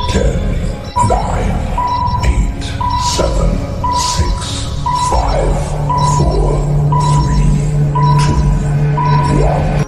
10, 9, 8, 7, 6, 5, 4, 3, 2, 1.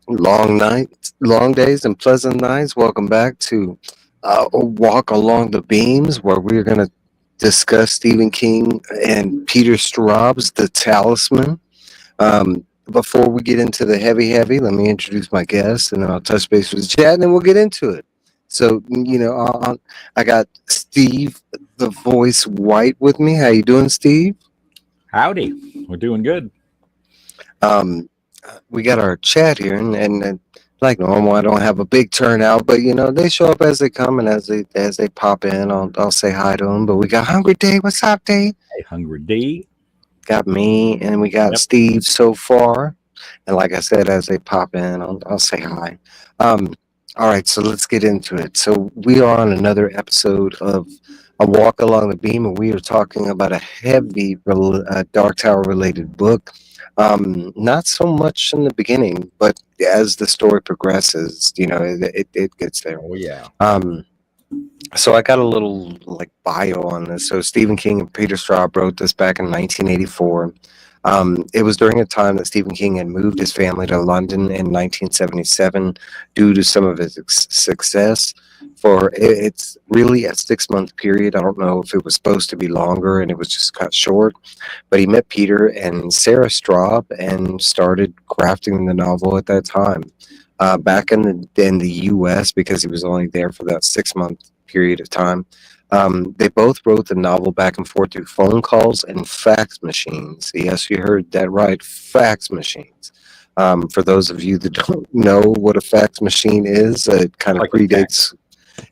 Long nights, long days, and pleasant nights. Welcome back to a walk along the beams, where we're going to discuss Stephen King and Peter Straub's The Talisman. Before we get into the heavy, let me introduce my guest, and then I'll touch base with the chat, and then we'll get into it. So, I got Steve, the voice White, with me. How you doing, Steve? Howdy. We're doing good. We got our chat here, and like normal, I don't have a big turnout, but they show up as they come and as they pop in. I'll say hi to them. But we got Hungry D. What's up, D? Hey, Hungry D. Got me, and we got Steve so far. And like I said, as they pop in, I'll say hi. All right, so let's get into it. So we are on another episode of A Walk Along the Beam, and we are talking about a heavy Dark Tower related book. Not so much in the beginning, but as the story progresses, it gets there. Oh, yeah. So I got a little bio on this. So Stephen King and Peter Straub wrote this back in 1984. It was during a time that Stephen King had moved his family to London in 1977 due to some of his success. It's really a 6-month period. I don't know if it was supposed to be longer and it was just cut short, but he met Peter and Sarah Straub and started crafting the novel at that time. Back in the U.S., because he was only there for that 6-month period of time, they both wrote the novel back and forth through phone calls and fax machines. Yes, you heard that right, fax machines. For those of you that don't know what a fax machine is, it kind of predates.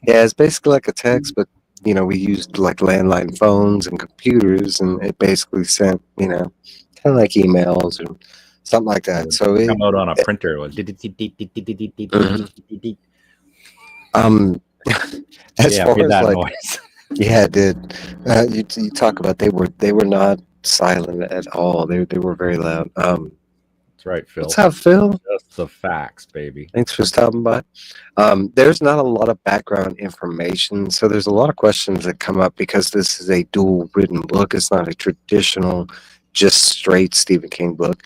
Yeah, it's basically like a text, but we used like landline phones and computers, and it basically sent kind of like emails or something like that. So it come out on a printer. As yeah, far as that like noise. yeah, it did. You talk about they were not silent at all. They were very loud. That's right, Phil. What's up, Phil? Just the facts, baby. Thanks for stopping by. There's not a lot of background information, so there's a lot of questions that come up because this is a dual written book. It's not a traditional, just straight Stephen King book.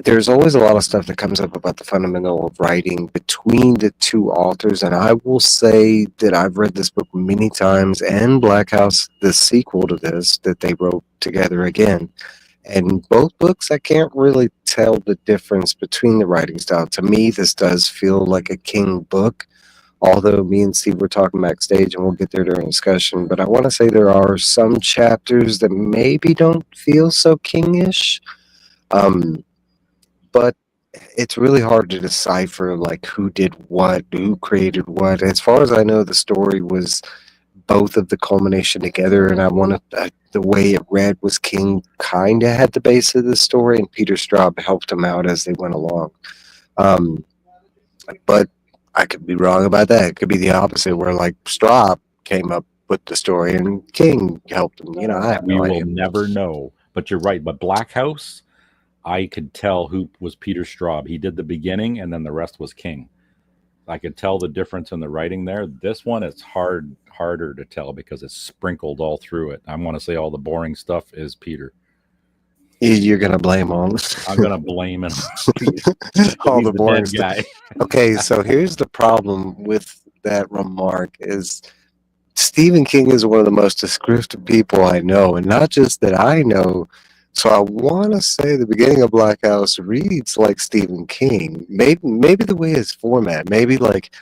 There's always a lot of stuff that comes up about the fundamental of writing between the two authors, and I will say that I've read this book many times, and Black House, the sequel to this, that they wrote together again. And both books, I can't really tell the difference between the writing style. To me, this does feel like a King book, although me and Steve were talking backstage, and we'll get there during discussion. But I want to say there are some chapters that maybe don't feel so King-ish. But it's really hard to decipher like who did what, who created what. As far as I know, the story was both of the culmination together, and I wanted the way it read was King kind of had the base of the story, and Peter Straub helped him out as they went along. But I could be wrong about that. It could be the opposite, where like Straub came up with the story and King helped him. I have no idea. We will never know. But you're right. But Black House, I could tell who was Peter Straub. He did the beginning, and then the rest was King. I could tell the difference in the writing there. This one, it's harder to tell because it's sprinkled all through it. I want to say all the boring stuff is Peter. You're gonna blame him. I'm gonna blame him. All the boring stuff. Okay, so here's the problem with that remark: is Stephen King is one of the most descriptive people I know, and not just that I know. So I want to say the beginning of Black House reads like Stephen King. Maybe the way it's format. Maybe like,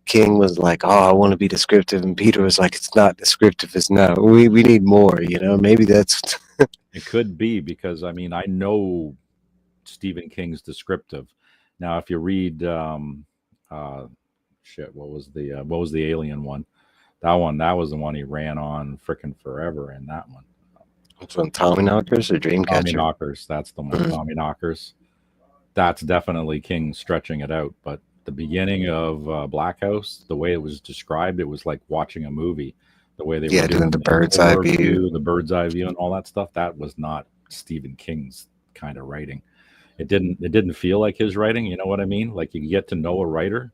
King was like, "Oh, I want to be descriptive," and Peter was like, "It's not descriptive. It's not. We need more." Maybe that's. It could be because I know Stephen King's descriptive. Now, if you read, what was the alien one? That was the one he ran on freaking forever in that one. Which one, Tommy Knockers or Tommy Dreamcatcher? Knockers, that's the one. Mhm. Tommy Knockers. That's definitely King stretching it out. But the beginning of Black House, the way it was described, it was like watching a movie. The way they were Yeah, doing doing the the bird's eye view. overview, the bird's eye view, and all that stuff, that was not Stephen King's kind of writing. It didn't feel like his writing. You know what I mean? Like you get to know a writer,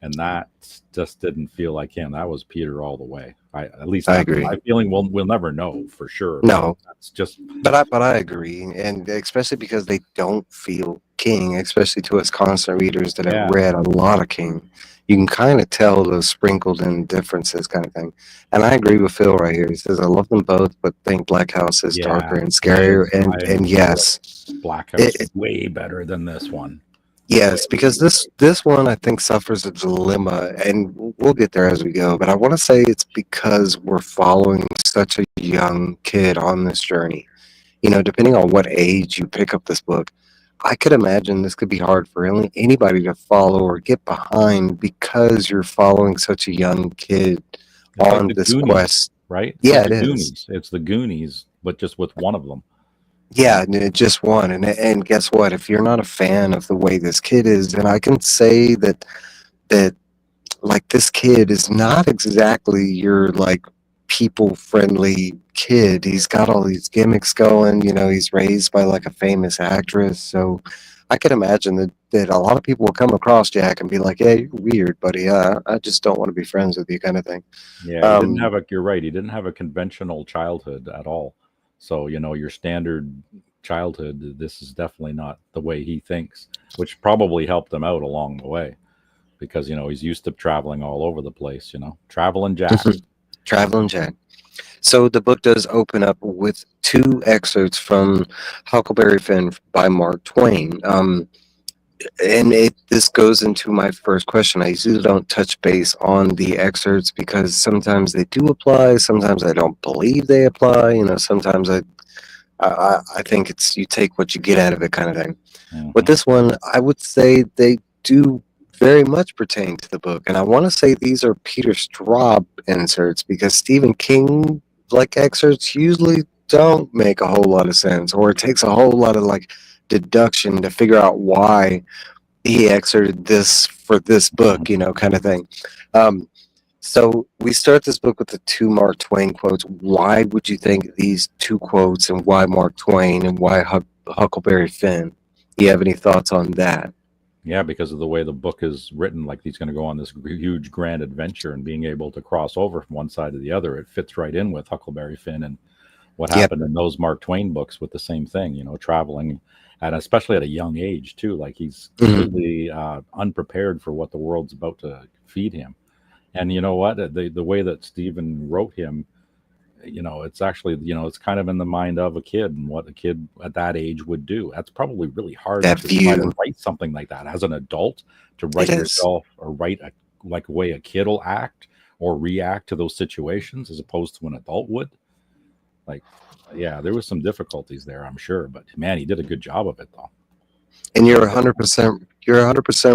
and that just didn't feel like him. That was Peter all the way. At least I that's agree. my feeling. We'll never know for sure. No, That's just but I agree, and especially because they don't feel King, especially to us constant readers that have yeah, read a lot of King. You can kind of tell those sprinkled in differences, kind of thing. And I agree with Phil right here. He says, "I love them both, but think Black House is darker yeah. and It scarier." is. And I like yes, Black House it, way better than this one. yes, because this one I think suffers a dilemma, and we'll get there as we go. But I want to say it's because we're following such a young kid on this journey. You know, depending on what age you pick up this book, I could imagine this could be hard for anybody to follow or get behind because you're following such a young kid It's like on the this Goonies, quest. right? It's like Yeah, the it is. Goonies. It's the Goonies, but just with one of them. You Yeah, know? and it just one. And guess what? If you're not a fan of the way this kid is, then I can say that like this kid is not exactly your like people friendly kid. He's got all these gimmicks going, you know, he's raised by like a famous actress. So I can imagine that a lot of people will come across Jack and be like, "Yeah, you're weird, buddy. I just don't want to be friends with you," kind of thing. Yeah, he didn't Um, have a. You're right. He didn't have a conventional childhood at all. So your standard childhood. This is definitely not the way he thinks, which probably helped him out along the way because he's used to traveling all over the place. Traveling Jack. Traveling Jack. So the book does open up with two excerpts from Huckleberry Finn by Mark Twain. And this goes into my first question. I usually don't touch base on the excerpts because sometimes they do apply, sometimes I don't believe they apply. You know, sometimes I think it's you take what you get out of it kind of thing. With Hmm. this one, I would say they do very much pertain to the book, and I want to say these are Peter Straub inserts because Stephen King like excerpts usually don't make a whole lot of sense, or it takes a whole lot of like deduction to figure out why he excerpted this for this book, you know, kind of thing. Um, so we start this book with the two Mark Twain quotes. Why would you think these two quotes, and why Mark Twain, and why Huckleberry Finn? Do you have any thoughts on that? Yeah, because of the way the book is written, like he's going to go on this huge grand adventure and being able to cross over from one side to the other, it fits right in with Huckleberry Finn and what Yep. happened in those Mark Twain books with the same thing, traveling, and especially at a young age too. Like he's Mhm. completely unprepared for what the world's about to feed him. And you know what? The way that Stephen wrote him, it's actually, it's kind of in the mind of a kid and what a kid at that age would do. That's probably really hard That to try to view. write something like that as an adult, to It write is. yourself or write like a way a kid will act or react to those situations as opposed to an adult would. Like, yeah, there was some difficulties there, I'm sure, but man, he did a good job of it though. And you're 100%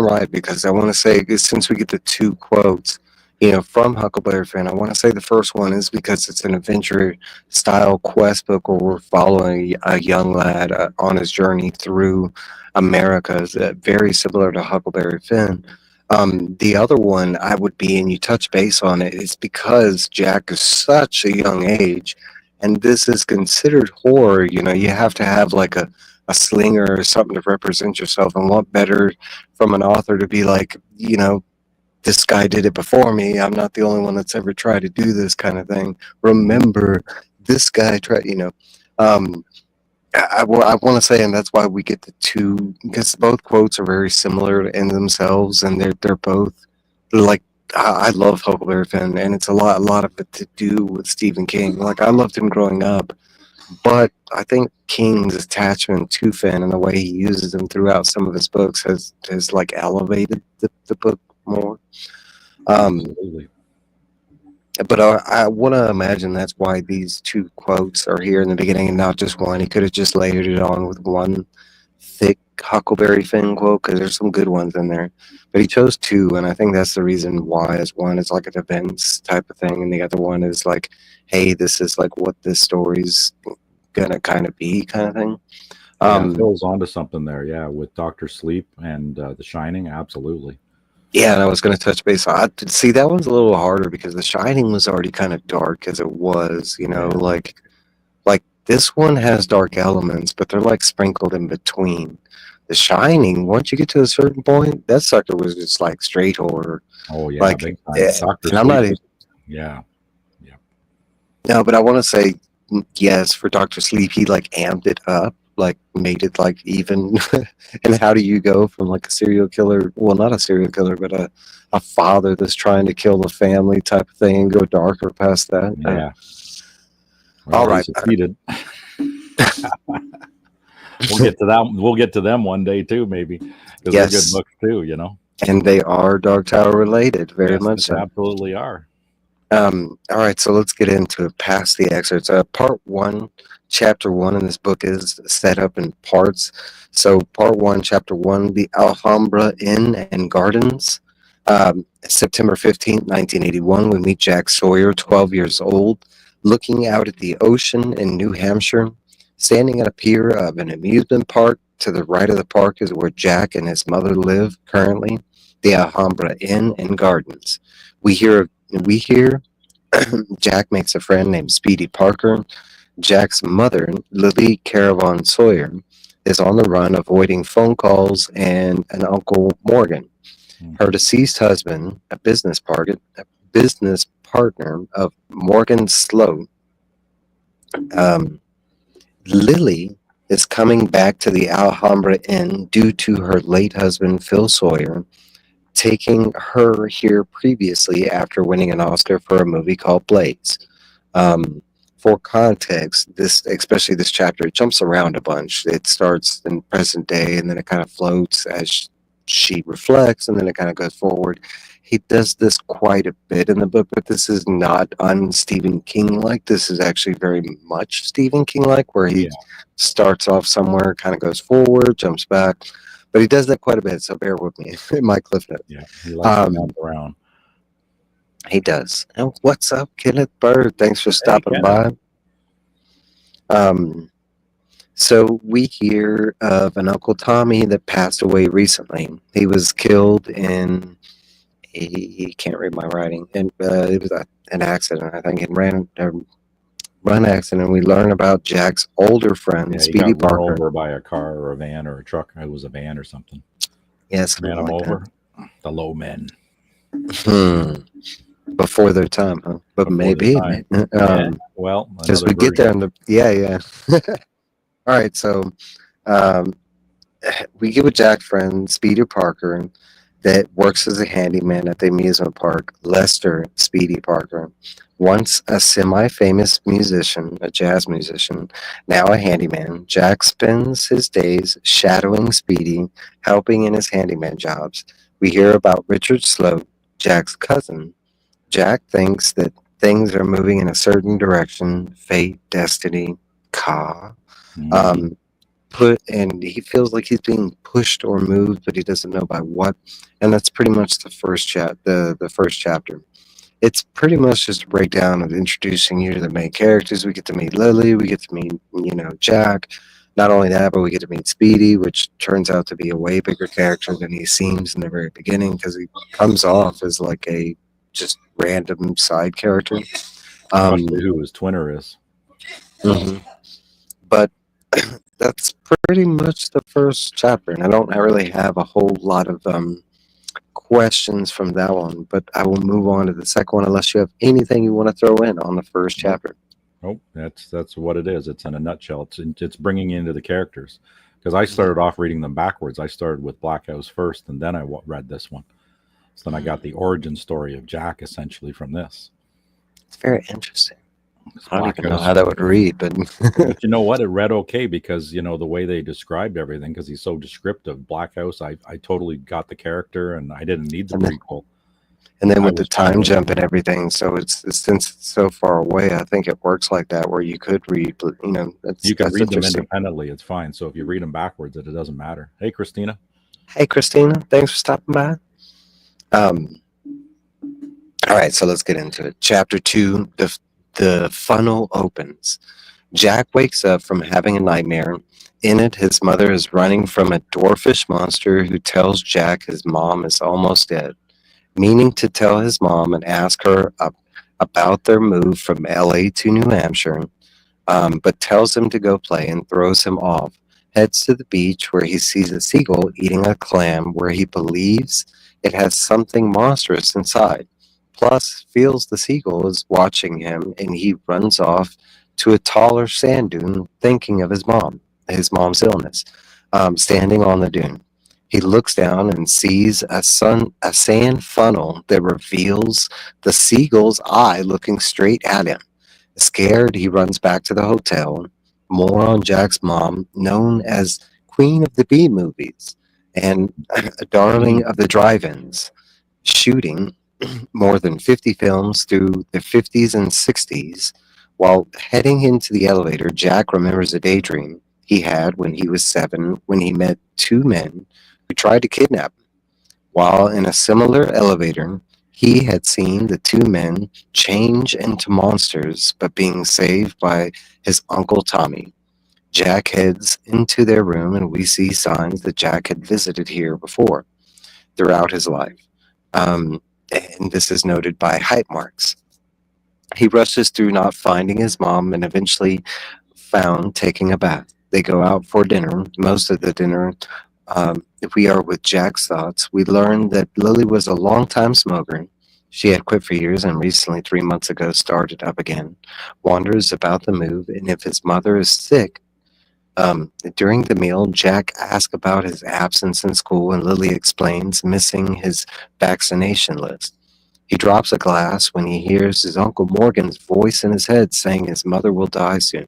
right because I want to say since we get the two quotes, you know, from Huckleberry Finn, I want to say the first one is because it's an adventure style quest book where we're following a young lad on his journey through America. It's, very similar to Huckleberry Finn. The other one I would be, and you touch base on it, is because Jack is such a young age, and this is considered horror. You know, you have to have like a slinger or something to represent yourself. And what better from an author to be like, you know, this guy did it before me. I'm not the only one that's ever tried to do this kind of thing. Mhm. Remember, this guy tried, you know. Um, I want to say, and that's why we get the two, because both quotes are very similar in themselves, and they're both like I love Huckleberry Finn, and it's a lot of it to do with Stephen King. Like I loved him growing up, but I think King's attachment to Finn and the way he uses him throughout some of his books has like elevated the book more. Um, Absolutely. but I want to imagine that's why these two quotes are here in the beginning and not just one. He could have just layered it on with one thick Huckleberry Finn quote because there's some good ones in there. But he chose two, and I think that's the reason why. Is one is like an events type of thing, and the other one is like, hey, this is like what this story's gonna kind of be, kind of thing. Yeah, Phil's onto something there. Yeah, with Doctor Sleep and The Shining, absolutely. Yeah, and I was going to touch base on. See, that one's a little harder because The Shining was already kind of dark as it was. Yeah. Like this one has dark elements, but they're like sprinkled in between. The Shining, once you get to a certain point, that sucker was just like straight horror. Oh yeah, Like, big time. Doctor and I'm Sleep. not. Yeah. No, but I want to say yes for Doctor Sleep. He like amped it up, like made it like even. And how do you go from like a serial killer? Well, not a serial killer, but a father that's trying to kill the family type of thing and go darker past that. Yeah. Well, All he right. succeeded. We'll get to that. We'll get to them one day too, maybe, because Yes. they're good books too. You know. And they are Dark Tower related, very Yes, much they so. absolutely are. All right, so let's get into it past the excerpts. Part one, chapter one in this book is set up in parts. So, part one, chapter one, the Alhambra Inn and Gardens. September 15th, 1981, we meet Jack Sawyer, 12 years old, looking out at the ocean in New Hampshire. Standing at a pier of an amusement park, to the right of the park is where Jack and his mother live currently, the Alhambra Inn and Gardens. We hear Jack makes a friend named Speedy Parker. Jack's mother, Lily Caravan Sawyer, is on the run avoiding phone calls and an Uncle Morgan. Her deceased husband, a business partner of Morgan Sloat. Lily is coming back to the Alhambra Inn due to her late husband, Phil Sawyer, taking her here previously after winning an Oscar for a movie called Blades. For context, especially this chapter, it jumps around a bunch. It starts in present day, and then it kind of floats as she reflects, and then it kind of goes forward. He does this quite a bit in the book, but this is not un-Stephen King-like. This is actually very much Stephen King-like, where he starts off somewhere, kind of goes forward, jumps back. But he does that quite a bit, so bear with me in my cliff notes. Yeah, he likes to bounce around. He does. And what's up, Kenneth Bird? Thanks for stopping by. So we hear of an Uncle Tommy that passed away recently. He was killed in he can't read my writing, and it was an accident. I think it run accident. We learn about Jack's older friend, Speedy Parker, run over by a car or a van or a truck. It was a van or something. Yes, ran him over. The low men. Before their time, huh? But Before maybe. Well, because we get there in the yeah. All right, so we get with Jack's friend, Speedy Parker, that works as a handyman at the amusement park, Lester Speedy Parker. Once a semi-famous musician, a jazz musician, now a handyman, Jack spends his days shadowing Speedy, helping in his handyman jobs. We hear about Richard Sloat, Jack's cousin. Jack thinks that things are moving in a certain direction, fate, destiny, and he feels like he's being pushed or moved, but he doesn't know by what. And that's pretty much the first the first chapter. It's pretty much just a breakdown of introducing you to the main characters. We get to meet Lily, we get to meet, Jack. Not only that, but we get to meet Speedy, which turns out to be a way bigger character than he seems in the very beginning, because he comes off as like a just random side character. Especially who his twinner is. But that's pretty much the first chapter, and I really have a whole lot of questions from that one, but I will move on to the second one unless you have anything you want to throw in on the first chapter. Oh, that's what it is. It's in a nutshell. It's bringing you into the characters, because I started off reading them backwards. I started with Black House first, and then I read this one. So then I got the origin story of Jack essentially from this. It's very interesting. I don't even know how that would read, but but you know what? It read okay because, the way they described everything, because he's so descriptive. Black House, I totally got the character, and I didn't need the prequel. And then I with the was trying time to jump and everything, so since it's so far away, I think it works like that where you could read, you can that's read them interesting. independently. It's fine. So if you read them backwards, it doesn't matter. Hey, Christina. Hey, Christina, thanks for stopping by. Um, all right, so let's get into it. Chapter 2, the funnel opens. Jack wakes up from having a nightmare. In it, his mother is running from a dwarfish monster who tells Jack his mom is almost dead, meaning to tell his mom and ask her about their move from LA to New Hampshire, but tells him to go play and throws him off. Heads to the beach where he sees a seagull eating a clam where he believes it has something monstrous inside. Plus, feels the seagull is watching him and he runs off to a taller sand dune thinking of his mom's illness, standing on the dune. He looks down and sees a sand funnel that reveals the seagull's eye looking straight at him. Scared, he runs back to the hotel. More on Jack's mom, known as Queen of the B movies and a darling of the drive-ins, shooting more than 50 films through the 50s and 60s. While heading into the elevator, Jack remembers a daydream he had when he was 7 when he met two men who tried to kidnap him. While in a similar elevator, he had seen the two men change into monsters but being saved by his Uncle Tommy. Jack heads into their room and we see signs that Jack had visited here before throughout his life. And this is noted by hype marks. He rushes through not finding his mom and eventually found taking a bath. They go out for dinner. Most of the dinner, if we are with Jack's thoughts, we learn that Lily was a longtime smoker. She had quit for years and recently, 3 months ago, started up again. Wonders about the move and if his mother is sick. During the meal, Jack asks about his absence in school, and Lily explains missing his vaccination list. He drops a glass when he hears his Uncle Morgan's voice in his head saying his mother will die soon.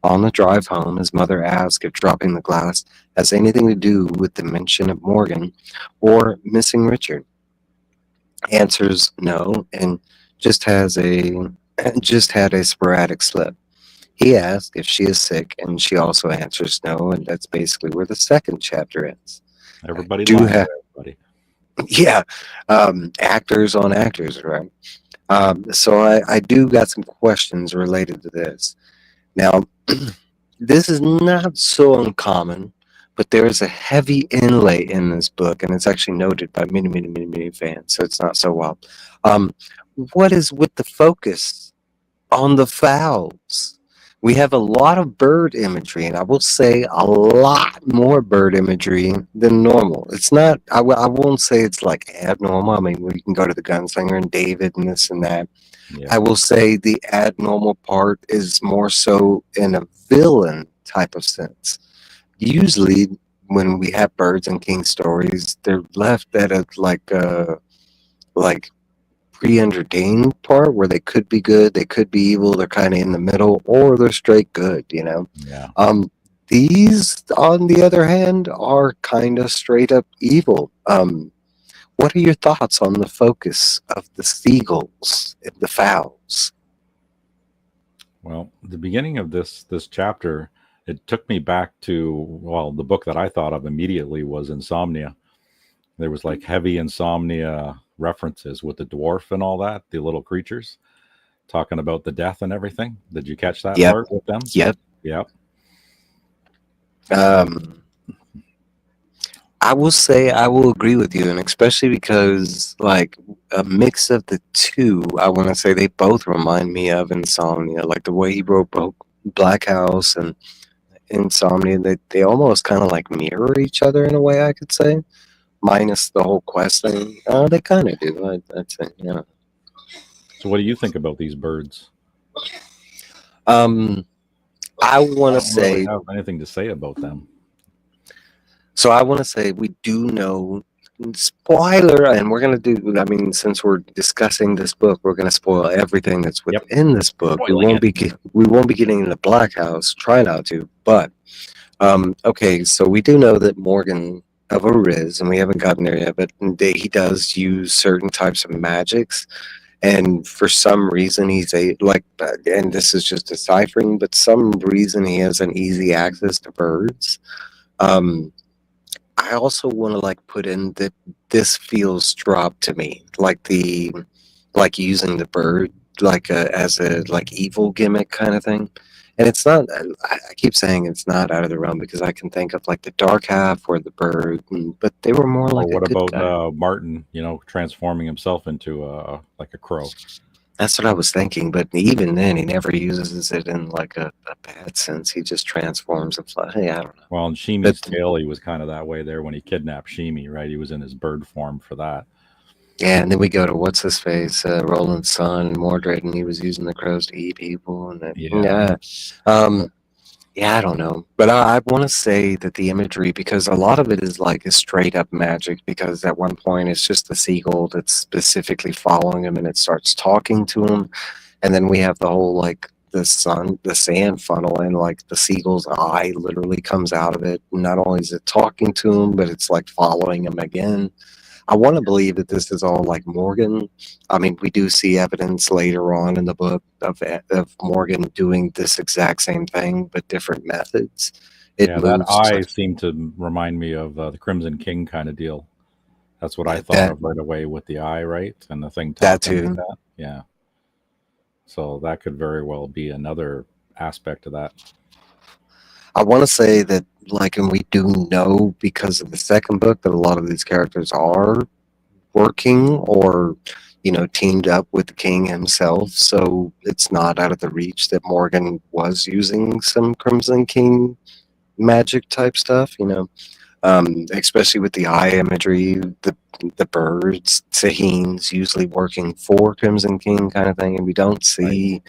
On the drive home, his mother asks if dropping the glass has anything to do with the mention of Morgan or missing Richard. Answers no, and just has a just had a sporadic slip. He asks if she is sick, and she also answers no, and that's basically where the second chapter ends. Everybody Do lying have, to everybody. yeah, actors on actors, right? So I do got some questions related to this. Now, this is not so uncommon, but there is a heavy inlay in this book, and it's actually noted by many, many, many, many fans, so it's not so wild. Um, what is with the focus on the fowls? We have a lot of bird imagery, and I will say a lot more bird imagery than normal. It's not, I won't say it's like abnormal. I mean, we can go to the Gunslinger and David and this and that. Yeah. I will say the abnormal part is more so in a villain type of sense. Usually, when we have birds and king stories, they're left at a like preordained part where they could be good, they could be evil, they're kind of in the middle, or they're straight good. Yeah. These, on the other hand, are kind of straight up evil. What are your thoughts on the focus of the seagulls and the fowls? Well, the beginning of this chapter, it took me back to, well, the book that I thought of immediately was Insomnia. There was like heavy insomnia references with the dwarf and all that, the little creatures talking about the death and everything. Did you catch that Yep. part with them? Yep. Yep. I will say I will agree with you, and especially because like a mix of the two, I want to say they both remind me of Insomnia, like the way he wrote both Black House and Insomnia. They almost kind of like mirror each other in a way, I could say, minus the whole quest thing. They kind of do. I'd say, yeah. So what do you think about these birds? I want to I don't really say. have anything to say about them. So I want to say we do know, spoiler, and we're going to do, I mean, since we're discussing this book, we're going to spoil everything that's Yep. within this book. We won't be getting into Black House, try not to, but okay, so we do know that Morgan of a Riz, and we haven't gotten there yet, but he does use certain types of magics. And for some reason, he's and this is just deciphering, but some reason he has an easy access to birds. Um, I also want to like put in that this feels Straub to me, like using the bird as a like evil gimmick kind of thing. And it's not. I keep saying it's not out of the realm because I can think of like the Dark Half or the Bird, but they were more Or like a what good about guy. Martin? Transforming himself into like a crow. That's what I was thinking. But even then, he never uses it in like a bad sense. He just transforms and fly. Hey, I don't know. Well, in Shimi's But tale, he was kind of that way there when he kidnapped Shimi, right? He was in his bird form for that. yeah, and then we go to what's his face, Roland's son, and Mordred, and he was using the crows to eat people, and then, Yeah, yeah, yeah, I don't know, but I want to say that the imagery, because a lot of it is like a straight up magic, because at one point it's just the seagull that's specifically following him, and it starts talking to him, and then we have the whole like the sand funnel, and like the seagull's eye literally comes out of it. Not only is it talking to him, but it's like following him again. I want to believe that this is all like Morgan. I mean, we do see evidence later on in the book of Morgan doing this exact same thing, but different methods. It yeah. That moves eye like seemed to remind me of the Crimson King kind of deal. That's what I thought that. of right away with the eye, right, and the thing That talking like too. that. Yeah. So that could very well be another aspect of that. I want to say that, like, and we do know because of the second book that a lot of these characters are working or, teamed up with the king himself. So it's not out of the reach that Morgan was using some Crimson King magic type stuff. Especially with the eye imagery, the birds, Sahin's usually working for Crimson King kind of thing, and we don't Right. see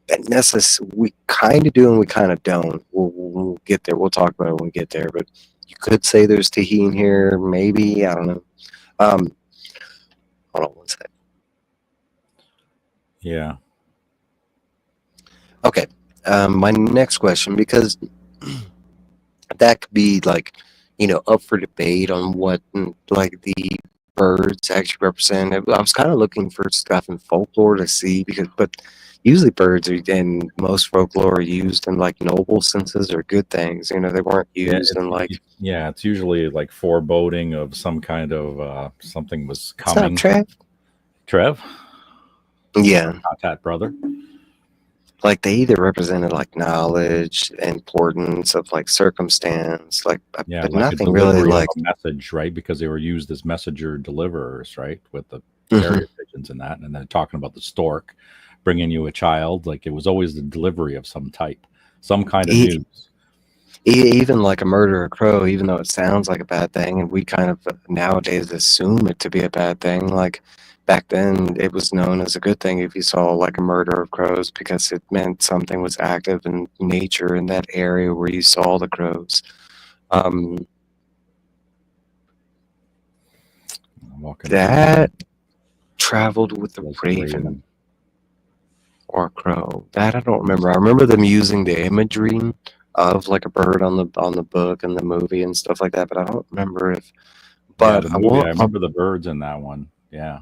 that we kind of do and we kind of don't. We'll get there. We'll talk about it when we get there, but you could say there's Tahine here, maybe. I don't know. Um, Hold on one second. Yeah. Okay. My next question, because that could be like, up for debate on what like the birds actually represent. I was kind of looking for stuff in folklore to see but usually birds are in most folklore are used in like noble senses or good things. They weren't Yeah. used in like, Yeah. It's usually like foreboding of some kind of something was what's up, coming. Trev? Trev, Yeah, Tat brother. like they either represented like knowledge, importance of like circumstance, like, Yeah, but like a nothing really delivery of like. a message, right? Because they were used as messenger deliverers, right? With the Mhm. carrier pigeons and that, and then talking about the stork bringing you a child, like it was always the delivery of some type, some kind of E- news. Even like a murder of crow, even though it sounds like a bad thing, and we kind of nowadays assume it to be a bad thing. Like back then, it was known as a good thing if you saw like a murder of crows because it meant something was active in nature in that area where you saw the crows. Um, I'm walking through that traveled with the was the raven raven. or crow. That I don't remember. I remember them using the imagery of like a bird on the book and the movie and stuff like that, but I don't remember if. Yeah, But the I movie. I will. remember the birds in that one. Yeah,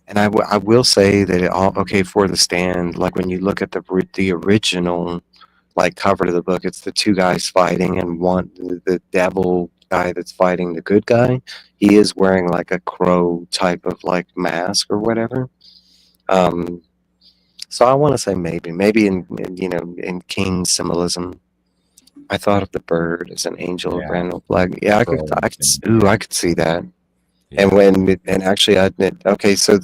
And I will say that okay, for the stand, like when you look at the original like cover to the book, it's the two guys fighting, and one the devil guy that's fighting the good guy, he is wearing like a crow type of like mask or whatever. Um, so I want to say maybe in King symbolism, I thought of the bird as an angel of yeah, Randall Flag. Yeah, crow and king. I Yeah, could see that. And yeah, actually, I admit, okay, so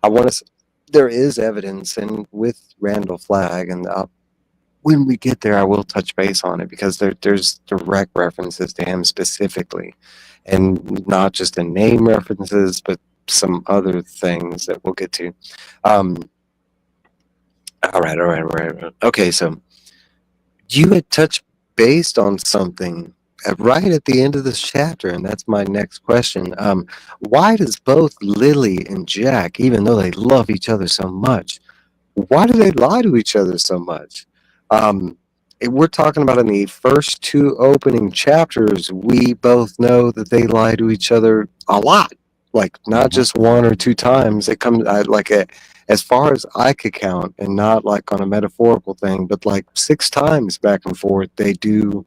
I want to. There is evidence, and with Randall Flagg, and when we get there, I will touch base on it because there's direct references to him specifically, and not just in name references, but some other things that we'll get to. Um, all right. Okay, so you had touched based on something right at the end of this chapter, and that's my next question. Why does both Lily and Jack, even though they love each other so much, why do they lie to each other so much? Um, we're talking about in the first two opening chapters, we both know that they lie to each other a lot. Like not Mhm. just one or two times. It comes as far as I could count, and not like on a metaphorical thing, but like 6 times back and forth they do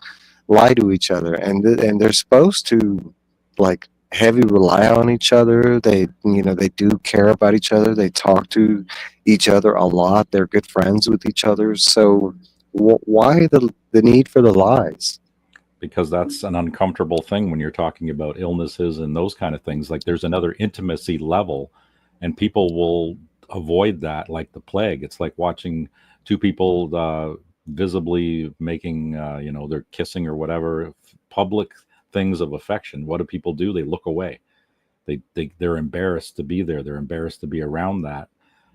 lie to each other, and they're supposed to like heavy rely on each other. They do care about each other. They talk to each other a lot. They're good friends with each other. So why the need for the lies? Because that's an uncomfortable thing when you're talking about illnesses and those kind of things. Like there's another intimacy level, and people will avoid that like the plague. It's like watching two people visibly making, they're kissing or whatever, public things of affection. What do people do? They look away. They're embarrassed to be there. They're embarrassed to be around that.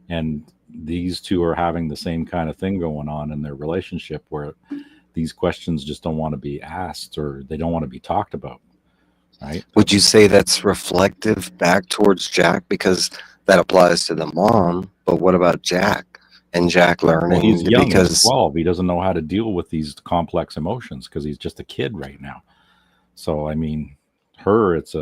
And these two are having the same kind of thing going on in their relationship, where these questions just don't want to be asked, or they don't want to be talked about, right? Would you say that's reflective back towards Jack? Because that applies to the mom, but what about Jack and Jack Well, he's learning? young, he's Because 12. He doesn't know how to deal with these complex emotions because he's just a kid right now. So I mean, it's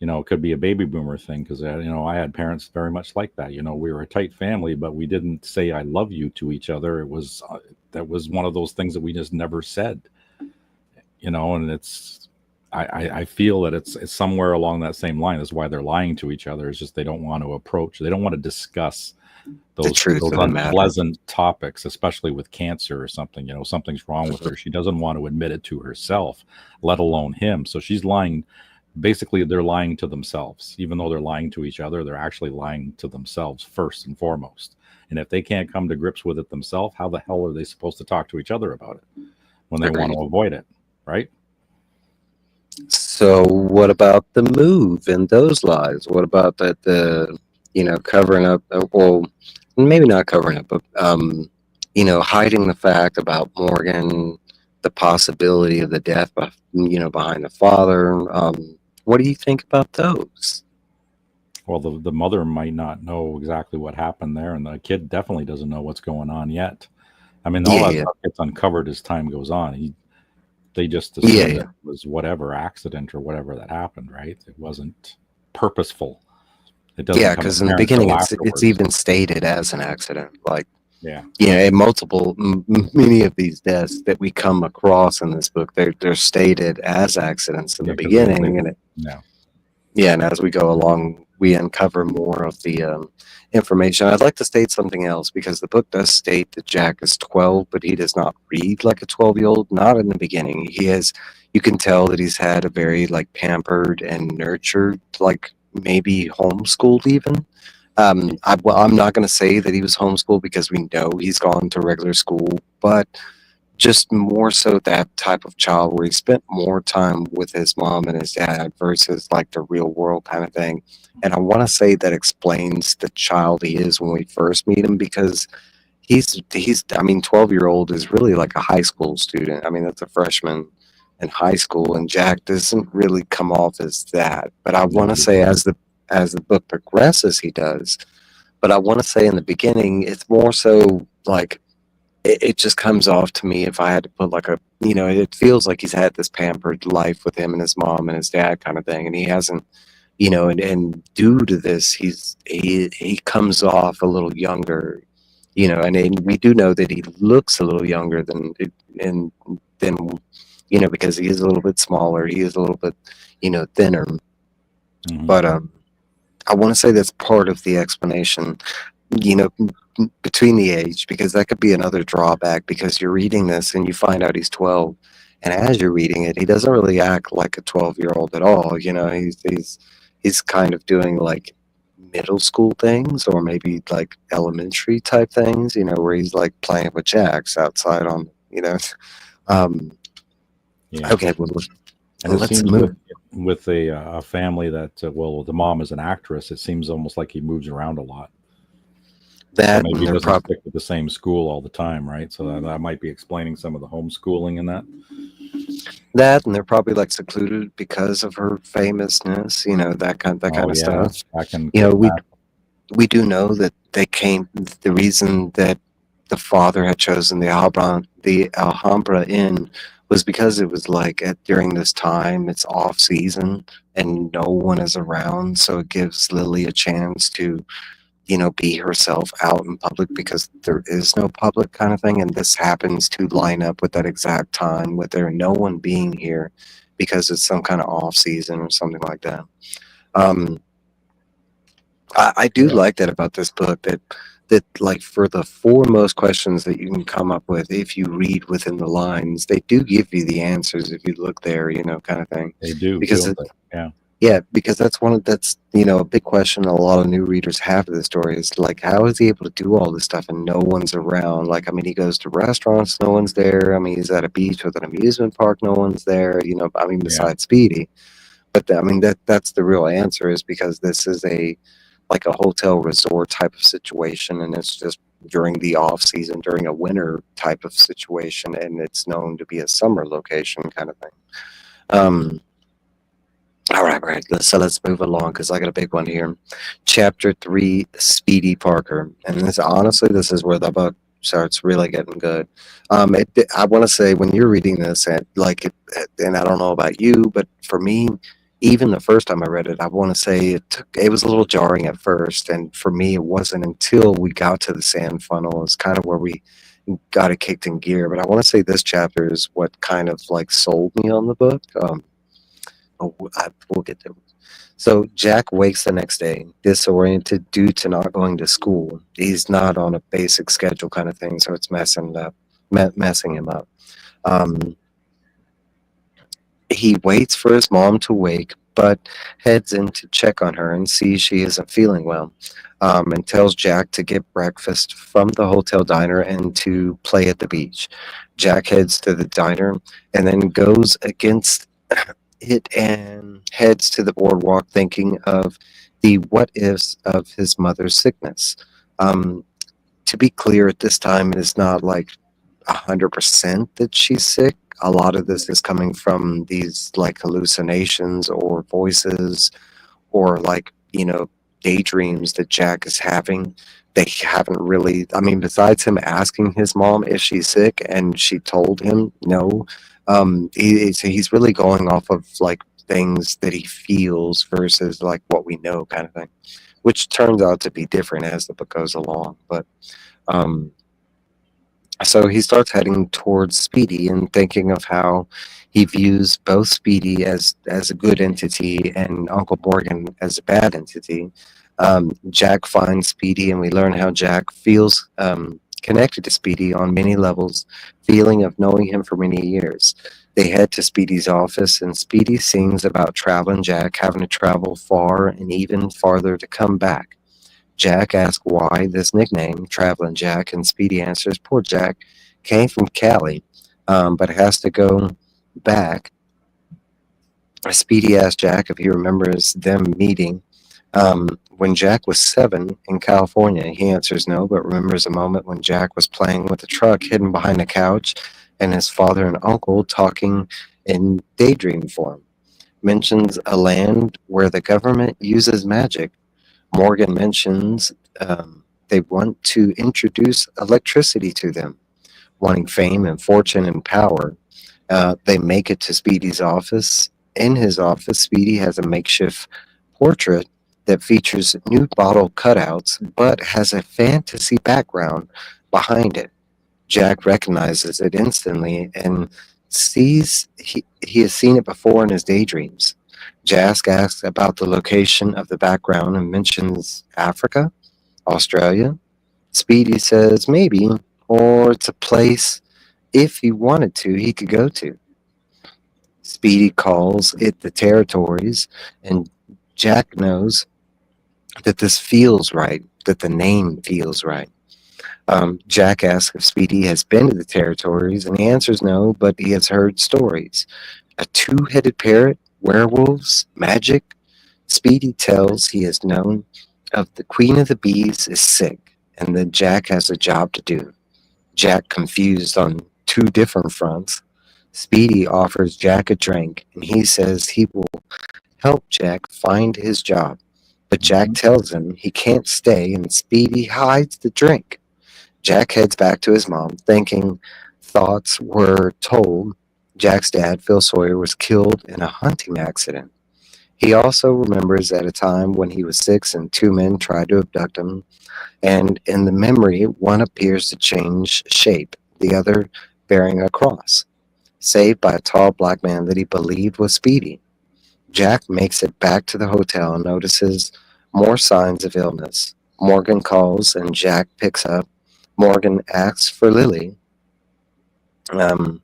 it could be a baby boomer thing, because I had parents very much like that. We were a tight family, but we didn't say I love you to each other. It was that was one of those things that we just never said. And I feel that it's somewhere along that same line. That's why they're lying to each other. It's just they don't want to discuss the those truth of the matter. unpleasant topics, especially with cancer or something. Something's wrong with her. She doesn't want to admit it to herself, let alone him. So she's lying. Basically, they're lying to themselves. Even though they're lying to each other, they're actually lying to themselves first and foremost. And if they can't come to grips with it themselves, how the hell are they supposed to talk to each other about it when they want Agreed. to avoid it, right? So what about the move and those lies? What about the covering up? Well, maybe not covering up, but hiding the fact about Morgan, the possibility of the death, behind the father. What do you think about those? Well, the mother might not know exactly what happened there, and the kid definitely doesn't know what's going on yet. I mean, all Yeah, that yeah, stuff gets uncovered as time goes on. They just yeah, assume that yeah. it was whatever accident or whatever that happened, right? It wasn't purposeful. It doesn't Yeah, come because in the apparent beginning, till it's afterwards. even stated as an accident. Like, Yeah, many of these deaths that we come across in this book, they're stated as accidents in yeah, the because they, beginning, and yeah, yeah, and as we go along, we uncover more of the information. I'd like to state something else because the book does state that Jack is 12, but he does not read like a 12-year-old. Not in the beginning. You can tell that he's had a very like pampered and nurtured, like maybe homeschooled even. I'm not going to say that he was homeschooled because we know he's gone to regular school, but just more so that type of child where he spent more time with his mom and his dad versus like the real world kind of thing. And I want to say that explains the child he is when we first meet him, because I mean, 12-year-old is really like a high school student. I mean, that's a freshman in high school, and Jack doesn't really come off as that. But I want no, to say as the book progresses, he does. But I want to say in the beginning, it's more so like it just comes off to me, if I had to put like it feels like he's had this pampered life with him and his mom and his dad kind of thing, and he hasn't, and due to this, he comes off a little younger, and we do know that he looks a little younger and than because he is a little bit smaller, he is a little bit thinner, mhm. but I want to say that's part of the explanation, you know, between the age, because that could be another drawback, because you're reading this and you find out he's 12, and as you're reading it, he doesn't really act like a 12-year-old at all. He's kind of doing like middle school things, or maybe like elementary type things, where he's like playing with jacks outside um Yeah. okay, well, And it let's seems move. with a family that the mom is an actress, it seems almost like he moves around a lot. So That, maybe and he they're doesn't probably stick with the same school all the time, right? So that might be explaining some of the homeschooling in that. like secluded because of her famousness, that Oh kind of yeah, stuff. that can You know, kick we back. we do know that the reason that the father had chosen the Alhambra Inn was because it was like during this time it's off season and no one is around, so it gives Lily a chance to be herself out in public because there is no public kind of thing. And this happens to line up with that exact time with there no one being here because it's some kind of off season or something like that. Um, I do Yeah. like that about this book that like for the foremost questions that you can come up with, if you read within the lines, they do give you the answers if you look there, kind of thing. They do, Because don't they? Yeah. yeah, because that's a big question a lot of new readers have of the story is like, how is he able to do all this stuff and no one's around? Like, I mean, he goes to restaurants, no one's there. I mean, he's at a beach with an amusement park, no one's there. I mean, Yeah. besides Speedy. But I mean, that's the real answer is because this is like a hotel resort type of situation, and it's just during the off season, during a winter type of situation, and it's known to be a summer location kind of thing. Um, all right. So let's move along because I got a big one here. Chapter 3, Speedy Parker. And this is where the book starts really getting good. I want to say when you're reading this, and I don't know about you, but for me, even the first time I read it, I want to say it was a little jarring at first. And for me, it wasn't until we got to the sand funnel. It's kind of where we got it kicked in gear. But I want to say this chapter is what kind of like sold me on the book. We'll get there. So Jack wakes the next day, disoriented due to not going to school. He's not on a basic schedule kind of thing, so it's messing him up. Um, he waits for his mom to wake, but heads in to check on her and sees she isn't feeling well, and tells Jack to get breakfast from the hotel diner and to play at the beach. Jack heads to the diner and then goes against it and heads to the boardwalk thinking of the what ifs of his mother's sickness. Um, to be clear, at this time, it is not like 100% that she's sick. A lot of this is coming from these like hallucinations or voices or like, daydreams that Jack is having. They haven't really, I mean, besides him asking his mom if she's sick and she told him no, he's really going off of like things that he feels versus like what we know kind of thing, which turns out to be different as the book goes along. But, um, so he starts heading towards Speedy and thinking of how he views both Speedy as a good entity and Uncle Morgan as a bad entity. Jack finds Speedy, and we learn how Jack feels connected to Speedy on many levels, feeling of knowing him for many years. They head to Speedy's office, and Speedy sings about traveling Jack having to travel far and even farther to come back. Jack asks why this nickname, Traveling Jack, and Speedy answers, poor Jack came from Cali, but has to go back. Speedy asks Jack if he remembers them meeting when Jack was 7 in California. He answers no, but remembers a moment when Jack was playing with a truck hidden behind a couch and his father and uncle talking in daydream form. Mentions a land where the government uses magic. Morgan mentions they want to introduce electricity to them, wanting fame and fortune and power. They make it to Speedy's office. In his office, Speedy has a makeshift portrait that features new bottle cutouts but has a fantasy background behind it. Jack recognizes it instantly and sees he has seen it before in his daydreams. Jack asks about the location of the background and mentions Africa, Australia. Speedy says maybe, or it's a place if he wanted to, he could go to. Speedy calls it the territories, and Jack knows that this feels right, that the name feels right. Jack asks if Speedy has been to the territories, and he answers no, but he has heard stories. A two-headed parrot, werewolves, magic. Speedy tells he has known of the Queen of the Bees is sick, and that Jack has a job to do. Jack confused on two different fronts. Speedy offers Jack a drink, and he says he will help Jack find his job. But Jack Mhm. tells him he can't stay, and Speedy hides the drink. Jack heads back to his mom, thinking thoughts were told Jack's dad, Phil Sawyer, was killed in a hunting accident. He also remembers at a time when he was 6 and two men tried to abduct him, and in the memory, one appears to change shape, the other bearing a cross, saved by a tall black man that he believed was Speedy. Jack makes it back to the hotel and notices more signs of illness. Morgan calls and Jack picks up. Morgan asks for Lily. Um,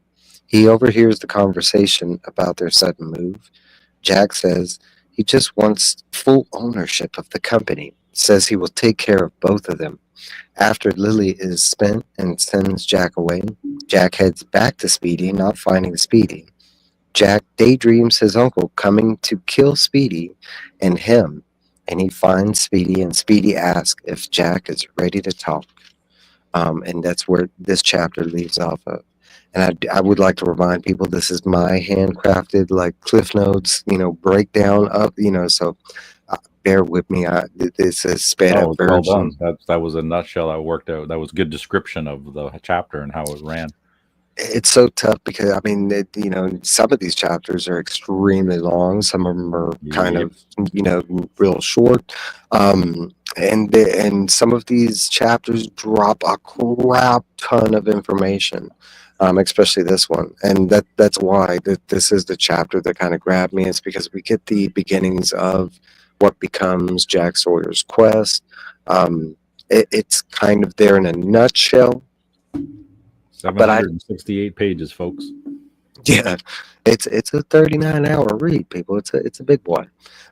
he overhears the conversation about their sudden move. Jack says he just wants full ownership of the company, says he will take care of both of them. After Lily is spent and sends Jack away, Jack heads back to Speedy, not finding Speedy. Jack daydreams his uncle coming to kill Speedy and him, and he finds Speedy, and Speedy asks if Jack is ready to talk. And that's where this chapter leaves off of. And I would like to remind people this is my handcrafted, like Cliff Notes, breakdown of, so bear with me. This is sped up Well version. done. That was a nutshell. That worked out. That was a good description of the chapter and how it ran. It's so tough because some of these chapters are extremely long. Some of them are kind of real short, and some of these chapters drop a crap ton of information, especially this one. And that's why this is the chapter that kind of grabbed me. Is because we get the beginnings of what becomes Jack Sawyer's quest. It's kind of there in a nutshell. 768 pages, folks. Yeah, it's a 39-hour read, people. It's a big boy.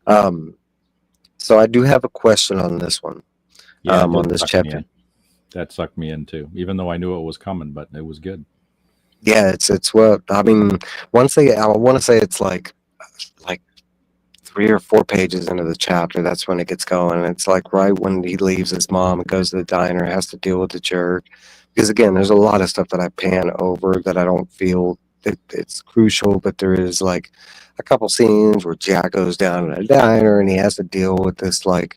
So I do have a question on this one. Yeah, on this chapter. That sucked me in too, even though I knew it was coming, but it was good. Yeah, it's what I mean. I want to say it's like 3 or 4 pages into the chapter. That's when it gets going. It's like right when he leaves his mom and goes to the diner, has to deal with the jerk. Because again, there's a lot of stuff that I pan over that I don't feel that it's crucial, but there is like a couple scenes where Jack goes down to a diner and he has to deal with this like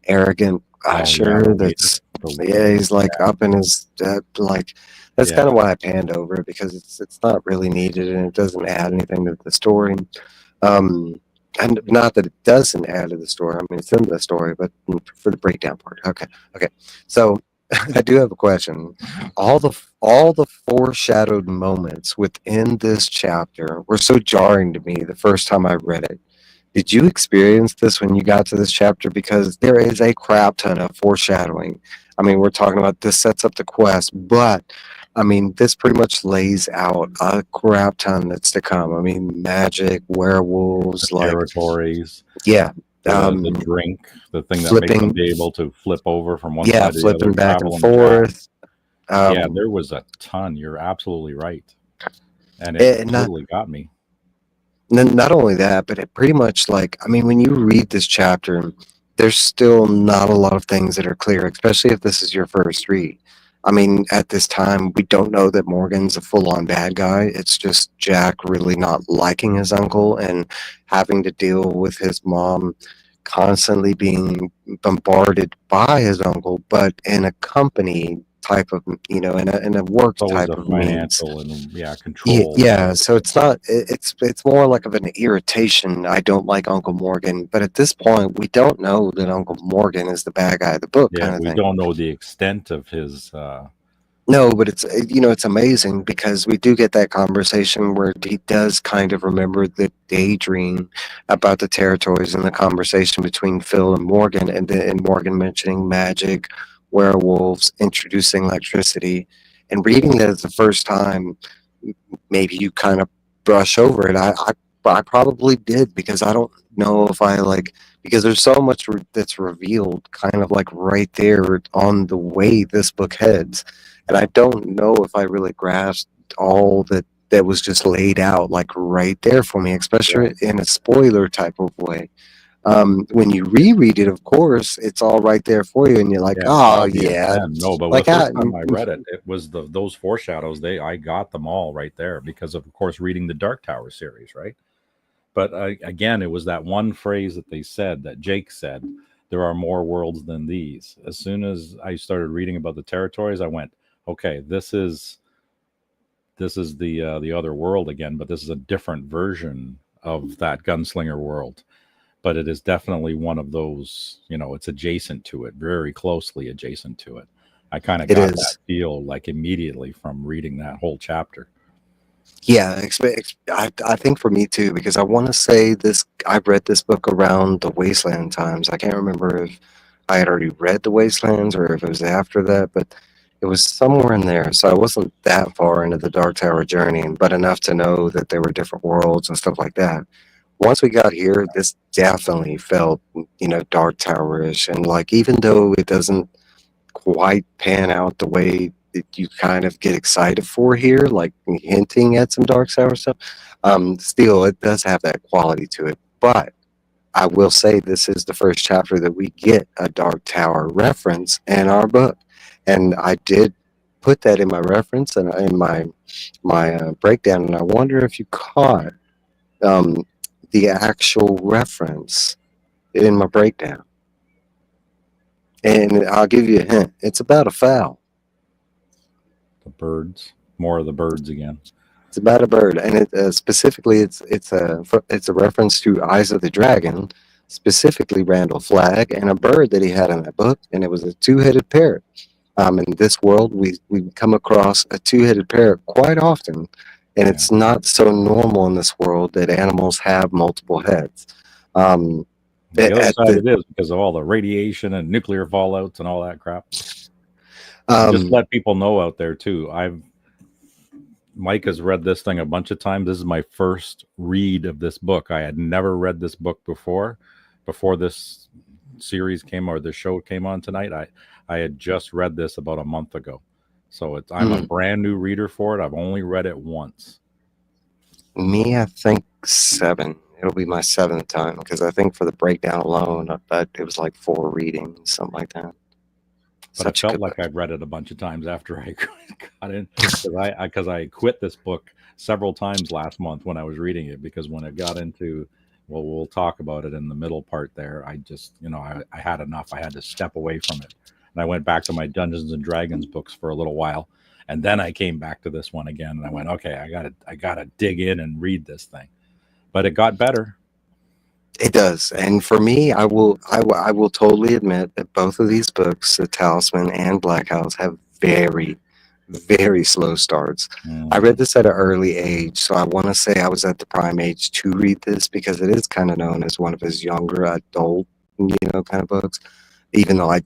arrogant usher he's like up in his like that's kind of why I panned over it, because it's not really needed and it doesn't add anything to the story. And not that it doesn't add to the story. I mean, it's in the story, but for the breakdown part. Okay. So I do have a question. All the foreshadowed moments within this chapter were so jarring to me the first time I read it. Did you experience this when you got to this chapter? Because there is a crap ton of foreshadowing. I mean, we're talking about this sets up the quest, but I mean, this pretty much lays out a crap ton that's to come. I mean, magic, werewolves, territories. Yeah. The drink, the thing that makes them be able to flip over from one side to the other. Flipping back and forth. There was a ton. You're absolutely right. And it totally got me. Not only that, but it pretty much when you read this chapter, there's still not a lot of things that are clear, especially if this is your first read. I mean, at this time, we don't know that Morgan's a full-on bad guy. It's just Jack really not liking his uncle and having to deal with his mom constantly being bombarded by his uncle, but in a company type of, in a work type of financial means. And control. Yeah, so it's not. It's more like of an irritation. I don't like Uncle Morgan, but at this point, we don't know that Uncle Morgan is the bad guy of the book. Yeah, we don't know the extent of his. No, but it's it's amazing because we do get that conversation where he does kind of remember the daydream about the territories and the conversation between Phil and Morgan, and Morgan mentioning magic, werewolves, introducing electricity, and reading that as the first time, maybe you kind of brush over it. I probably did, because I don't know if because there's so much that's revealed kind of like right there on the way this book heads. And I don't know if I really grasped all that was just laid out like right there for me, especially in a spoiler type of way. When you reread it, of course, it's all right there for you, and you're like, but like the first time I read it, it was those foreshadows. I got them all right there because of course, reading the Dark Tower series, right? But again, it was that one phrase that they said, that Jake said, there are more worlds than these. As soon as I started reading about the territories, I went, okay, this is the other world again, but this is a different version of that gunslinger world. But it is definitely one of those, it's adjacent to it, very closely adjacent to it. I kind of It got that is. feel like immediately from reading that whole chapter. Yeah, I think for me too, because I want to say this, I read this book around the Wasteland times. I can't remember if I had already read the Wastelands or if it was after that, but it was somewhere in there. So I wasn't that far into the Dark Tower journey, but enough to know that there were different worlds and stuff like that. Once we got here, this definitely felt, Dark Tower-ish. And like, even though it doesn't quite pan out the way that you kind of get excited for here, like hinting at some Dark Tower stuff. Still, it does have that quality to it. But I will say this is the first chapter that we get a Dark Tower reference in our book, and I did put that in my reference and in my breakdown, and I wonder if you caught um, the actual reference in my breakdown. And I'll give you a hint. It's about a fowl. The birds, more of the birds again. It's about a bird, and specifically, it's a reference to Eyes of the Dragon, specifically Randall Flagg, and a bird that he had in that book, and it was a two-headed parrot. In this world, we come across a two-headed parrot quite often, and Yeah. it's not so normal in this world that animals have multiple heads. The other At side the it is because of all the radiation and nuclear fallouts and all that crap. Just um, let people know out there too. Mike has read this thing a bunch of times. This is my first read of this book. I had never read this book before this series came or the show came on tonight. I had just read this about a month ago. So I'm a brand new reader for it. I've only read it once. Me, I think 7. It'll be my 7th time because I think for the breakdown alone, it was like 4 readings, something like that. But I felt like I'd read it a bunch of times after I got in because I quit this book several times last month when I was reading it, because when it got into, well, we'll talk about it in the middle part there, I just, I had enough. I had to step away from it. And I went back to my Dungeons and Dragons books for a little while. And then I came back to this one again and I went, okay, I gotta dig in and read this thing. But it got better. It does, and for me, I will totally admit that both of these books, The Talisman and Black House, have very, very slow starts. I read this at an early age, so I want to say I was at the prime age to read this because it is kind of known as one of his younger adult, kind of books. Even though I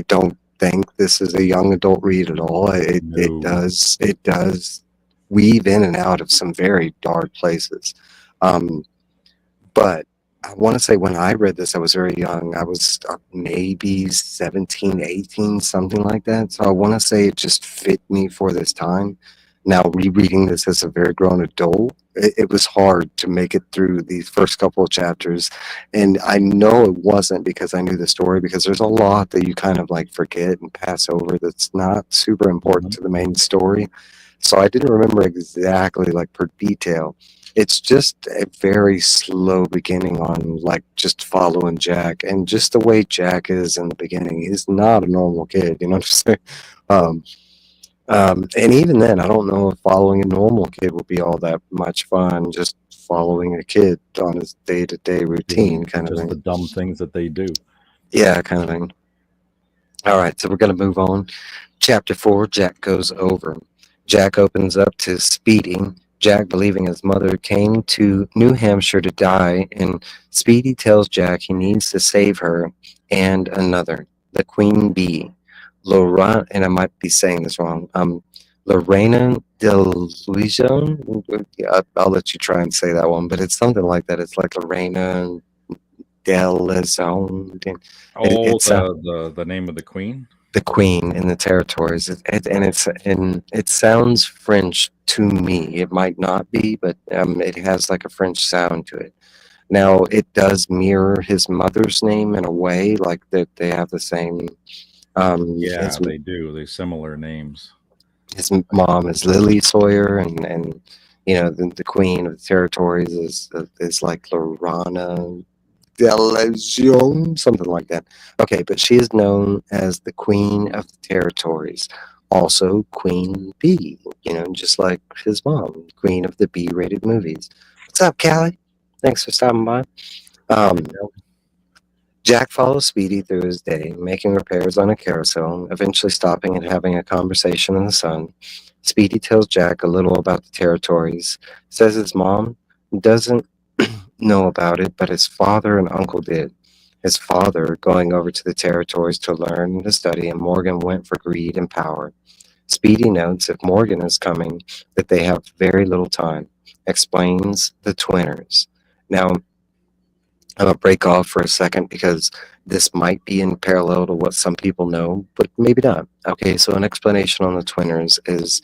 don't think this is a young adult read at all. It does weave in and out of some very dark places, but I want to say when I read this, I was very young. I was maybe 17, 18, something like that. So I want to say it just fit me for this time. Now, rereading this as a very grown adult, it was hard to make it through these first couple of chapters. And I know it wasn't because I knew the story, because there's a lot that you kind of like forget and pass over that's not super important to the main story. So I didn't remember exactly like per detail. It's just a very slow beginning on like just following Jack, and just the way Jack is in the beginning. He's not a normal kid, you know what I'm saying? And even then, I don't know if following a normal kid would be all that much fun. Just following a kid on his day-to-day routine, kind of Just thing. the dumb things that they do. Yeah, kind of thing. All right, so we're going to move on. Chapter 4, Jack Goes Over. Jack opens up to Speedy. Jack, believing his mother came to New Hampshire to die, and Speedy tells Jack he needs to save her and another, the Queen Bee. Lorena, and I might be saying this wrong, Lorena de Luision? I'll let you try and say that one, but it's something like that. It's like Lorena de Luision. The name of the queen? The queen in the territories, and it sounds French to me. It might not be, but it has like a French sound to it. Now it does mirror his mother's name in a way, like that they have the same. They do. They're similar names. His mom is Lily Sawyer, and the queen of the territories is like Lorana Delation, something like that. Okay, but she is known as the Queen of the Territories, also Queen B, just like his mom, Queen of the B-rated movies. What's up, Callie? Thanks for stopping by. Um, Jack follows Speedy through his day, making repairs on a carousel, eventually stopping and having a conversation in the sun. Speedy tells Jack a little about the territories, says his mom doesn't know about it, but his father and uncle did. His father going over to the territories to learn and to study, and Morgan went for greed and power. Speedy notes if Morgan is coming that they have very little time, explains the twinners. Now, I'm going to break off for a second because this might be in parallel to what some people know, but maybe not. Okay, so an explanation on the twinners is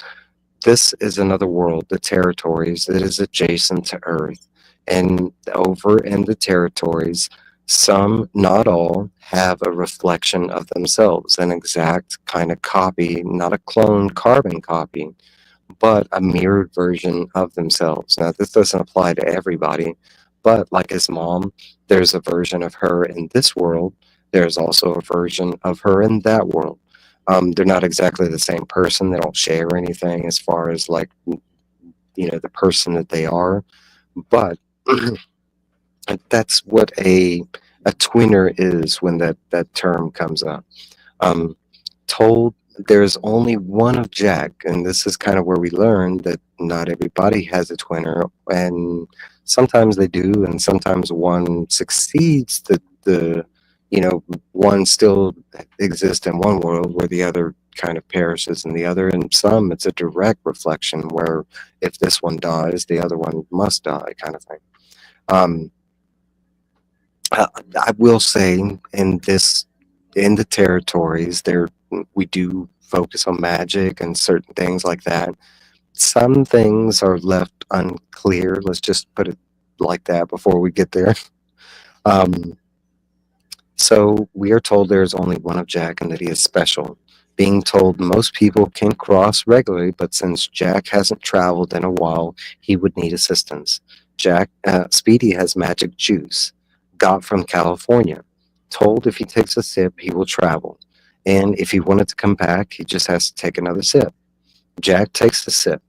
this is another world, the territories, that is adjacent to Earth. And over in the territories, some, not all, have a reflection of themselves, an exact kind of copy, not a cloned carbon copy, but a mirrored version of themselves. Now, this doesn't apply to everybody, but like his mom, there's a version of her in this world. There's also a version of her in that world. They're not exactly the same person. They don't share anything as far as like, the person that they are. But that's what a twinner is when that term comes up. Told there's only one of Jack, and this is kind of where we learn that not everybody has a twinner, and sometimes they do, and sometimes one succeeds the one still exists in one world where the other kind of perishes in the other, and some it's a direct reflection where if this one dies, the other one must die, kind of thing. Um, I will say in the territories there we do focus on magic and certain things like that. Some things are left unclear. Let's just put it like that before we get there. Um, so we are told there is only one of Jack and that he is special. Being told most people can cross regularly, but since Jack hasn't traveled in a while, he would need assistance. Speedy has magic juice, got from California. Told if he takes a sip, he will travel. And if he wanted to come back, he just has to take another sip. Jack takes the sip.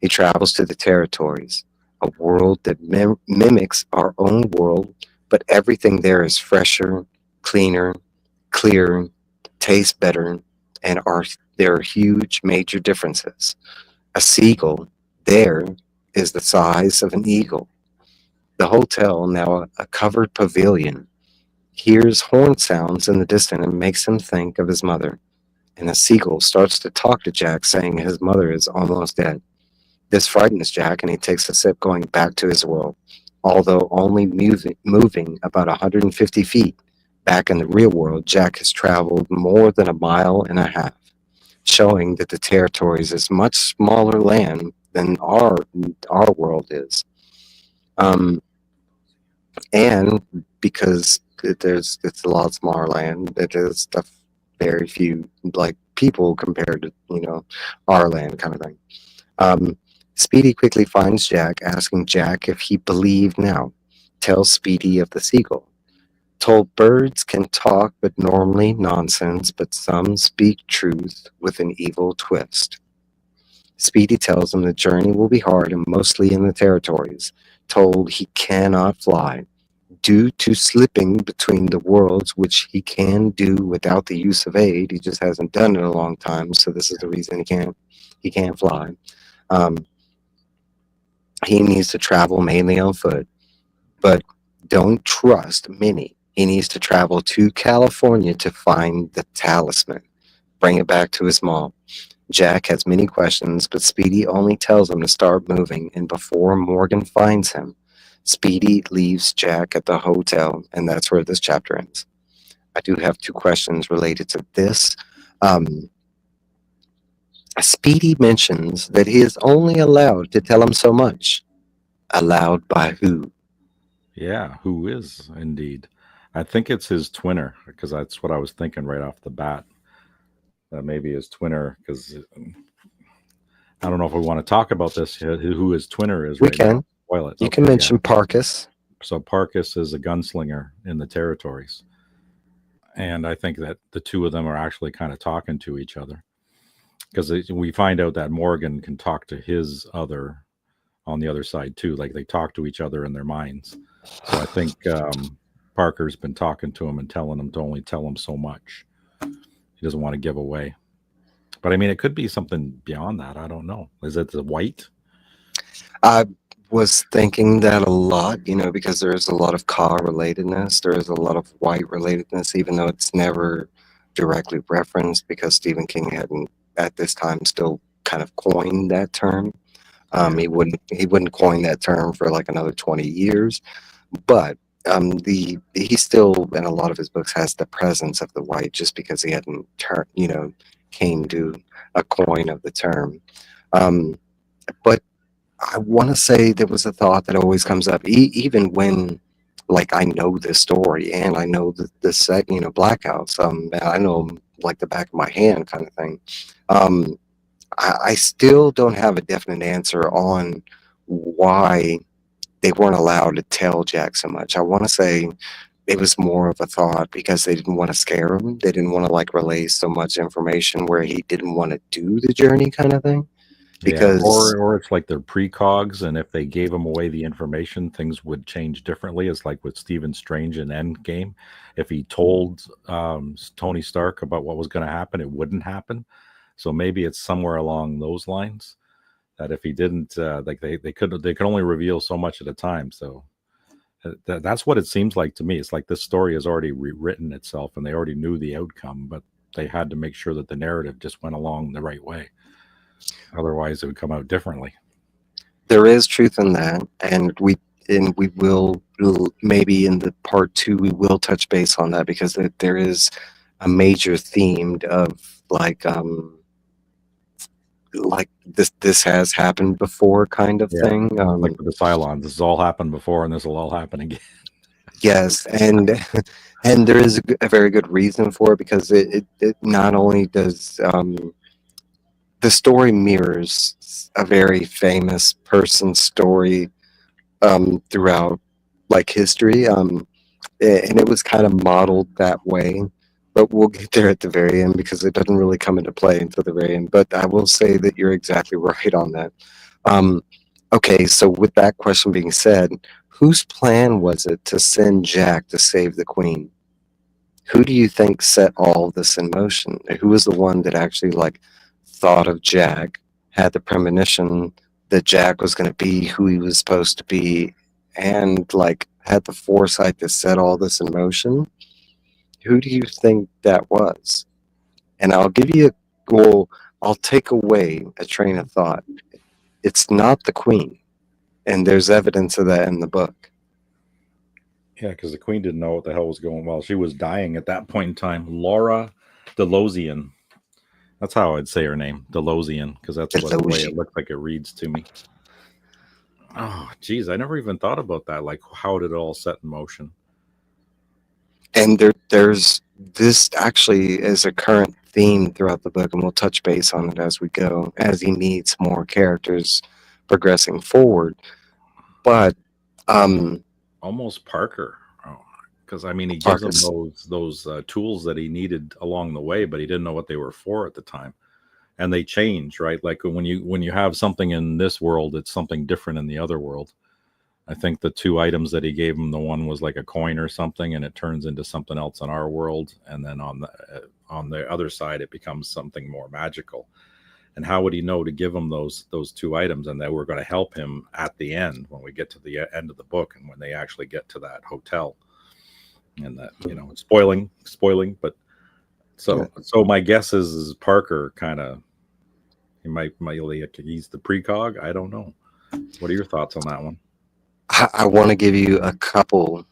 He travels to the territories, a world that mimics our own world, but everything there is fresher, cleaner, clearer, tastes better, and there are huge major differences. A seagull there is the size of an eagle. The hotel, now a covered pavilion, hears horn sounds in the distance and makes him think of his mother. And a seagull starts to talk to Jack, saying his mother is almost dead. This frightens Jack, and he takes a sip, going back to his world, although only moving about 150 feet. Back in the real world, Jack has traveled more than a mile and a half, showing that the territories is much smaller land than our world is. And because it's a lot smaller land, it is very few like people compared to our land kind of thing. Speedy quickly finds Jack, asking Jack if he believed now. Tells Speedy of the seagull. Told birds can talk, but normally nonsense, but some speak truth with an evil twist. Speedy tells him the journey will be hard and mostly in the territories. Told he cannot fly due to slipping between the worlds, which he can do without the use of aid. He just hasn't done it in a long time, so this is the reason he can't fly. He needs to travel mainly on foot, but don't trust Minnie. He needs to travel to California to find the talisman, bring it back to his mom. Jack has many questions, but Speedy only tells him to start moving, and before Morgan finds him, Speedy leaves Jack at the hotel, and that's where this chapter ends. I do have two questions related to this. Speedy mentions that he is only allowed to tell him so much. Allowed by who? Yeah, who is indeed. I think it's his twinner, because that's what I was thinking right off the bat. Maybe his twinner, because I don't know if we want to talk about this, who his twinner is. We right can. now. Spoil it. You Okay, can mention yeah. Parkus. So Parkus is a gunslinger in the territories, and I think that the two of them are actually kind of talking to each other, because we find out that Morgan can talk to his other on the other side too. Like they talk to each other in their minds. So I think Parker's been talking to him and telling him to only tell him so much. He doesn't want to give away. But I mean, it could be something beyond that. I don't know. Is it the white? I was thinking that a lot, because there is a lot of Ka relatedness. There is a lot of white relatedness, even though it's never directly referenced because Stephen King hadn't at this time still kind of coined that term. Yeah. He wouldn't coin that term for like another 20 years, but he still in a lot of his books has the presence of the white just because he hadn't came to a coin of the term. But I want to say there was a thought that always comes up, even when, like, I know this story and I know the set, Blackouts. And I know 'em like the back of my hand, kind of thing. I still don't have a definite answer on why they weren't allowed to tell Jack so much. I want to say it was more of a thought because they didn't want to scare him. They didn't want to like relay so much information where he didn't want to do the journey, kind of thing. Yeah, Because or it's like they're precogs, and if they gave him away the information, things would change differently. It's like with Stephen Strange in Endgame. If he told Tony Stark about what was going to happen, it wouldn't happen. So maybe it's somewhere along those lines that if he didn't, like they could only reveal so much at a time. So that's what it seems like to me. It's like this story has already rewritten itself, and they already knew the outcome, but they had to make sure that the narrative just went along the right way. Otherwise, it would come out differently. there is truth in that, and we will maybe in the part 2 we will touch base on that because there is a major theme of like this has happened before kind of Yeah. thing. Like with the Cylons, this has all happened before, and this will all happen again. Yes, and and there is a very good reason for it because it not only does the story mirrors a very famous person's story throughout like history, and it was kind of modeled that way. But we'll get there at the very end because it doesn't really come into play until the very end. But I will say that you're exactly right on that. Um, okay, so with that question being said, whose plan was it to send Jack to save the Queen? Who do you think set all this in motion? Who was the one that actually like thought of Jack, had the premonition that Jack was going to be who he was supposed to be, and like had the foresight to set all this in motion? Who do you think that was? And I'll give you I'll take away a train of thought. It's not the Queen, and there's evidence of that in the book. Yeah, because the Queen didn't know what the hell was going. Well, she was dying at that point in time. Laura Delosian. That's how I'd say her name, Delosian, because that's what the way it looks like it reads to me. Oh, geez, I never even thought about that. Like, how did it all set in motion? And there's this actually is a current theme throughout the book, and we'll touch base on it as we go, as he meets more characters progressing forward. But Almost Parker, because I mean, he gives him those tools that he needed along the way, but he didn't know what they were for at the time, and they change, right? Like when you have something in this world, it's something different in the other world. I think the two items that he gave him, the one was like a coin or something, and it turns into something else in our world, and then on the other side, it becomes something more magical. And how would he know to give him those two items, and that were going to help him at the end when we get to the end of the book, and when they actually get to that hotel, and that it's spoiling, but so my guess is Parker kind of he might he's the precog. I don't know. What are your thoughts on that one? I want to give you a couple.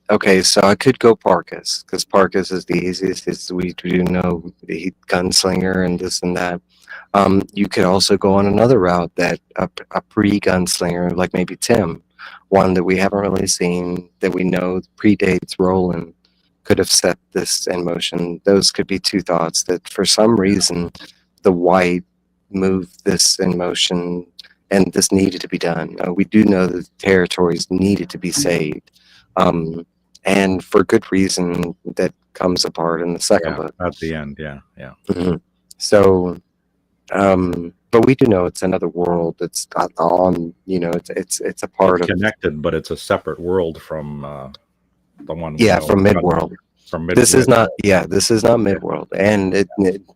Okay, so I could go Parkus because Parkus is the easiest. We do know the gunslinger and this and that. You could also go on another route that a pre-gunslinger, like maybe Tim, one that we haven't really seen, that we know predates Roland, could have set this in motion. Those could be two thoughts that for some reason the white moved this in motion and this needed to be done. We do know that the territories needed to be saved, and for good reason that comes apart in the second Yeah, book. at the end. Yeah, yeah. Mhm. So, but we do know it's another world that's got on. It's a It's part of, connected, but it's a separate world from the one we yeah, know from Midworld. from This is Mid. not, yeah, this is not Yeah, Midworld, and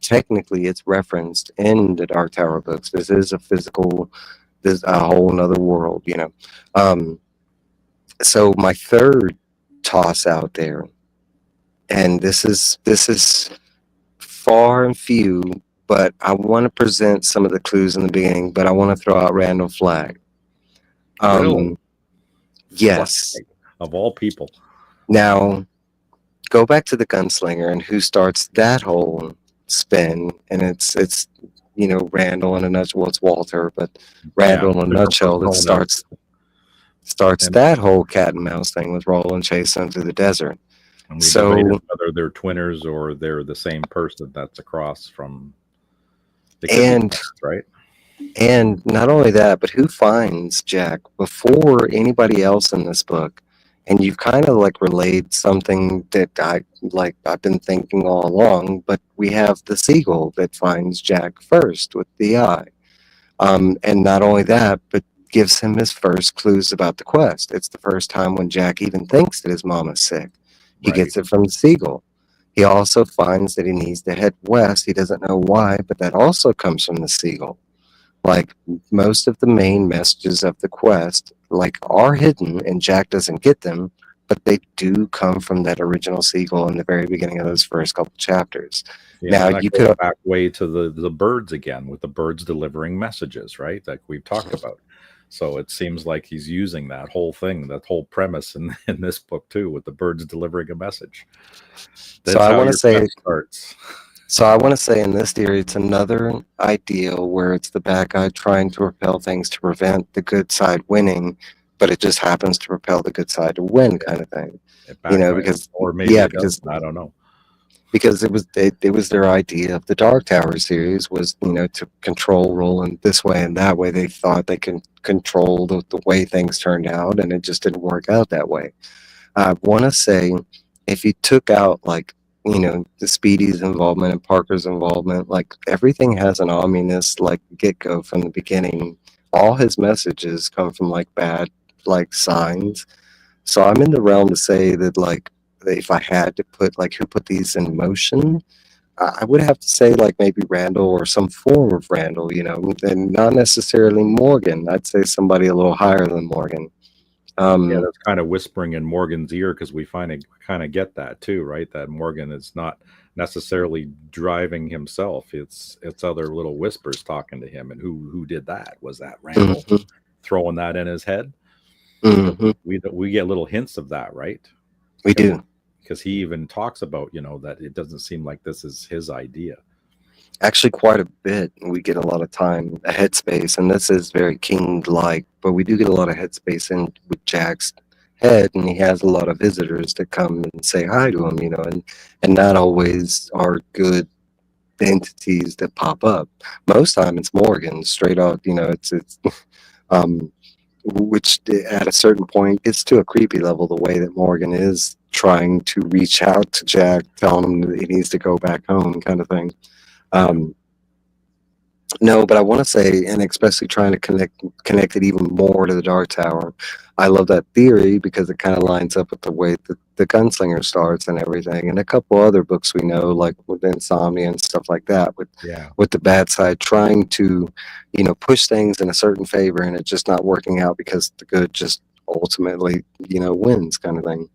technically it's referenced in the Dark Tower books. This is a physical, this a whole another world. Um, so my third toss out there, and this is far and few, but I want to present some of the clues in the beginning, but I want to throw out Randall Flagg. really, Yes. of all people. Now go back to the gunslinger and who starts that whole spin, and it's Randall in a nutshell. Well, it's Walter, but Yeah, Randall in a different nutshell that persona. starts And that whole cat and mouse thing with Roland chasing through the desert. and we debated So whether they're twinners or they're the same person that's across from. They could be and twins, right? and not only that, but who finds Jack before anybody else in this book? And you've kind of like relayed something that I've been thinking all along, but we have the seagull that finds Jack first with the eye. And not only that, but gives him his first clues about the quest. It's the first time when Jack even thinks that his mom is sick. He Right. gets it from the seagull. He also finds that he needs to head west. He doesn't know why, but that also comes from the seagull. Like most of the main messages of the quest, like are hidden, and Jack doesn't get them, but they do come from that original seagull in the very beginning of those first couple chapters. Yeah, Now and that you goes could, back way to the birds again, with the birds delivering messages, right? Like we've talked about. So it seems like he's using that whole thing, that whole premise in this book too, with the birds delivering a message. so That's I how want to your say quest starts. So I want to say in this theory, it's another ideal where it's the bad guy trying to repel things to prevent the good side winning, but it just happens to propel the good side to win, kind of thing. It backfires, Because or maybe yeah, it doesn't. I don't know. because it was their idea of the Dark Tower series was to control Roland this way and that way. They thought they can control the way things turned out, and it just didn't work out that way. I want to say if you took out the Speedy's involvement and Parker's involvement, like everything has an ominous like get go from the beginning. All his messages come from like bad like signs. So I'm in the realm to say that like if I had to put like who put these in motion, I would have to say like maybe Randall or some form of Randall, and not necessarily Morgan. I'd say somebody a little higher than Morgan. Yeah, Um, that's kind of whispering in Morgan's ear, because we kind of get that too, right? That Morgan is not necessarily driving himself. It's other little whispers talking to him. And who did that? Was that Randall mhm, throwing that in his head? mhm. We get little hints of that, right? We Because do. because he even talks about, that it doesn't seem like this is his idea. Actually, quite a bit. We get a lot of time, a headspace, and this is very King-like, but we do get a lot of headspace in with Jack's head, and he has a lot of visitors that come and say hi to him, and not always are good entities that pop up. Most time it's Morgan, straight up, it's um, which at a certain point gets to a creepy level the way that Morgan is trying to reach out to Jack, telling him that he needs to go back home, kind of thing. Yeah. Um, no, but I want to say, and especially trying to connect it even more to the Dark Tower. I love that theory because it kind of lines up with the way that the Gunslinger starts and everything, and a couple other books we know, like with Insomnia and stuff like that, Yeah. with the bad side trying to, push things in a certain favor, and it just not working out because the good just ultimately, wins, kind of thing.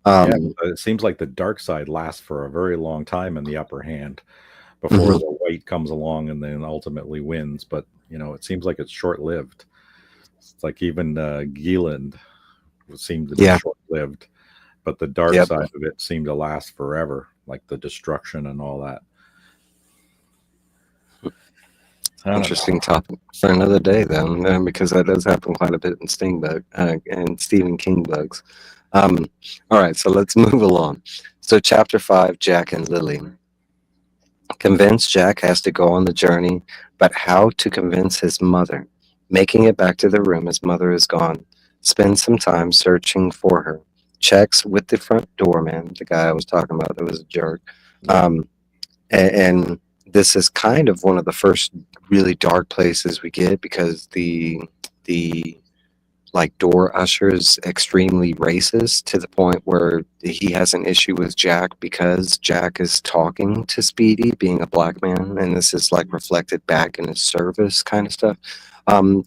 Yeah, Um, it seems like the dark side lasts for a very long time in the upper hand before mhm. the white comes along and then ultimately wins. But it seems like it's short lived. It's like even Gieland seemed to be Yeah. short lived, but the dark Yep. side of it seemed to last forever, like the destruction and all that. I don't know. Interesting topic for another day, though, because that does happen quite a bit in Steamboat and Stephen King books. All right, so let's move along. So, chapter 5, Jack and Lily. Convinced Jack has to go on the journey, but how to convince his mother? Making it back to the room, his mother is gone. Spends some time searching for her. Checks with the front doorman, the guy I was talking about that was a jerk. Yeah. And this is kind of one of the first really dark places we get because the like door usher is extremely racist to the point where he has an issue with Jack because Jack is talking to Speedy being a black man, and this is like reflected back in his service kind of stuff.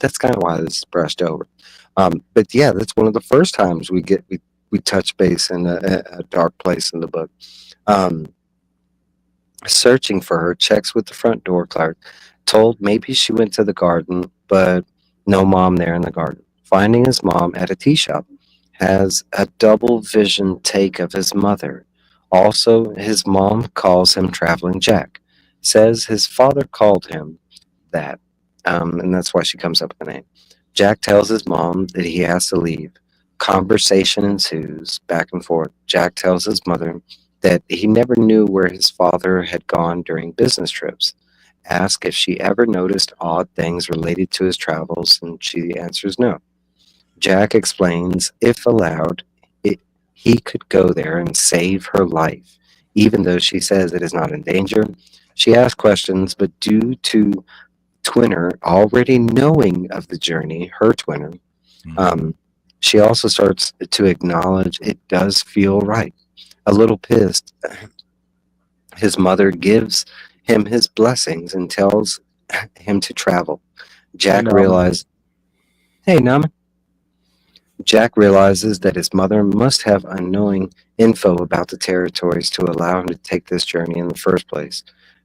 That's kind of why this is brushed over. But yeah, that's one of the first times we touch base in a dark place in the book. Um, Searching for her, checks with the front door clerk, told maybe she went to the garden, but no mom there in the garden. Finding his mom at a tea shop, has a double vision take of his mother. Also, his mom calls him Traveling Jack, says his father called him that, and that's why she comes up with the name. Jack tells his mom that he has to leave. Conversation ensues back and forth. Jack tells his mother that he never knew where his father had gone during business trips. Ask if she ever noticed odd things related to his travels, and she answers no. Jack explains, if allowed, it, he could go there and save her life, even though she says it is not in danger. She asks questions, but due to Twinner already knowing of the journey, her Twinner, um, she also starts to acknowledge it does feel right. A little pissed, his mother gives him his blessings and tells him to travel. Hey, Jack Nam. realizes, hey, Naaman. Jack realizes that his mother must have unknowing info about the territories to allow him to take this journey in the first place.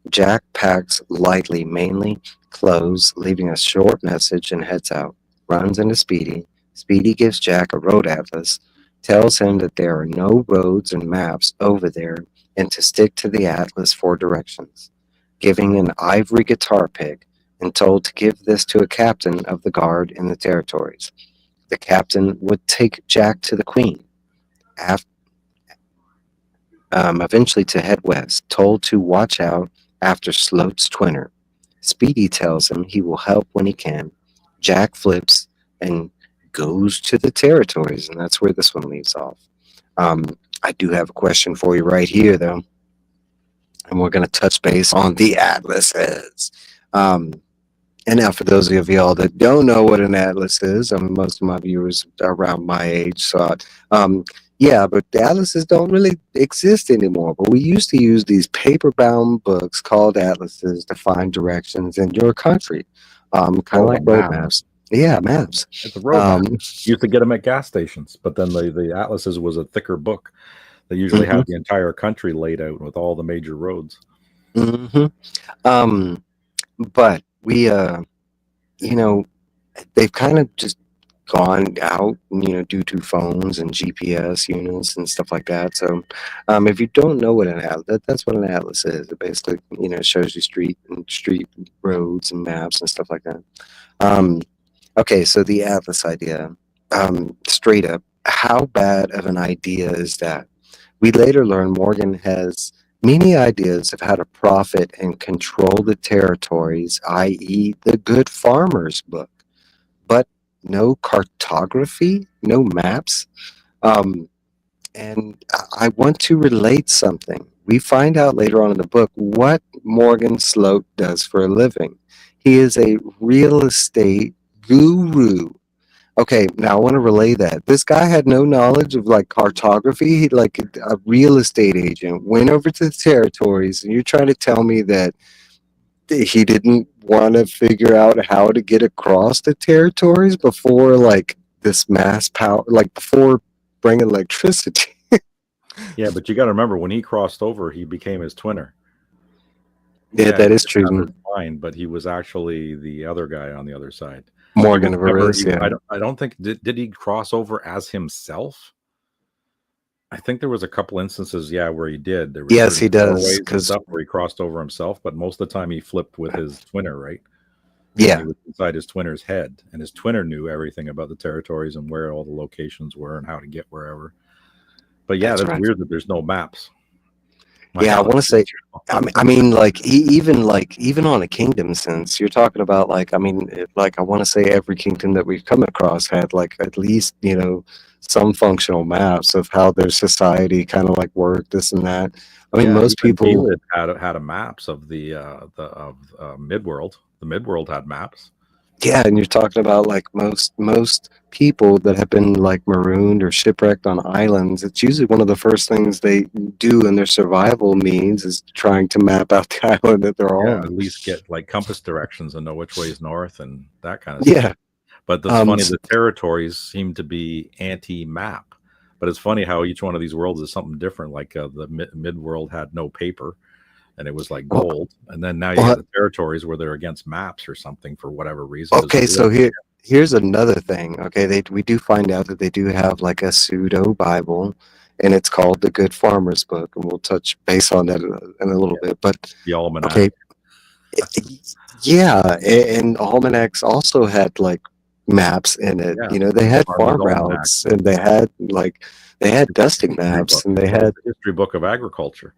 Jack packs lightly, mainly clothes, leaving a short message and heads out. Runs into Speedy. Speedy gives Jack a road atlas, tells him that there are no roads and maps over there and to stick to the atlas for directions. Giving an ivory guitar pick and told to give this to a captain of the guard in the territories. The captain would take Jack to the Queen, af- eventually to head west, told to watch out after Sloat's twinner. Speedy tells him he will help when he can. Jack flips and goes to the territories, and that's where this one leaves off. Um, I do have a question for you right here, though, and we're going to touch base on the atlases. Um, And now, for those of y'all that don't know what an atlas is, most of my viewers are around my age, so yeah, but the atlases don't really exist anymore. But we used to use these paper-bound books called atlases to find directions in your country, kind of Oh, like a road map. maps. Yeah, maps. It's a road map. You used to get them at gas stations, but then the atlases was a thicker book. They usually hmm have the entire country laid out with all the major roads. hmm Um, but you know, they've kind of just gone out, due to phones and GPS units and stuff like that. So, if you don't know what an atlas, that's what an atlas is. It basically, shows you street roads and maps and stuff like that. Um, okay, so the atlas idea, straight up, how bad of an idea is that? We later learn Morgan has many ideas of how to profit and control the territories, i.e., the Good Farmers book, but no cartography, no maps. Um, and I want to relate something. We find out later on in the book what Morgan Sloat does for a living. He is a real estate guru. Okay, now I want to relay that. This guy had no knowledge of like cartography. He, like a real estate agent, went over to the territories, and you're trying to tell me that he didn't want to figure out how to get across the territories before like this mass power, like before bringing electricity. Yeah, but you got to remember when he crossed over, he became his twinner. Yeah, Yeah, that he is just true. had his mind, but he was actually the other guy on the other side. He Morgan was of never. Aris, yeah. I don't think did he cross over as himself? I think there was a couple instances, yeah, where he did. There were Yes, certain he does. doorways and Because stuff where he crossed over himself, but most of the time he flipped with his twinner, right? And yeah, he was inside his twinner's head, and his twinner knew everything about the territories and where all the locations were and how to get wherever. But yeah, that's that's right. weird that there's no maps. Yeah, I want to say. Alabama. Even on a kingdom sense, you're talking about I want to say every kingdom that we've come across had like at least some functional maps of how their society kind of like worked, this and that. I mean, Yeah, most even people. David had a maps of the midworld. The midworld had maps. Yeah, and you're talking about like most people that have been like marooned or shipwrecked on islands. It's usually one of the first things they do in their survival means is trying to map out the island that they're Yeah, on. at least get like compass directions and know which way is north and that kind of stuff. Yeah. But that's Um. funny. The territories seem to be anti-map. But it's funny how each one of these worlds is something different. Like the mid world had no paper, and it was like Well, gold. And then now you well, got the territories where they're against maps or something for whatever reason. okay, so here's another thing. Okay, we do find out that they do have like a pseudo Bible, and it's called the Good Farmer's Book, and we'll touch base on that in a little bit. But the almanac. okay, yeah, and almanacs also had like maps in it. Yeah, They the had farmer's farm almanac. routes, and they had dusting maps, and they Well, had it's the history book of agriculture.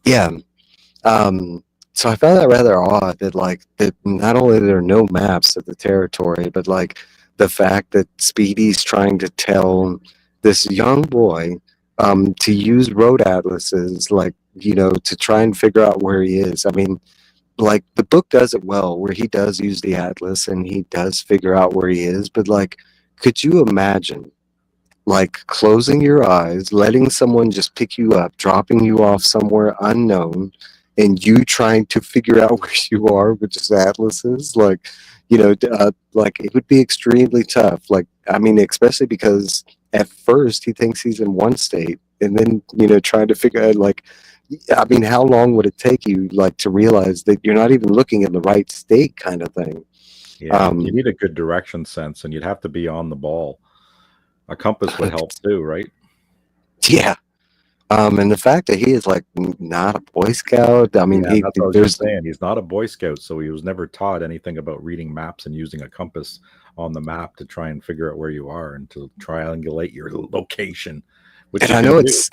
yeah. So I found that rather odd that that not only there are no maps of the territory, but like the fact that Speedy's trying to tell this young boy to use road atlases, to try and figure out where he is. I mean, like the book does it well, where he does use the atlas and he does figure out where he is. But like, could you imagine? Like closing your eyes, letting someone just pick you up, dropping you off somewhere unknown, and you trying to figure out where you are with just atlases, like it would be extremely tough. Like, I mean, especially because at first he thinks he's in one state, and then trying to figure out I mean, how long would it take you like to realize that you're not even looking in the right state, kind of thing? Yeah, you need a good direction sense, and you'd have to be on the ball. A compass would help too, right? Yeah. And the fact that he is like not a Boy Scout, I mean, Yeah, that's what I was there's just saying. He's not a Boy Scout, so he was never taught anything about reading maps and using a compass on the map to try and figure out where you are and to triangulate your location, which and you I can know do. it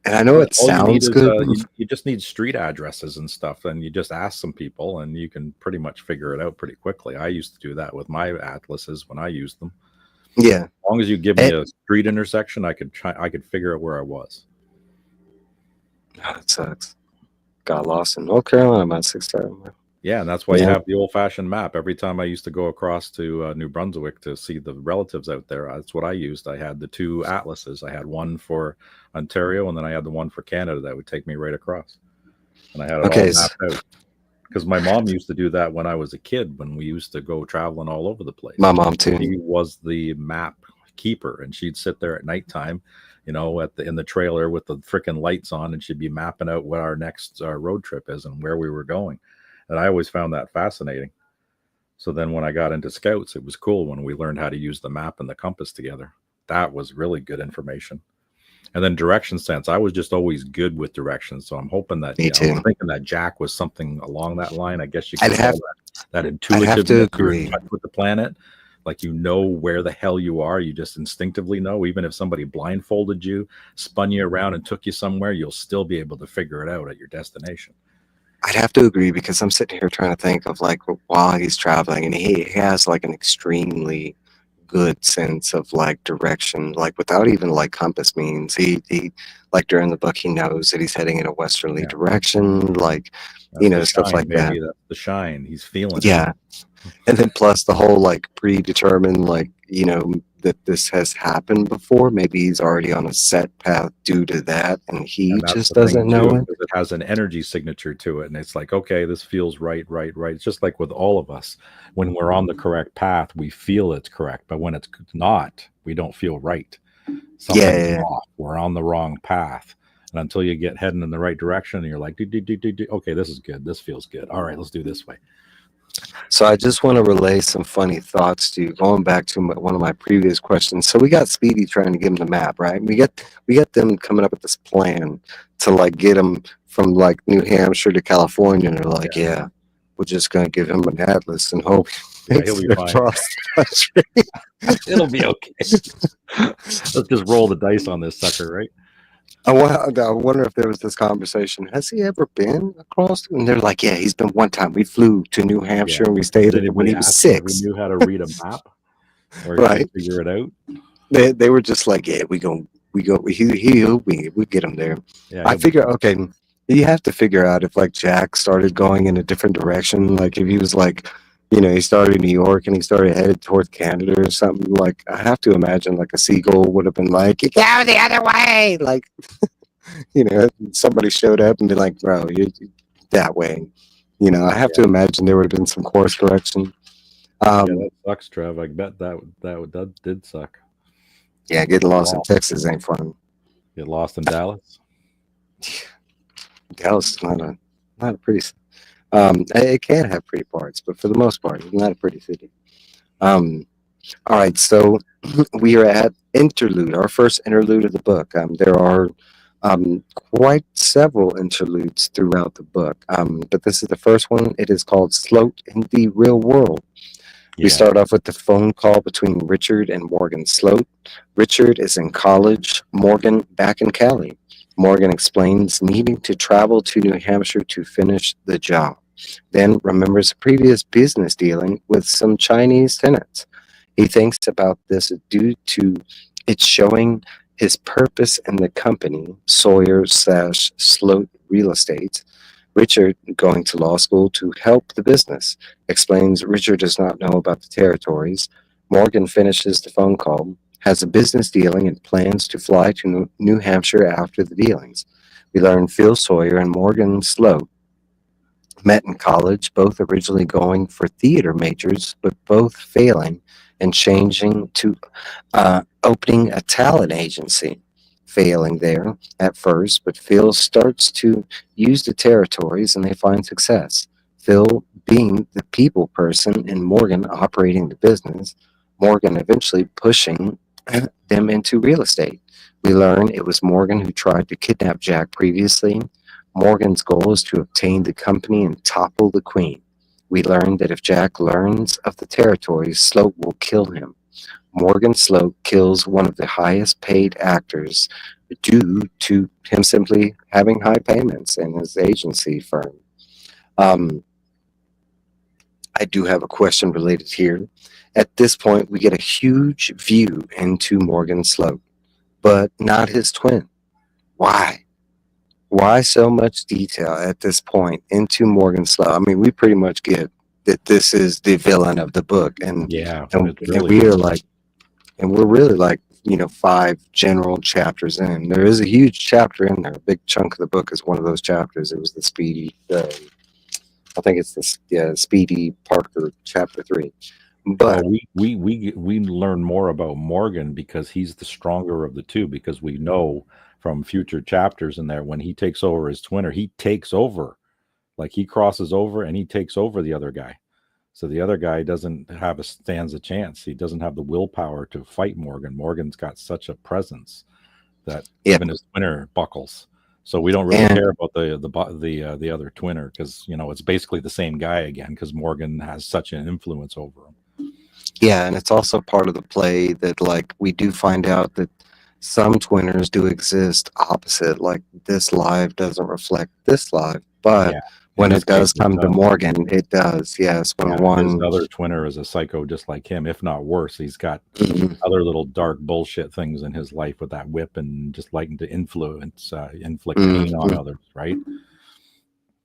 All you need sounds is good. you just need street addresses and stuff, and you just ask some people, and you can pretty much figure it out pretty quickly. I used to do that with my atlases when I used them. Yeah. As long as you give me a street intersection, I could figure out where I was. Oh, that sucks. Got lost in North Carolina about 6 times. Yeah, and that's why you have the old-fashioned map. Every time I used to go across to New Brunswick to see the relatives out there, that's what I used. I had the two atlases. I had one for Ontario, and then I had the one for Canada that would take me right across. And I had it all mapped out. Because my mom used to do that when I was a kid, when we used to go traveling all over the place. My mom too. She was the map keeper, and she'd sit there at nighttime, in the trailer with the freaking lights on, and she'd be mapping out what our next road trip is and where we were going. And I always found that fascinating. So then when I got into Scouts, it was cool when we learned how to use the map and the compass together. That was really good information. And then direction sense. I was just always good with directions. So I'm hoping that I was thinking that Jack was something along that line. I guess you could call that intuitive. I'd have to agree with the planet. Like where the hell you are. You just instinctively know. Even if somebody blindfolded you, spun you around and took you somewhere, you'll still be able to figure it out at your destination. I'd have to agree because I'm sitting here trying to think of like while he's traveling, and he has like an extremely good sense of like direction, like without even like compass means. He like during the book he knows that he's heading in a westerly direction, like stuff like that. That's the shine. He's feeling it. Yeah. And then plus the whole like predetermined that this has happened before. Maybe he's already on a set path due to that, and he just doesn't know it. It has an energy signature to it, and it's like, okay, this feels right. It's just like with all of us. When we're on the correct path, we feel it's correct, but when it's not, we don't feel right. Something's off. We're on the wrong path. And until you get heading in the right direction, you're like, okay, this is good. This feels good. All right, let's do this way. So I just want to relay some funny thoughts to you, going back to one of my previous questions. So we got Speedy trying to give him the map, right? We got them coming up with this plan to like get him from like New Hampshire to California, and they're like, yeah we're just gonna give him an atlas and hope he'll be fine. It'll be okay. Let's just roll the dice on this sucker, right? I wonder if there was this conversation. Has he ever been across? And they're like, yeah, he's been one time. We flew to New Yeah. Hampshire and we stayed Did there when anybody he was ask him if he 6. knew how to read a map or he could Right? figure it out? They were just like, yeah, we get him there. Yeah, I he'll be figure, fine. okay, you have to figure out if like Jack started going in a different direction. Like if he was like, he started in New York and he started headed towards Canada or something. Like I have to imagine like a seagull would have been like, you go the other way. Like, somebody showed up and be like, bro, you that way. I have to Yeah. imagine there would have been some course correction. Yeah, that Um, sucks, Trev. I bet that did suck. yeah, getting Get lost in lost. Texas ain't fun. Get lost in Dallas. Dallas is not a pretty. It can have pretty parts, but for the most part, it's not a pretty city. Um, all right, so we are at interlude, our first interlude of the book. There are quite several interludes throughout the book, but this is the first one. It is called "Sloat in the Real World." We Yeah. start off with the phone call between Richard and Morgan Sloat. Richard is in college, Morgan back in Cali. Morgan explains needing to travel to New Hampshire to finish the job, then remembers a previous business dealing with some Chinese tenants. He thinks about this due to it showing his purpose in the company, Sawyer/Sloat Real Estate. Richard, going to law school to help the business, explains Richard does not know about the territories. Morgan finishes the phone call, has a business dealing, and plans to fly to New Hampshire after the dealings. We learn Phil Sawyer and Morgan Sloat met in college, both originally going for theater majors, but both failing and changing to opening a talent agency. Failing there at first, but Phil starts to use the territories and they find success. Phil being the people person and Morgan operating the business, Morgan eventually pushing them into real estate. We learn it was Morgan who tried to kidnap Jack previously. Morgan's goal is to obtain the company and topple the queen. We learn that if Jack learns of the territories, Sloat will kill him. Morgan Sloat kills one of the highest paid actors due to him simply having high payments in his agency firm. Um, I do have a question related here. At this point, we get a huge view into Morgan Sloat, but not his twin. Why? Why so much detail at this point into Morgan Sloat? I mean, we pretty much get that this is the villain of the book, and Yeah. and, It's and really we are good. like, and we're really like, 5 general chapters in. There is a huge chapter in there. A big chunk of the book is one of those chapters. It was the Speedy. I think it's the Speedy Parker chapter 3. Well, But we learn more about Morgan because he's the stronger of the two. Because we know from future chapters in there when he takes over as twinner, he takes over, like he crosses over and he takes over the other guy. So the other guy doesn't have stands a chance. He doesn't have the willpower to fight Morgan. Morgan's got such a presence that yeah, even his twinner buckles. So we don't really and care about the other twinner because it's basically the same guy again because Morgan has such an influence over him. yeah, and it's also part of the play that like we do find out that some twinners do exist opposite. Like this live doesn't reflect this live, but Yeah. In when this it case, does it come to does. Morgan, it does. Yes, when Yeah, his one. other twinner is a psycho just like him, if not worse. He's got Mhm, other little dark bullshit things in his life with that whip and just liking to inflict pain on mhm. others, right?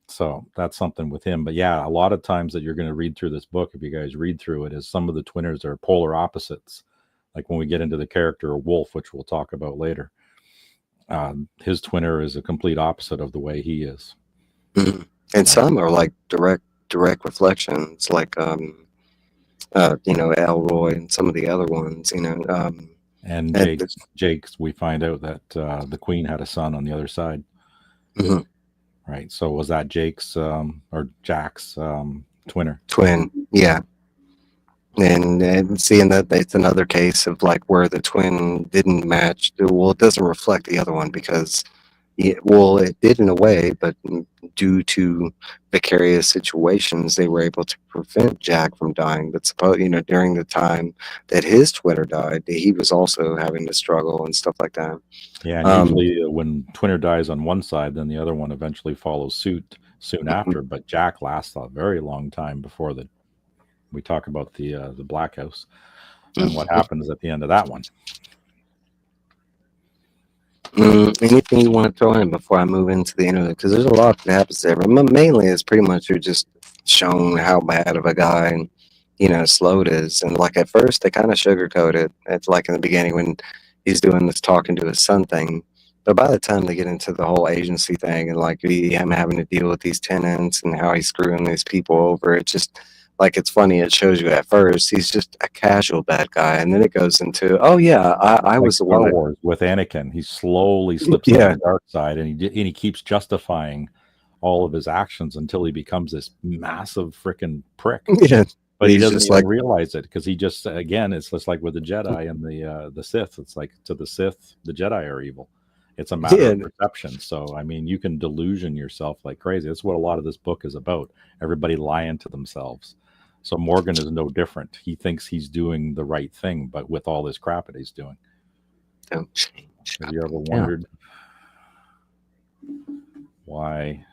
So that's something with him. But yeah, a lot of times that you're going to read through this book, if you guys read through it, is some of the twinners are polar opposites. Like when we get into the character of Wolf, which we'll talk about later, his twinner is a complete opposite of the way he is. Mhm. And Right? some are like direct reflections, like Elroy and some of the other ones, And and Jake's, we find out that the queen had a son on the other side. mhm, Right. So was that Jake's or Jack's twinner? twin, yeah. And seeing that it's another case of like where the twin didn't match. Well, it doesn't reflect the other one because Yeah, well, it did in a way, but due to vicarious situations, they were able to prevent Jack from dying. But suppose during the time that his twinner died, he was also having to struggle and stuff like that. Yeah, and Um, usually when twinner dies on one side, then the other one eventually follows suit soon after. But Jack lasts a very long time before the we talk about the Black House and what happens at the end of that one. Anything you want to throw in before I move into the interlude? Because there's a lot that happens there. But mainly, it's pretty much you're just shown how bad of a guy, Sloat is. And like at first, they kind of sugarcoat it. It's like in the beginning when he's doing this talking to his son thing. But by the time they get into the whole agency thing and like him having to deal with these tenants and how he's screwing these people over, it just like it's funny. It shows you at first he's just a casual bad guy, and then it goes into, oh yeah, I Like was the one Star that, Wars with Anakin, he slowly slips yeah. on the dark side, and he keeps justifying all of his actions until he becomes this massive freaking prick. Yeah, But he he's doesn't just even like, realize it because he just again, it's just like with the Jedi and the Sith. It's like to the Sith, the Jedi are evil. It's a matter yeah, of perception. So I mean, you can delusion yourself like crazy. That's what a lot of this book is about. Everybody lying to themselves. So Morgan is no different. He thinks he's doing the right thing, but with all this crap that he's doing. don't change. Have you ever wondered why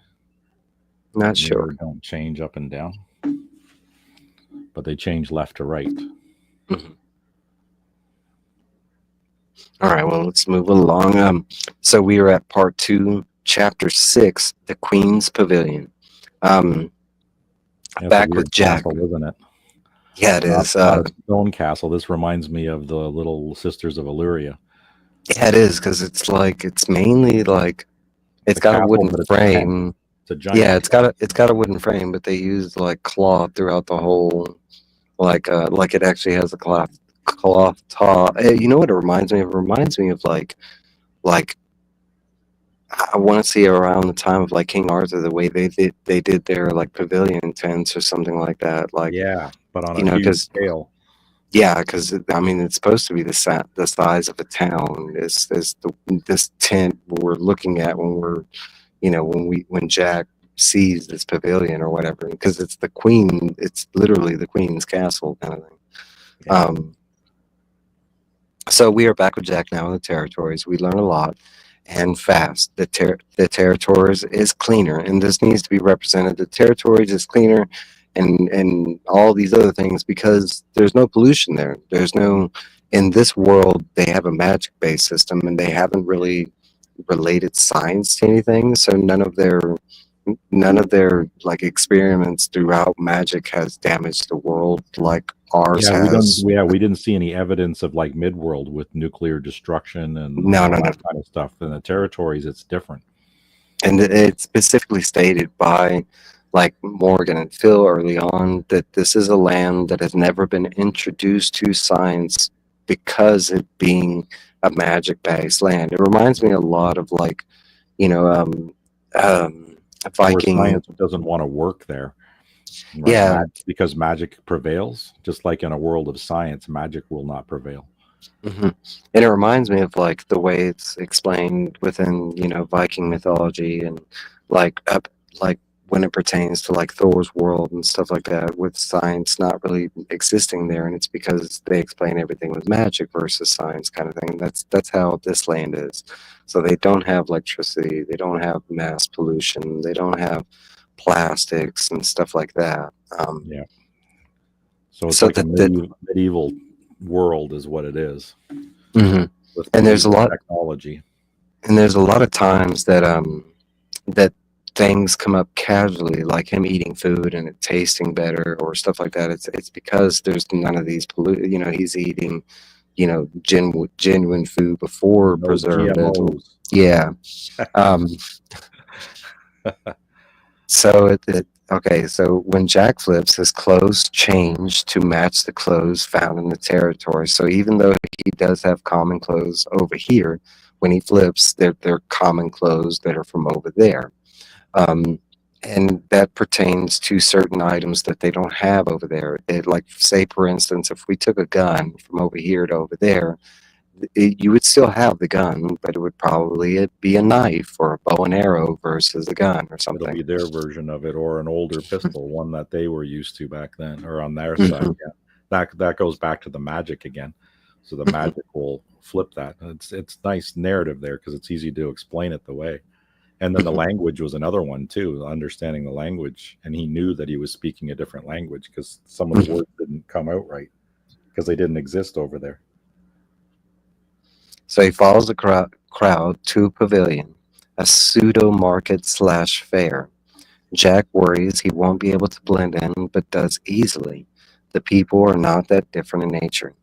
Not the sure. mirror don't change up and down, but they change left to right? Mhm. All right, well, let's move along. So we are at part 2, chapter 6, the Queen's Pavilion. That's Back a weird with Jack. castle, isn't it? Yeah, it is. Not a stone castle. This reminds me of the Little Sisters of Illyria. Yeah, it is because it's mainly like it's a got a castle, wooden but it's a tent. frame. It's a giant. Yeah, it's got a wooden frame, but they used like cloth throughout the whole, like it actually has a cloth top. You know what it reminds me of? It reminds me of like I want to see around the time of like King Arthur, the way they did their like pavilion tents or something like that. Like, Yeah, but on a huge because scale. yeah, because I mean it's supposed to be the size of a town. This tent we're looking at when we're when Jack sees this pavilion or whatever, because it's the queen. It's literally the queen's castle kind of thing. Yeah. So we are back with Jack now in the territories. We learn a lot and fast. The territories is cleaner, and this needs to be represented. The territories is cleaner, and all these other things because there's no pollution there. There's no in this world. They have a magic-based system, and they haven't really related science to anything. So none of their like experiments throughout magic has damaged the world like ours Yeah, has. we didn't see any evidence of like Midworld with nuclear destruction and No, all no, no. that kind of stuff. In the territories, it's different. And it's specifically stated by like Morgan and Phil early on that this is a land that has never been introduced to science because it being a magic based land. It reminds me a lot of like, you know, Where Viking. science doesn't want to work there. Right? Yeah. Because magic prevails. Just like in a world of science, magic will not prevail. Mm-hmm. And it reminds me of like the way it's explained within Viking mythology and like when it pertains to like Thor's world and stuff like that, with science not really existing there, and it's because they explain everything with magic versus science kind of thing. That's how this land is. So they don't have electricity, they don't have mass pollution, they don't have plastics and stuff like that. Yeah. So it's So like a medieval world is what it is. Mm-hmm. And there's a lot technology. And there's a lot of times that that things come up casually, like him eating food and it tasting better or stuff like that. It's because there's none of these he's eating genuine food before No preservatives. GMOs. Yeah. So okay, so when Jack flips, his clothes change to match the clothes found in the territory. So even though he does have common clothes over here, when he flips, they're common clothes that are from over there. And that pertains to certain items that they don't have over there. Like, say, for instance, if we took a gun from over here to over there, you would still have the gun, but it would probably be a knife or a bow and arrow versus a gun or It'll something. be their version of it, or an older pistol, one that they were used to back then, or on their side. Mhm. Yeah, that goes back to the magic again. So the magic will flip that. And it's nice narrative there because it's easy to explain it the way. And then the language was another one too, understanding the language, and he knew that he was speaking a different language because some of the Mhm. words didn't come out right because they didn't exist over there. So he follows the crowd to a pavilion, a pseudo market slash fair. Jack worries he won't be able to blend in, but does easily. The people are not that different in nature.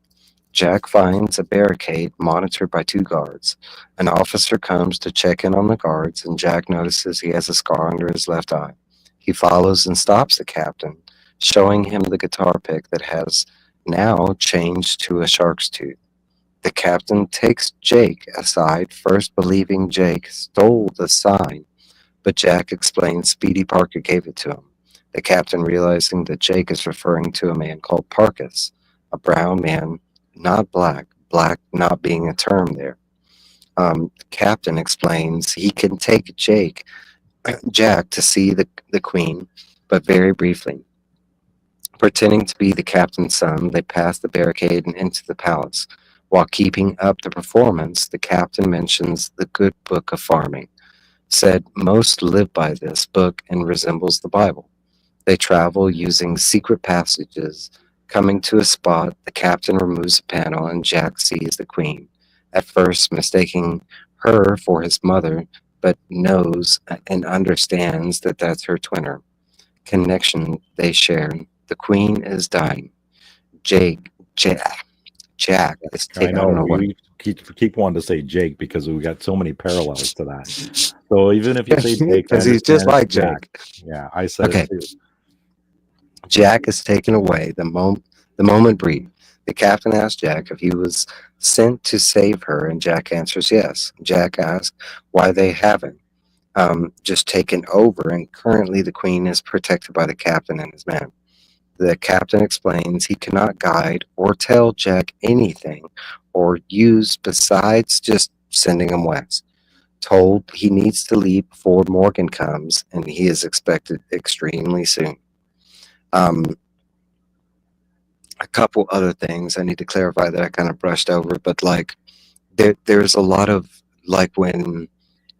Jack finds a barricade monitored by two guards. An officer comes to check in on the guards, and Jack notices he has a scar under his left eye. He follows and stops the captain, showing him the guitar pick that has now changed to a shark's tooth. The captain takes Jake aside, first believing Jake stole the sign, but Jack explains Speedy Parker gave it to him. The captain realizing that Jake is referring to a man called Parkus, a brown man, not black, black not being a term there. The captain explains he can take Jack to see the queen, but very briefly. Pretending to be the captain's son, they pass the barricade and into the palace. While keeping up the performance, the captain mentions the good book of farming, said most live by this book and resembles the Bible. They travel using secret passages. Coming to a spot, the captain removes a panel and Jack sees the queen, at first mistaking her for his mother, but knows and understands that that's her twinner. Connection they share. The queen is dying. Jake, Jack, Jack is I taking, I know don't know what. we keep wanting to say Jake because we got so many parallels to that. So even if you say Jake, I Because he's just understand it's like Jack. Jake. Yeah, I said it Okay, too. Jack is taken away. The moment brief. The captain asks Jack if he was sent to save her, and Jack answers yes. Jack asks why they haven't just taken over, and currently the queen is protected by the captain and his men. The captain explains he cannot guide or tell Jack anything or use besides just sending him west. Told he needs to leave before Morgan comes, and he is expected extremely soon. Um, a couple other things I need to clarify that I kind of brushed over, but like there's a lot of like when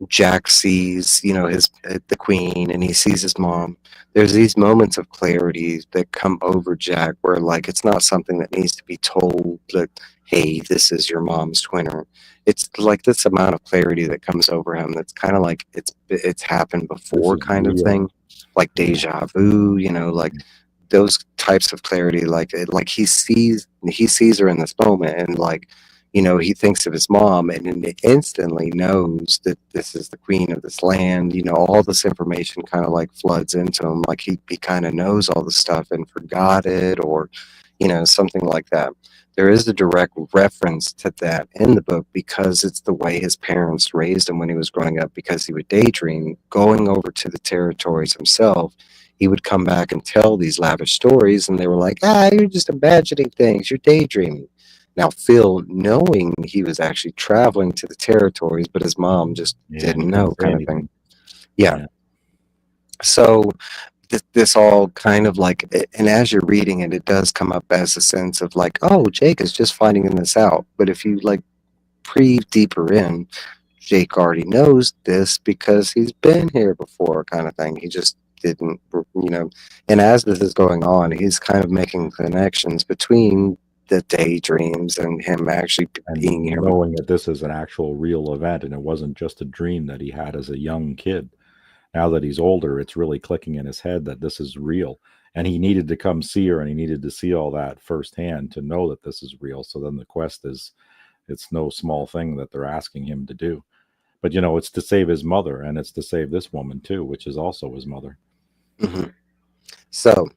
Jack sees, his the queen and he sees his mom. There's these moments of clarity that come over Jack where like it's not something that needs to be told that hey, this is your mom's twinner. It's like this amount of clarity that comes over him that's kind of like it's happened This before is kind of real. thing, like Yeah. deja vu, like those types of clarity like like he sees her in this moment and like he thinks of his mom and then instantly knows that this is the queen of this land. All this information kind of like floods into him. Like he kind of knows all the stuff and forgot it or, something like that. There is a direct reference to that in the book because it's the way his parents raised him when he was growing up because he would daydream going over to the territories himself. He would come back and tell these lavish stories and they were like, you're just imagining things. You're daydreaming. Now, Phil, knowing he was actually traveling to the territories, but his mom just Yeah, and he didn't couldn't know, say kind of thing. anything. Yeah. Yeah. So this all kind of like, and as you're reading it, it does come up as a sense of like, oh, Jake is just finding this out. But if you like pre deeper in, Jake already knows this because he's been here before, kind of thing. He just didn't. And as this is going on, he's kind of making connections between the daydreams and him actually being And here. knowing that this is an actual real event and it wasn't just a dream that he had as a young kid. Now that he's older, it's really clicking in his head that this is real. And he needed to come see her and he needed to see all that firsthand to know that this is real. So then the quest is it's no small thing that they're asking him to do. But it's to save his mother and it's to save this woman too, which is also his mother. Hmm. So,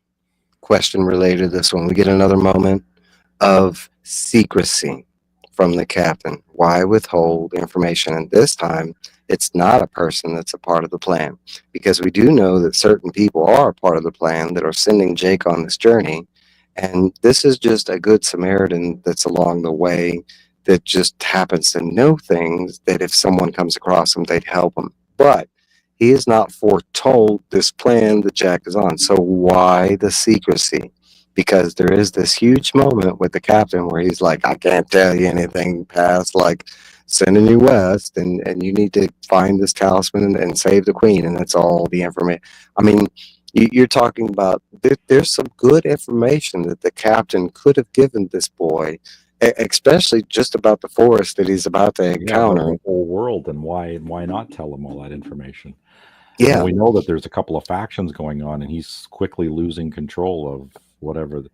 question related to this one. We get another moment of secrecy from the captain. Why withhold information? And this time, it's not a person that's a part of the plan. Because we do know that certain people are a part of the plan that are sending Jake on this journey. And this is just a good Samaritan that's along the way that just happens to know things that if someone comes across him, they'd help him. But he is not foretold this plan that Jack is on. So why the secrecy? Because there is this huge moment with the captain where he's like, I can't tell you anything past like sending you west, and you need to find this talisman and save the queen, and that's all the information. I mean, you're talking about there's some good information that the captain could have given this boy, especially just about the forest that he's about to Yeah, about encounter. the whole world, and why not tell him all that information? And Yeah. we know that there's a couple of factions going on, and he's quickly losing control of whatever.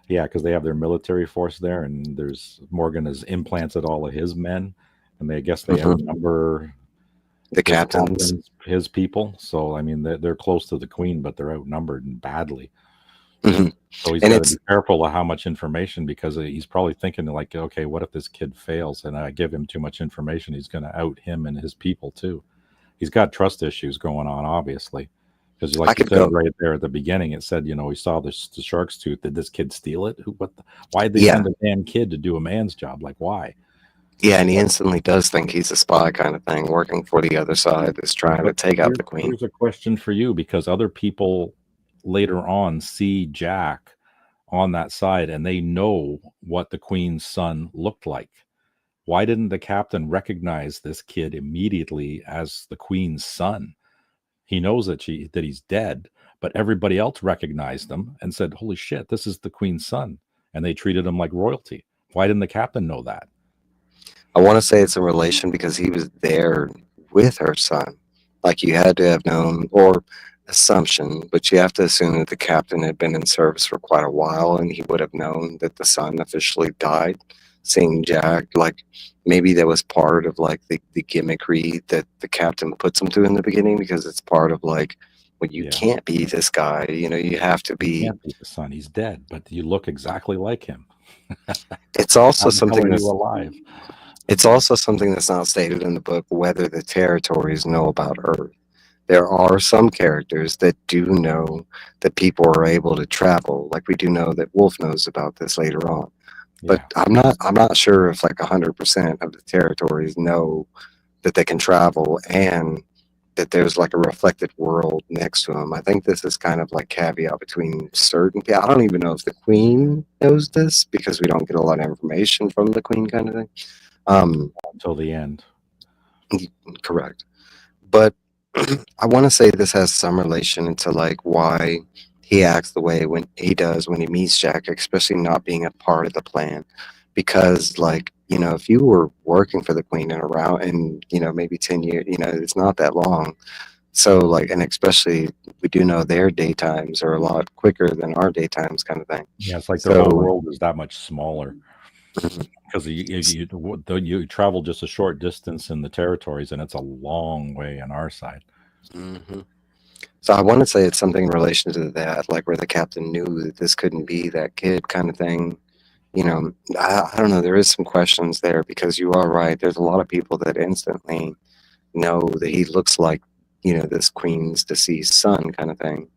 Yeah, because they have their military force there, and there's Morgan has implanted all of his men, and I guess they Mhm. outnumber The captains. his people. So I mean, they're close to the queen, but they're outnumbered and badly. Mhm. So he's And got to it's be careful of how much information, because he's probably thinking like, okay, what if this kid fails and I give him too much information? He's going to out him and his people too. He's got trust issues going on, obviously, because I like you could said go. right there at the beginning, it said, he saw the shark's tooth. Did this kid steal it? Why did they Yeah. send a damn kid to do a man's job? Like, why? Yeah, and he instantly does think he's a spy kind of thing, working for the other side that's trying to But take out the queen. here's a question for you, because other people later on see Jack on that side and they know what the queen's son looked like. Why didn't the captain recognize this kid immediately as the queen's son? He knows that he's dead, but everybody else recognized him and said, "Holy shit, this is the queen's son," and they treated him like royalty. Why didn't the captain know that? I want to say it's a relation because he was there with her son. Like you had to have known, or assumption, but you have to assume that the captain had been in service for quite a while and he would have known that the son officially died. Seeing Jack, like maybe that was part of like the gimmickry that the captain puts him through in the beginning because it's part of like, well, you Yeah, can't be this guy, you have to he be. can't be the son. He's dead, but you look exactly like him. It's also How the hell something are you that's alive? It's also something that's not stated in the book whether the territories know about Earth. There are some characters that do know that people are able to travel, like we do know that Wolf knows about this later on. But Yeah, I'm not sure if like 100% of the territories know that they can travel and that there's like a reflected world next to them. I think this is kind of like caveat between certain people. I don't even know if the Queen knows this because we don't get a lot of information from the Queen kind of thing. Um, until the end. Correct. But I want to say this has some relation into like why he acts the way when he does when he meets Jack, especially not being a part of the plan. Because like, if you were working for the Queen and around and, maybe 10 years, it's not that long. So like, and especially we do know their daytimes are a lot quicker than our daytimes kind of thing. Yeah, it's like their whole So world is that much smaller, because you travel just a short distance in the territories, and it's a long way on our side. mhm. So I want to say it's something in relation to that, like where the captain knew that this couldn't be that kid kind of thing. I don't know. There is some questions there because you are right. There's a lot of people that instantly know that he looks like, this queen's deceased son kind of thing,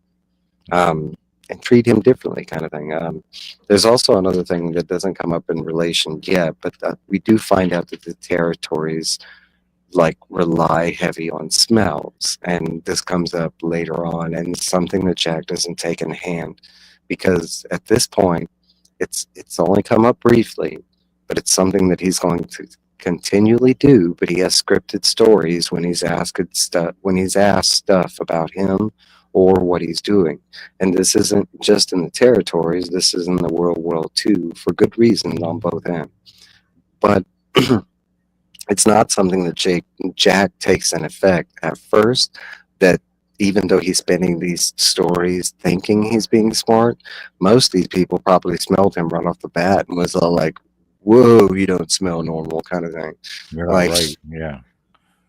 um, and treat him differently kind of thing. There's also another thing that doesn't come up in relation yet, but we do find out that the territories like rely heavy on smells, and this comes up later on, and it's something that Jack doesn't take in hand because at this point it's only come up briefly, but it's something that he's going to continually do. But he has scripted stories when he's asked stuff about him or what he's doing, and this isn't just in the territories. This is in the world too, for good reason on both ends. But it's not something that Jack takes in effect at first. That even though he's spinning these stories thinking he's being smart, most of these people probably smelled him right off the bat and was all like, "Whoa, you don't smell normal," kind of thing. You're Like, right. Yeah.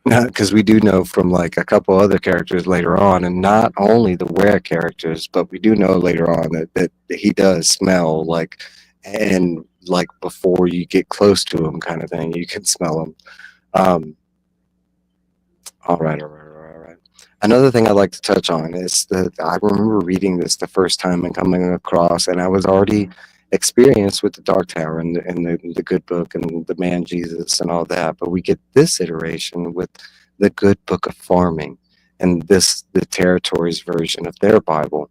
because we do know from like a couple other characters later on, and not only the Were characters, but we do know later on that he does smell like, and like before you get close to him, kind of thing, you can smell him. Um, all right, all right, all right, all right. Another thing I'd like to touch on is that I remember reading this the first time and coming across, and I was already experience with the Dark Tower and the Good Book and the man Jesus and all that. But we get this iteration with the Good Book of Farming and the Territories version of their Bible.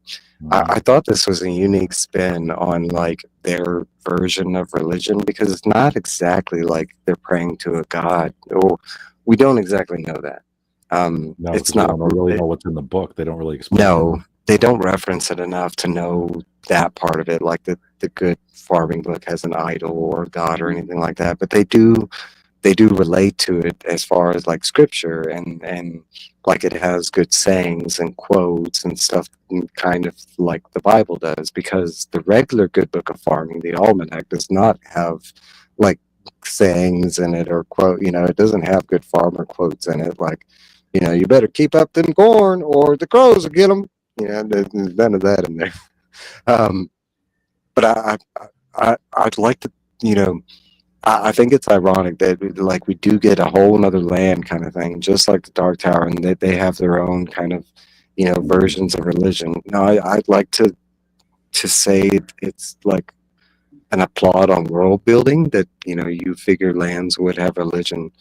I thought this was a unique spin on like their version of religion because it's not exactly like they're praying to a god, or we don't exactly know that. No, It's because we not don't really know what's in the book. They don't really explain it. no, they don't reference it enough to know that part of it. Like the Good Farming book has an idol or a god or anything like that, but they do relate to it as far as like scripture and like it has good sayings and quotes and stuff, kind of like the Bible does, because the regular Good Book of Farming, the almanac, does not have like sayings in it or quote, it doesn't have good farmer quotes in it, like, you better keep up them corn or the crows will get them. There's none of that in there. um but I'd like to, you know I think it's ironic that like we do get a whole nother land kind of thing, just like the Dark Tower, and that they have their own kind of versions of religion. Now, I'd like to say it's like an applaud on world building that you figure lands would have religion,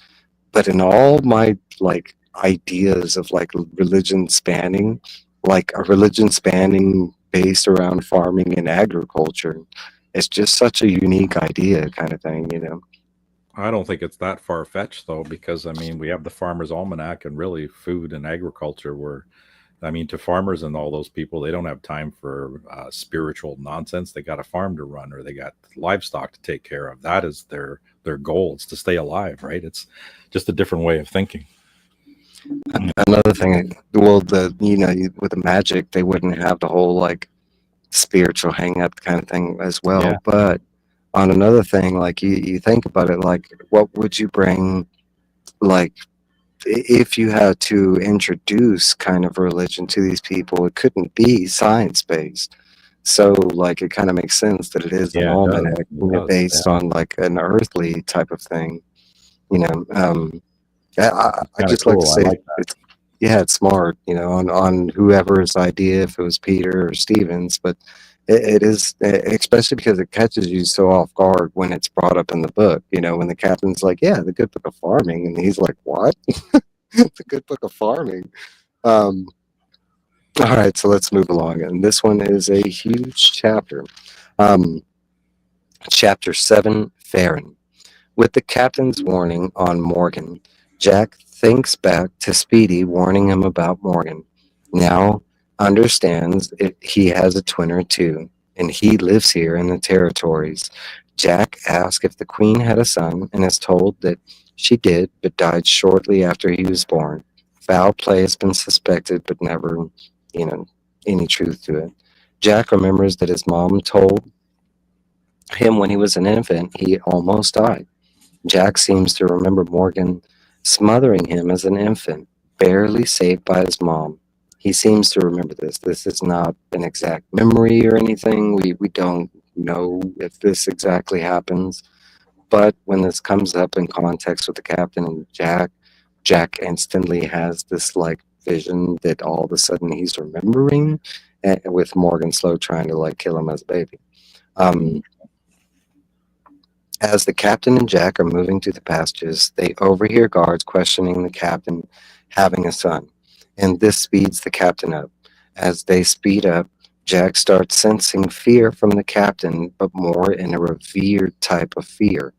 but in all my like ideas of like religion spanning, like a religion spanning based around farming and agriculture, it's just such a unique idea kind of thing. I don't think it's that far fetched though, because I mean we have the Farmer's Almanac, and really food and agriculture were, I mean, to farmers and all those people, they don't have time for spiritual nonsense. They got a farm to run, or they got livestock to take care of. That is their goal. It's to stay alive, right? It's just a different way of thinking. Another thing, well, with the magic, they wouldn't have the whole like spiritual hang up kind of thing as well. Yeah. But on another thing, like you think about it, like what would you bring, like if you had to introduce kind of religion to these people, it couldn't be science based. So like it kind of makes sense that it is an Yeah, it does. almanac It does, based on like an earthly type of thing. You know, I Kinda just like to cool. I say like that. it's smart, on whoever's idea, if it was Peter or Stevens, but it is, especially because it catches you so off guard when it's brought up in the book. When the captain's like, "Yeah, the Good Book of Farming," and he's like, "What? The Good Book of Farming?" Um, all right, so let's move along, and this one is a huge chapter. Um, Chapter 7, Farron. With the captain's warning on Morgan, Jack thinks back to Speedy warning him about Morgan. Now understands he has a twin or two, and he lives here in the territories. Jack asks if the queen had a son, and is told that she did, but died shortly after he was born. Foul play has been suspected, but never, any truth to it. Jack remembers that his mom told him when he was an infant he almost died. Jack seems to remember Morgan smothering him as an infant, barely saved by his mom. He seems to remember this. This is not an exact memory or anything. We don't know if this exactly happens. But when this comes up in context with the captain and Jack instantly has this like vision that all of a sudden he's remembering, with Morgan Slow trying to like kill him as a baby. As the captain and Jack are moving through the passages, they overhear guards questioning the captain having a son, and this speeds the captain up. As they speed up, Jack starts sensing fear from the captain, but more in a revered type of fear.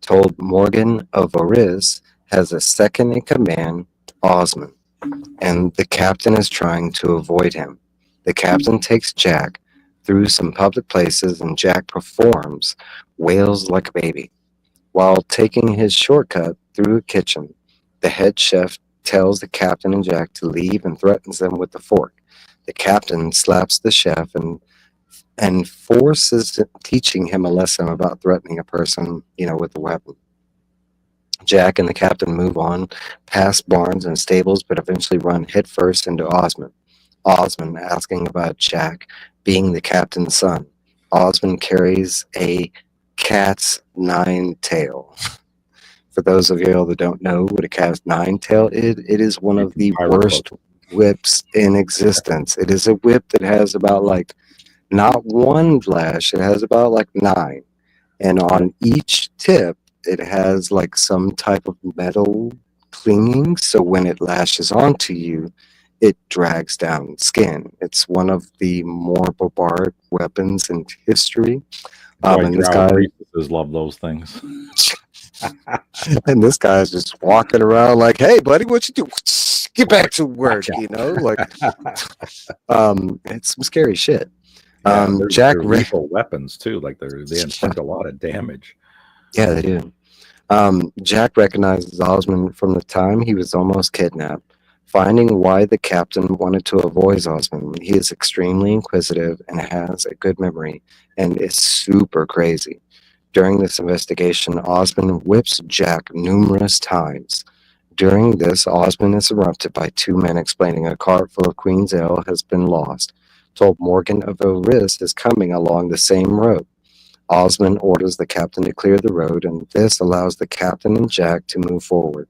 Told Morgan of Oriz has a second in command, Osmond, and the captain is trying to avoid him. The captain takes Jack through some public places, and Jack performs, wails like a baby. While taking his shortcut through a kitchen, the head chef tells the captain and Jack to leave and threatens them with the fork. The captain slaps the chef and forces teaching him a lesson about threatening a person, with a weapon. Jack and the captain move on past barns and stables, but eventually run headfirst into Osmond. Osmond asking about Jack being the captain's son. Osmond carries a cat's nine tail. For those of you that don't know what a cat's nine tail is, it is one of the worst whips in existence. It is a whip that has about like Not one lash. It has about like 9. And on each tip, it has like some type of metal clinging. So when it lashes onto you, it drags down skin. It's one of the more barbaric weapons in history. That's why And this drow guy, priestesses love those things. and this guy's just walking around like, "Hey, buddy, what you do? Get back to work." Gotcha. You know, like, it's some scary shit. Yeah, Jack, they're lethal weapons too. Like they inflict a lot of damage. yeah, they do. Jack recognizes Osmond from the time he was almost kidnapped, finding why the captain wanted to avoid Osmond. He is extremely inquisitive and has a good memory and is super crazy. During this investigation, Osmond whips Jack numerous times. During this, Osmond is interrupted by 2 men explaining a cart full of Queen's Ale has been lost. Told Morgan of a risk is coming along the same road. Osmond orders the captain to clear the road, and this allows the captain and Jack to move forward.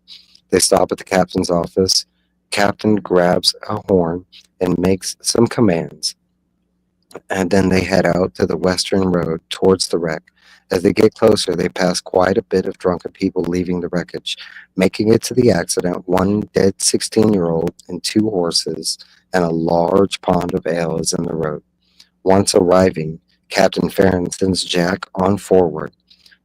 They stop at the captain's office. Captain grabs a horn and makes some commands, and then they head out to the western road towards the wreck. As they get closer, they pass quite a bit of drunken people leaving the wreckage. Making it to the accident, one dead 16-year-old and 2 horses and a large pond of ale is in the road. Once arriving, Captain Farron sends Jack on forward,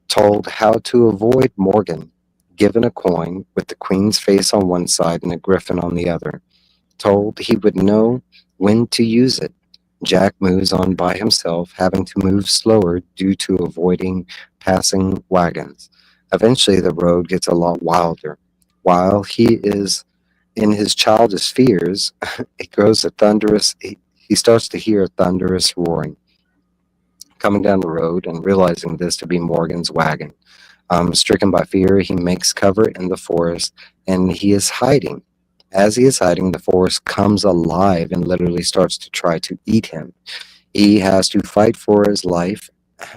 told how to avoid Morgan, given a coin with the Queen's face on one side and a griffin on the other, told he would know when to use it. Jack moves on by himself, having to move slower due to avoiding passing wagons. Eventually, the road gets a lot wilder. While he is in his childish fears, it grows a thunderous. He starts to hear a thunderous roaring coming down the road and realizing this to be Morgan's wagon. Stricken by fear, he makes cover in the forest and he is hiding. As he is hiding, the forest comes alive and literally starts to try to eat him. He has to fight for his life,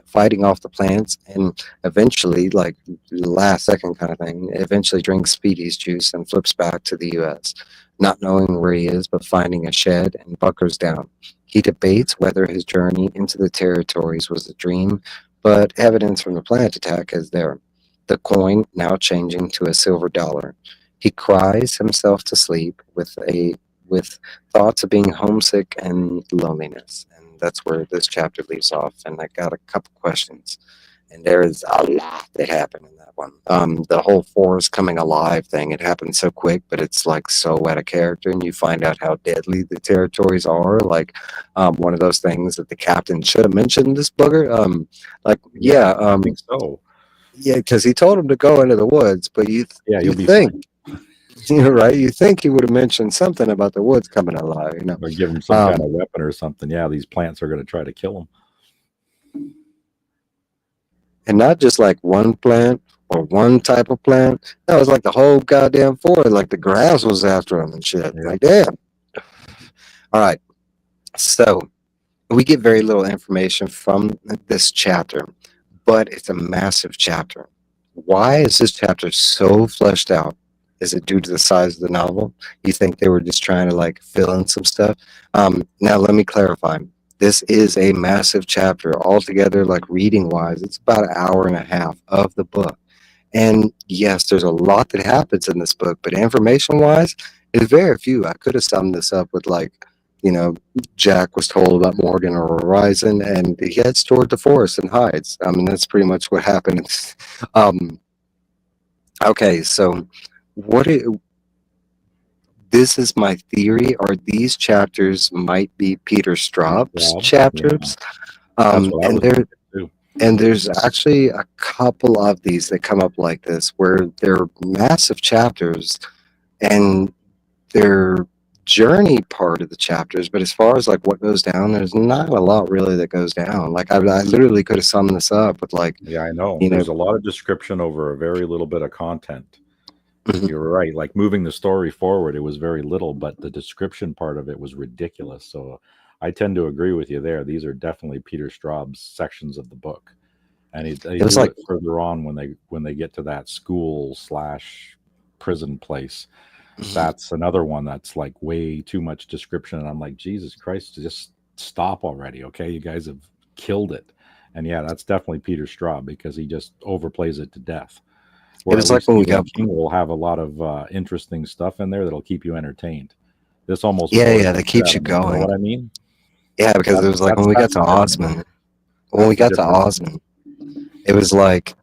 fighting off the plants, and eventually, like last second kind of thing, eventually drinks Speedy's juice and flips back to the U.S., not knowing where he is, but finding a shed and bunkers down. He debates whether his journey into the territories was a dream, but evidence from the plant attack is there. The coin now changing to a silver dollar. He cries himself to sleep with thoughts of being homesick and loneliness. And that's where this chapter leaves off. And I got a couple questions. And there is a lot that happened in that one. The whole forest coming alive thing, it happened so quick, but it's like so out of character. And you find out how deadly the territories are. Like one of those things that the captain should have mentioned this booger. I think so. Yeah, because he told him to go into the woods, but you You'll be think fine. you're right. You think he would have mentioned something about the woods coming alive, you know? Or give him some kind of weapon or something. Yeah, these plants are going to try to kill him. And not just like one plant or one type of plant. That was like the whole goddamn forest. Like the grass was after him and shit. Yeah. Like, damn. All right. So we get very little information from this chapter, but it's a massive chapter. Why is this chapter so fleshed out? Is it due to the size of the novel? You think they were just trying to like fill in some stuff? Now, let me clarify. This is a massive chapter altogether, like reading wise. It's about an hour and a half of the book. And yes, there's a lot that happens in this book, but information wise, it's very few. I could have summed this up with like, you know, Jack was told about Morgan or Horizon, and he heads toward the forest and hides. I mean, that's pretty much what happened. Okay, so what it, this is my theory, or these chapters might be Peter Straub's Straub, chapters. That's what I And was there, thinking too. and there's actually a couple of these that come up like this, where they're massive chapters, and they're journey part of the chapters. But as far as like what goes down, there's not a lot really that goes down. Like I literally could have summed this up with like, Yeah, I know. you know, There's a lot of description over a very little bit of content. Mhm. You're right. Like moving the story forward, it was very little, but the description part of it was ridiculous. So I tend to agree with you there. These are definitely Peter Straub's sections of the book, and they it was do like, it further on when they get to that school slash prison place. That's another one that's like way too much description, and I'm like, Jesus Christ, just stop already. Okay, you guys have killed it. And yeah, that's definitely Peter Straub because he just overplays it to death. It Where at was like least when we Stephen got, King will have a lot of interesting stuff in there that'll keep you entertained. This almost yeah, bores yeah, the that shit keeps out you of me. You know what going. I mean? Yeah, because it was like when we got That's to the difference. Osmond, when we That's the got to difference. Osmond, it was like,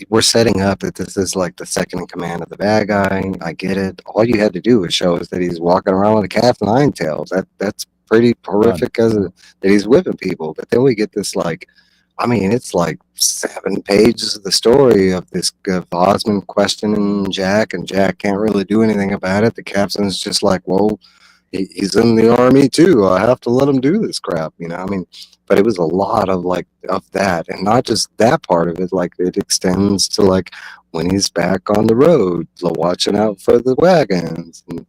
we're setting up that this is like the second in command of the bad guy. I get it. All you had to do was show us that he's walking around with a calf and nine tails. That's pretty Done. horrific that he's whipping people. But then we get this like, I mean, it's like 7 pages of the story of this of Osmond questioning Jack, and Jack can't really do anything about it. The captain's just like, well, he's in the army too. I have to let him do this crap, I mean, but it was a lot of like of that, and not just that part of it. Like it extends to like when he's back on the road, watching out for the wagons. And,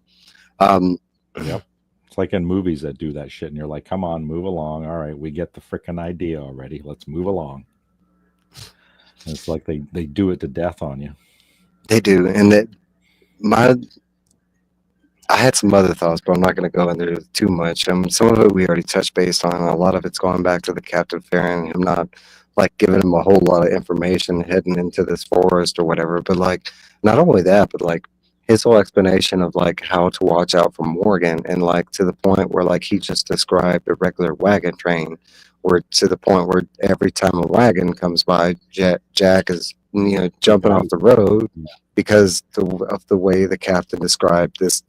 um, Yep. It's like in movies that do that shit, and you're like, come on, move along. All right, we get the freaking idea already. Let's move along. And it's like they do it to death on you. they do, and that my I had some other thoughts, but I'm not going to go into it too much. Some of it we already touched base on. A lot of it's going back to the Captain Farron and him not like giving him a whole lot of information heading into this forest or whatever. But like, not only that, but like his whole explanation of like how to watch out for Morgan, and like to the point where like he just described a regular wagon train, or to the point where every time a wagon comes by, Jack is jumping off Right. the road Yeah. because of the way the captain described this.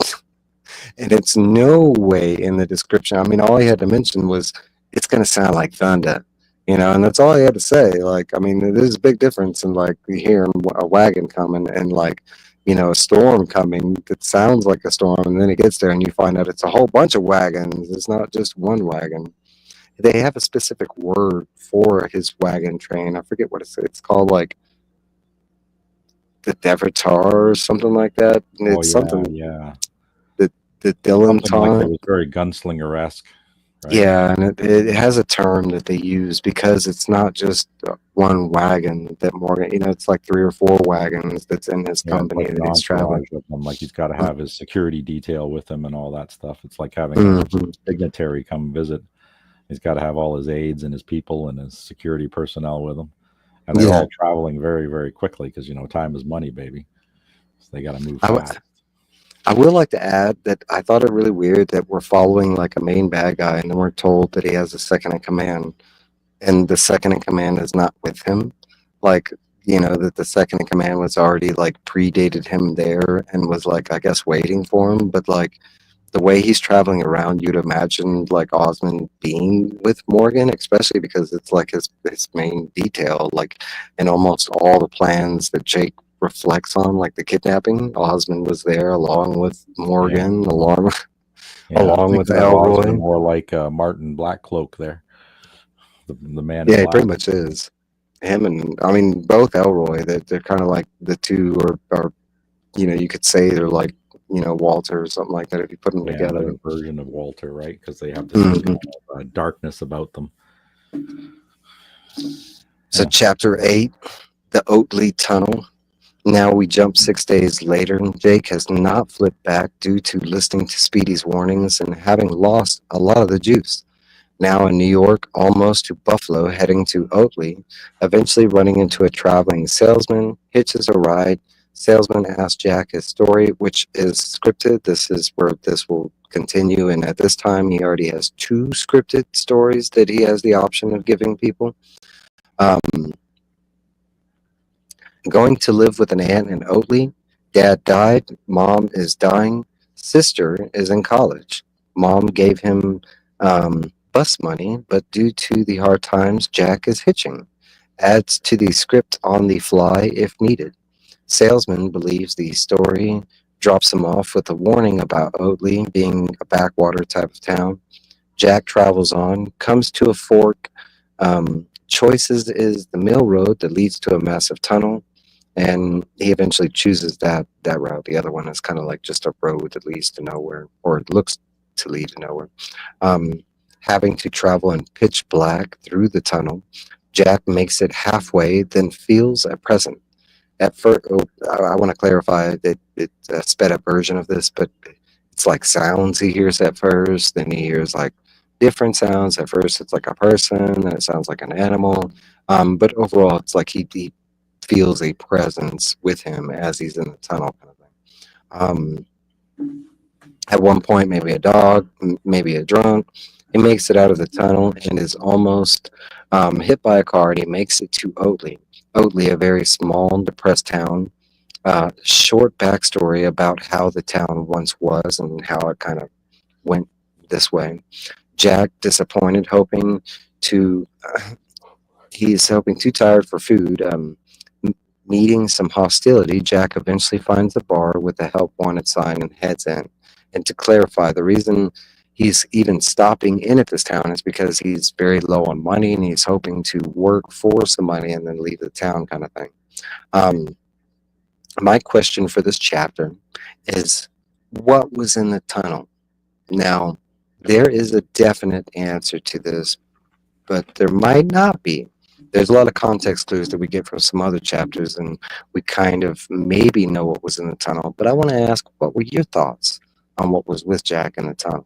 And it's no way in the description. I mean, all he had to mention was it's going to sound like thunder, and that's all he had to say. Like, I mean, there's a big difference in like hearing a wagon coming and like, a storm coming that sounds like a storm, and then it gets there and you find out it's a whole bunch of wagons. It's not just one wagon. They have a specific word for his wagon train. I forget what it's called, like the Devatar or something like that. And Oh it's yeah, something yeah. the Dylan Something like it time. was very gunslinger esque, right? Yeah, and it has a term that they use because it's not just one wagon that Morgan, it's like 3 or 4 wagons that's in his Yeah, it's company like an that he's traveling. entourage of them. Like he's got to have his security detail with him and all that stuff. It's like having a Hmm. dignitary come visit. He's got to have all his aides and his people and his security personnel with him, and they're Yeah, all traveling very, very quickly because time is money, baby. So they got to move I, w- fast. I will like to add that I thought it really weird that we're following like a main bad guy and then we're told that he has a second in command, and the second in command is not with him. Like, that the second in command was already like predated him there and was like, I guess, waiting for him. But like the way he's traveling around, you'd imagine like Osmond being with Morgan, especially because it's like his main detail. Like in almost all the plans that Jake reflects on, like the kidnapping, Osmond was there along with Yeah, Morgan, along yeah. I'm along with thinking of Osmond Elroy. more like Martin Blackcloak there, the man in Yeah, he black. pretty much is. Him and I mean both Elroy. That they're kind of like the two, or you could say they're like Walter or something like that if you put them Yeah, together. their version of Walter, right? Because they have the same Hmm. kind of darkness about them. So Yeah. chapter 8, the Oatley Tunnel. Now we jump 6 days later. Jake has not flipped back due to listening to Speedy's warnings and having lost a lot of the juice. Now in New York, almost to Buffalo, heading to Oatley, eventually running into a traveling salesman, hitches a ride. Salesman asks Jack his story, which is scripted. This is where this will continue, and at this time, he already has 2 scripted stories that he has the option of giving people. Um, Going to live with an aunt in Oatley. Dad died. Mom is dying. Sister is in college. Mom gave him bus money, but due to the hard times, Jack is hitching. Adds to the script on the fly if needed. Salesman believes the story, drops him off with a warning about Oatley being a backwater type of town. Jack travels on, comes to a fork. Choices is the mill road that leads to a massive tunnel, and he eventually chooses that route. The other one is kind of like just a road that leads to nowhere, or it looks to lead to nowhere. Um, Having to travel in pitch black through the tunnel, Jack makes it halfway, then feels a presence. At first, I want to clarify that it's a sped up version of this, but it's like sounds he hears at first, then he hears like different sounds. At first, it's like a person, and it sounds like an animal. But overall, it's like he feels a presence with him as he's in the tunnel, kind of thing. At one point, maybe a dog, maybe a drunk. He makes it out of the tunnel and is almost hit by a car, and he makes it to Oatley. Oatley, a very small, depressed town. Short backstory about how the town once was and how it kind of went this way. Jack, disappointed, hoping to, he's hoping too tired for food. Meeting some hostility, Jack eventually finds a bar with a help wanted sign and heads in. And to clarify, the reason he's even stopping in at this town is because he's very low on money and he's hoping to work for some money and then leave the town, kind of thing. My question for this chapter is, what was in the tunnel? Now, there is a definite answer to this, but there might not be. There's a lot of context clues that we get from some other chapters, and we kind of maybe know what was in the tunnel. But I want to ask, what were your thoughts on what was with Jack in the tunnel?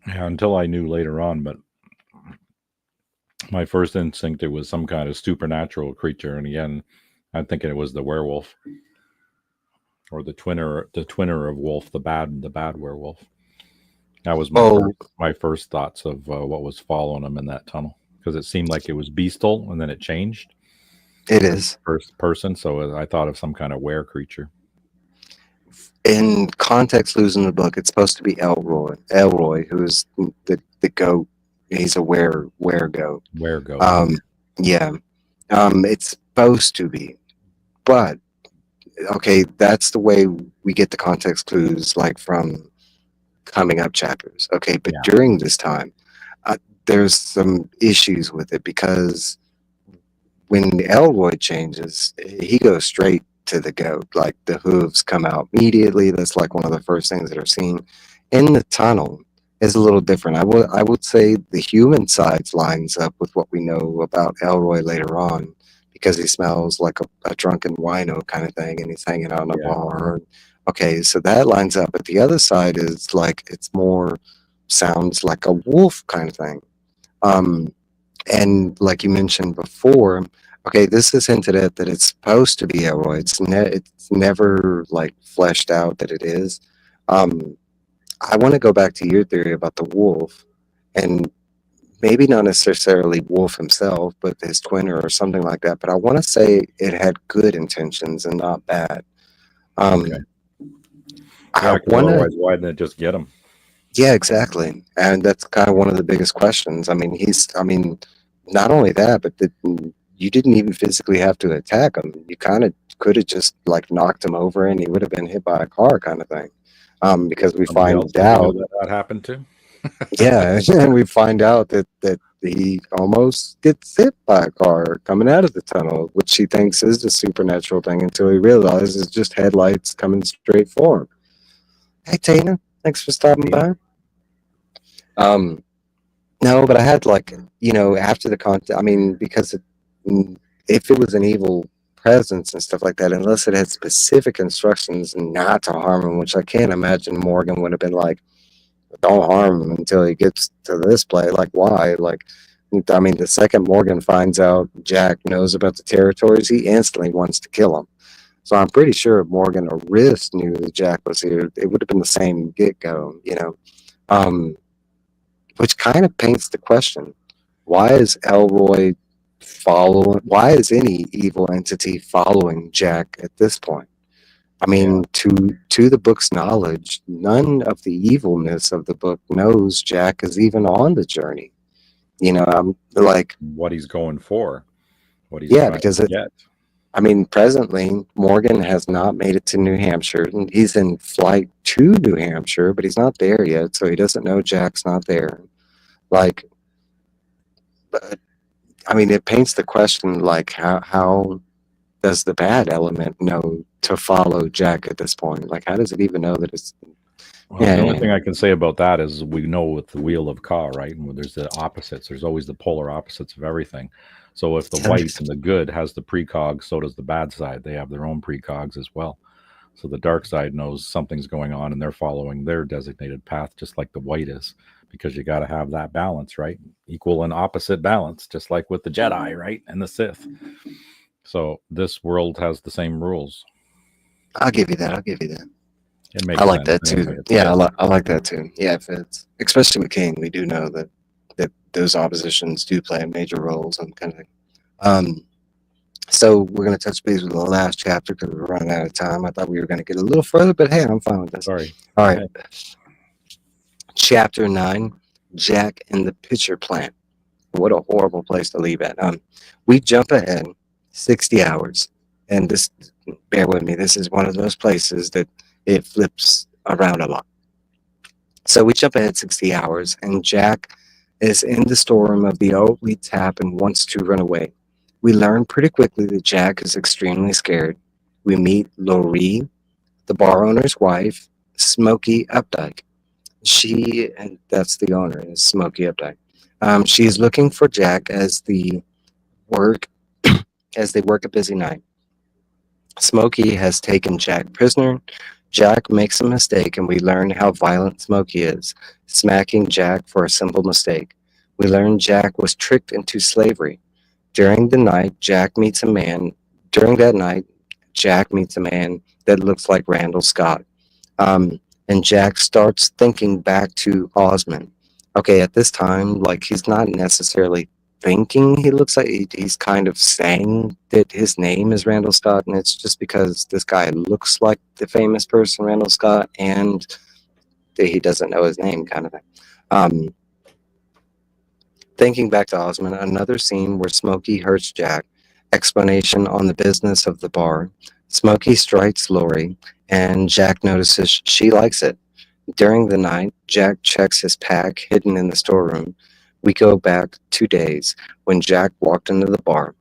Yeah, until I knew later on, but my first instinct, it was some kind of supernatural creature, and again, I'm thinking it was the werewolf or the twinner of wolf, the bad werewolf. That was my first thoughts of what was following him in that tunnel, because it seemed like it was bestial and then it changed. It is First person, so I thought of some kind of were creature. in context clues in the book. It's supposed to be Elroy, who is the goat. He's a were goat. Were goat. Yeah. It's supposed to be, but okay, that's the way we get the context clues, like from coming up chapters. Okay, but during this time, there's some issues with it, because when Elroy changes, he goes straight to the goat. Like the hooves come out immediately. That's like one of the first things that are seen. In the tunnel is a little different. I would say the human side lines up with what we know about Elroy later on, because he smells like a drunken wino kind of thing, and he's hanging out in a bar. Okay, so that lines up. But the other side is like, it's more sounds like a wolf kind of thing. And like you mentioned before, okay, this is hinted at that it's supposed to be Elroy. It's never like fleshed out that it is. I want to go back to your theory about the wolf, and maybe not necessarily Wolf himself, but his twinner or something like that. But I want to say it had good intentions and not bad. Okay. Yeah, otherwise, why didn't it just get him? Yeah, exactly. And that's kind of one of the biggest questions. I mean, not only that, but you didn't even physically have to attack him. You kind of could have just like knocked him over and he would have been hit by a car, kind of thing. Because we find out that happened too. Yeah, and we find out that he almost gets hit by a car coming out of the tunnel, which he thinks is a supernatural thing, until he realizes it's just headlights coming straight for him. Hey, Tina, thanks for stopping by. No, but I had after the content, I mean, because if it was an evil presence and stuff like that, unless it had specific instructions not to harm him, which I can't imagine Morgan would have been like, don't harm him until he gets to this place. Like, why? Like, I mean, the second Morgan finds out Jack knows about the territories, he instantly wants to kill him. So I'm pretty sure if Morgan or Riss knew that Jack was here, it would have been the same get-go, which kind of paints the question: why is Elroy why is any evil entity following Jack at this point? I mean, to the book's knowledge, none of the evilness of the book knows Jack is even on the journey. I'm like, what he's going for, what he's because I mean, presently Morgan has not made it to New Hampshire, and he's in flight to New Hampshire, but he's not there yet, so he doesn't know Jack's not there. Like, but I mean, it paints the question, like, how does the bad element know to follow Jack at this point? Like, how does it even know that it's... The only thing I can say about that is, we know with the Wheel of Ka, right? And there's the opposites. There's always the polar opposites of everything. So if the white and the good has the precog, so does the bad side. They have their own precogs as well. So the dark side knows something's going on and they're following their designated path, just like the white is, because you got to have that balance, right? Equal and opposite balance, just like with the Jedi, right? And the Sith. So this world has the same rules. I'll give you that. I'll give you that. It I makes like sense. that too. Anyway, it Yeah, fits. I like that too. Yeah, it fits. Especially with King, we do know that those oppositions do play major roles and kind of thing. So we're going to touch base with the last chapter because we're running out of time. I thought we were going to get a little further, but hey, I'm fine with this. Sorry. All Go right. ahead. Chapter 9, Jack and the Pitcher Plant. What a horrible place to leave at. We jump ahead 60 hours, and this, bear with me, this is one of those places that it flips around a lot. So we jump ahead 60 hours, and Jack is in the storeroom of the old lead tap and wants to run away. We learn pretty quickly that Jack is extremely scared. We meet Laurie, the bar owner's wife, Smokey Updike. And that's the owner, is Smokey Updike. She's looking for Jack work as they work a busy night. Smokey has taken Jack prisoner. Jack makes a mistake, and we learn how violent Smokey is, smacking Jack for a simple mistake. We learn Jack was tricked into slavery. During the night, Jack meets a man. During that night, Jack meets a man that looks like Randall Scott. And Jack starts thinking back to Osmond. Okay, at this time, like he's not necessarily thinking he looks like he's kind of saying that his name is Randall Scott, and it's just because this guy looks like the famous person Randall Scott, and that he doesn't know his name, kind of thing. Um, Thinking back to Osmond, another scene where Smokey hurts Jack. Explanation on the business of the bar. Smokey strikes Lori, and Jack notices she likes it. During the night, Jack checks his pack hidden in the storeroom. We go back 2 days when Jack walked into the bar,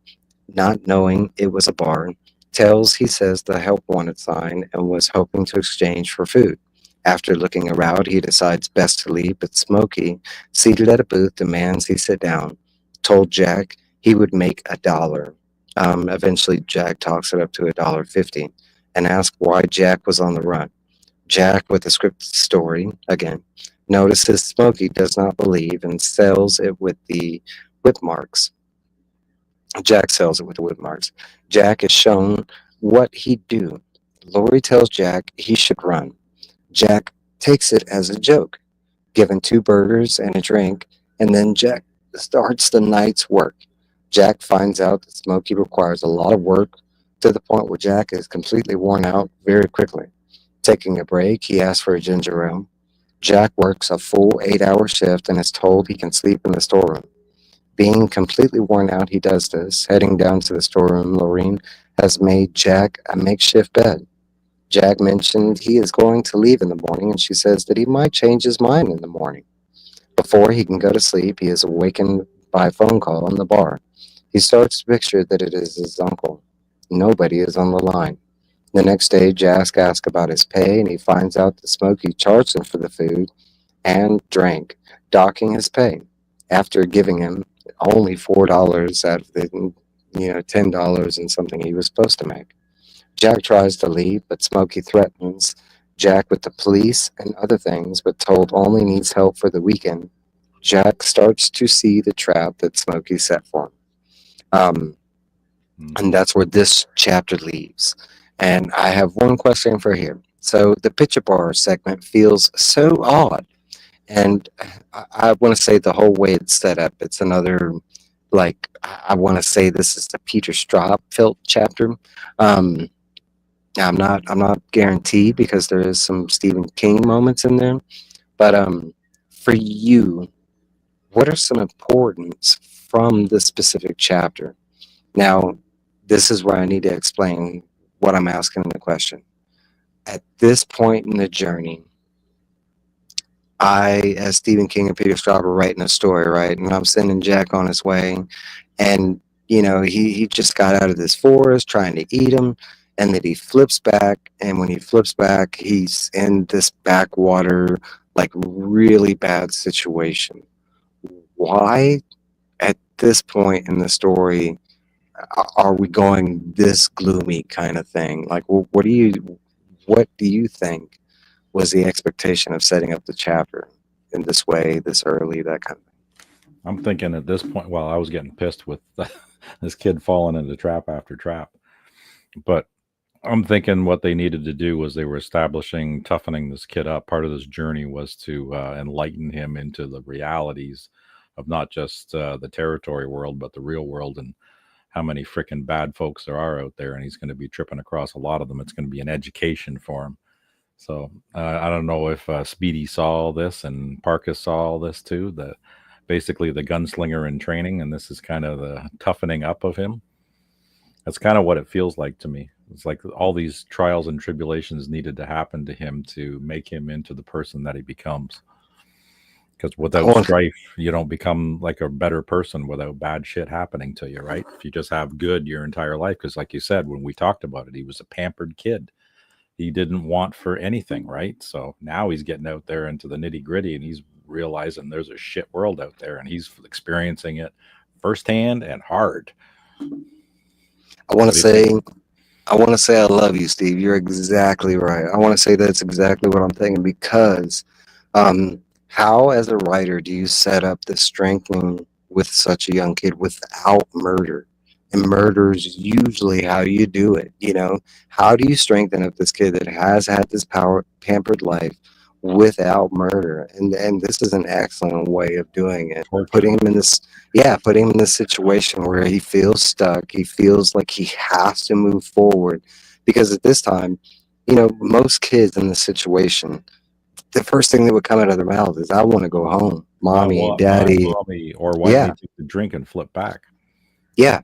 not knowing it was a bar. Tells he says the help wanted sign and was hoping to exchange for food. After looking around, he decides best to leave, but Smokey, seated at a booth, demands he sit down. Told Jack he would make $1. Eventually, Jack talks it up to $1.50 and asks why Jack was on the run. Jack, with a scripted story, again, notices Smokey does not believe and sells it with the whip marks. Jack sells it with the whip marks. Jack is shown what he'd do. Lori tells Jack he should run. Jack takes it as a joke, given 2 burgers and a drink, and then Jack starts the night's work. Jack finds out that Smokey requires a lot of work to the point where Jack is completely worn out very quickly. Taking a break, he asks for a ginger ale. Jack works a full 8-hour shift and is told he can sleep in the storeroom. Being completely worn out, he does this. Heading down to the storeroom, Lorene has made Jack a makeshift bed. Jack mentioned he is going to leave in the morning, and she says that he might change his mind in the morning. Before he can go to sleep, he is awakened by a phone call on the bar. He starts to picture that it is his uncle. Nobody is on the line. The next day, Jack asks about his pay, and he finds out that Smokey charged him for the food and drink, docking his pay after giving him only $4 out of the $10 and something he was supposed to make. Jack tries to leave, but Smokey threatens Jack with the police and other things, but told only needs help for the weekend. Jack starts to see the trap that Smokey set for him. And that's where this chapter leaves. And I have one question for here. So the picture bar segment feels so odd. And I want to say the whole way it's set up, it's another, like, I want to say this is the Peter Straub felt chapter. Um, I'm not guaranteed because there is some Stephen King moments in there. But for you, what are some importance from this specific chapter? Now, this is where I need to explain what I'm asking in the question. At this point in the journey, as Stephen King and Peter Straub are writing a story, right? And I'm sending Jack on his way. And, he just got out of this forest trying to eat him. And then he flips back. And when he flips back, he's in this backwater, like really bad situation. Why, at this point in the story, are we going this gloomy kind of thing? Like, what do you, what do you think was the expectation of setting up the chapter in this way, this early, that kind of thing? I'm thinking at this point, well, I was getting pissed with this kid falling into trap after trap, but I'm thinking what they needed to do was they were establishing, toughening this kid up. Part of this journey was to enlighten him into the realities of not just the territory world, but the real world, and how many freaking bad folks there are out there. And he's going to be tripping across a lot of them. It's going to be an education for him. So I don't know if Speedy saw all this and Parkus saw all this too. The basically the gunslinger in training, and this is kind of the toughening up of him. That's kind of what it feels like to me. It's like all these trials and tribulations needed to happen to him to make him into the person that he becomes. Because without strife, you don't become like a better person without bad shit happening to you, right? If you just have good your entire life, because like you said, when we talked about it, he was a pampered kid. He didn't want for anything, right? So now he's getting out there into the nitty gritty, and he's realizing there's a shit world out there, and he's experiencing it firsthand and hard. I want to say, I love you, Steve. You're exactly right. I want to say that's exactly what I'm thinking, because how, as a writer, do you set up the strengthening with such a young kid without murder? And murder is usually how you do it. How do you strengthen up this kid that has had this pampered life without murder? And this is an excellent way of doing it. Putting him in this situation where he feels stuck. He feels like he has to move forward, because at this time, most kids in this situation, the first thing that would come out of their mouth is, "I want to go home, mommy, daddy." Mommy, or why don't you take the drink and flip back? Yeah.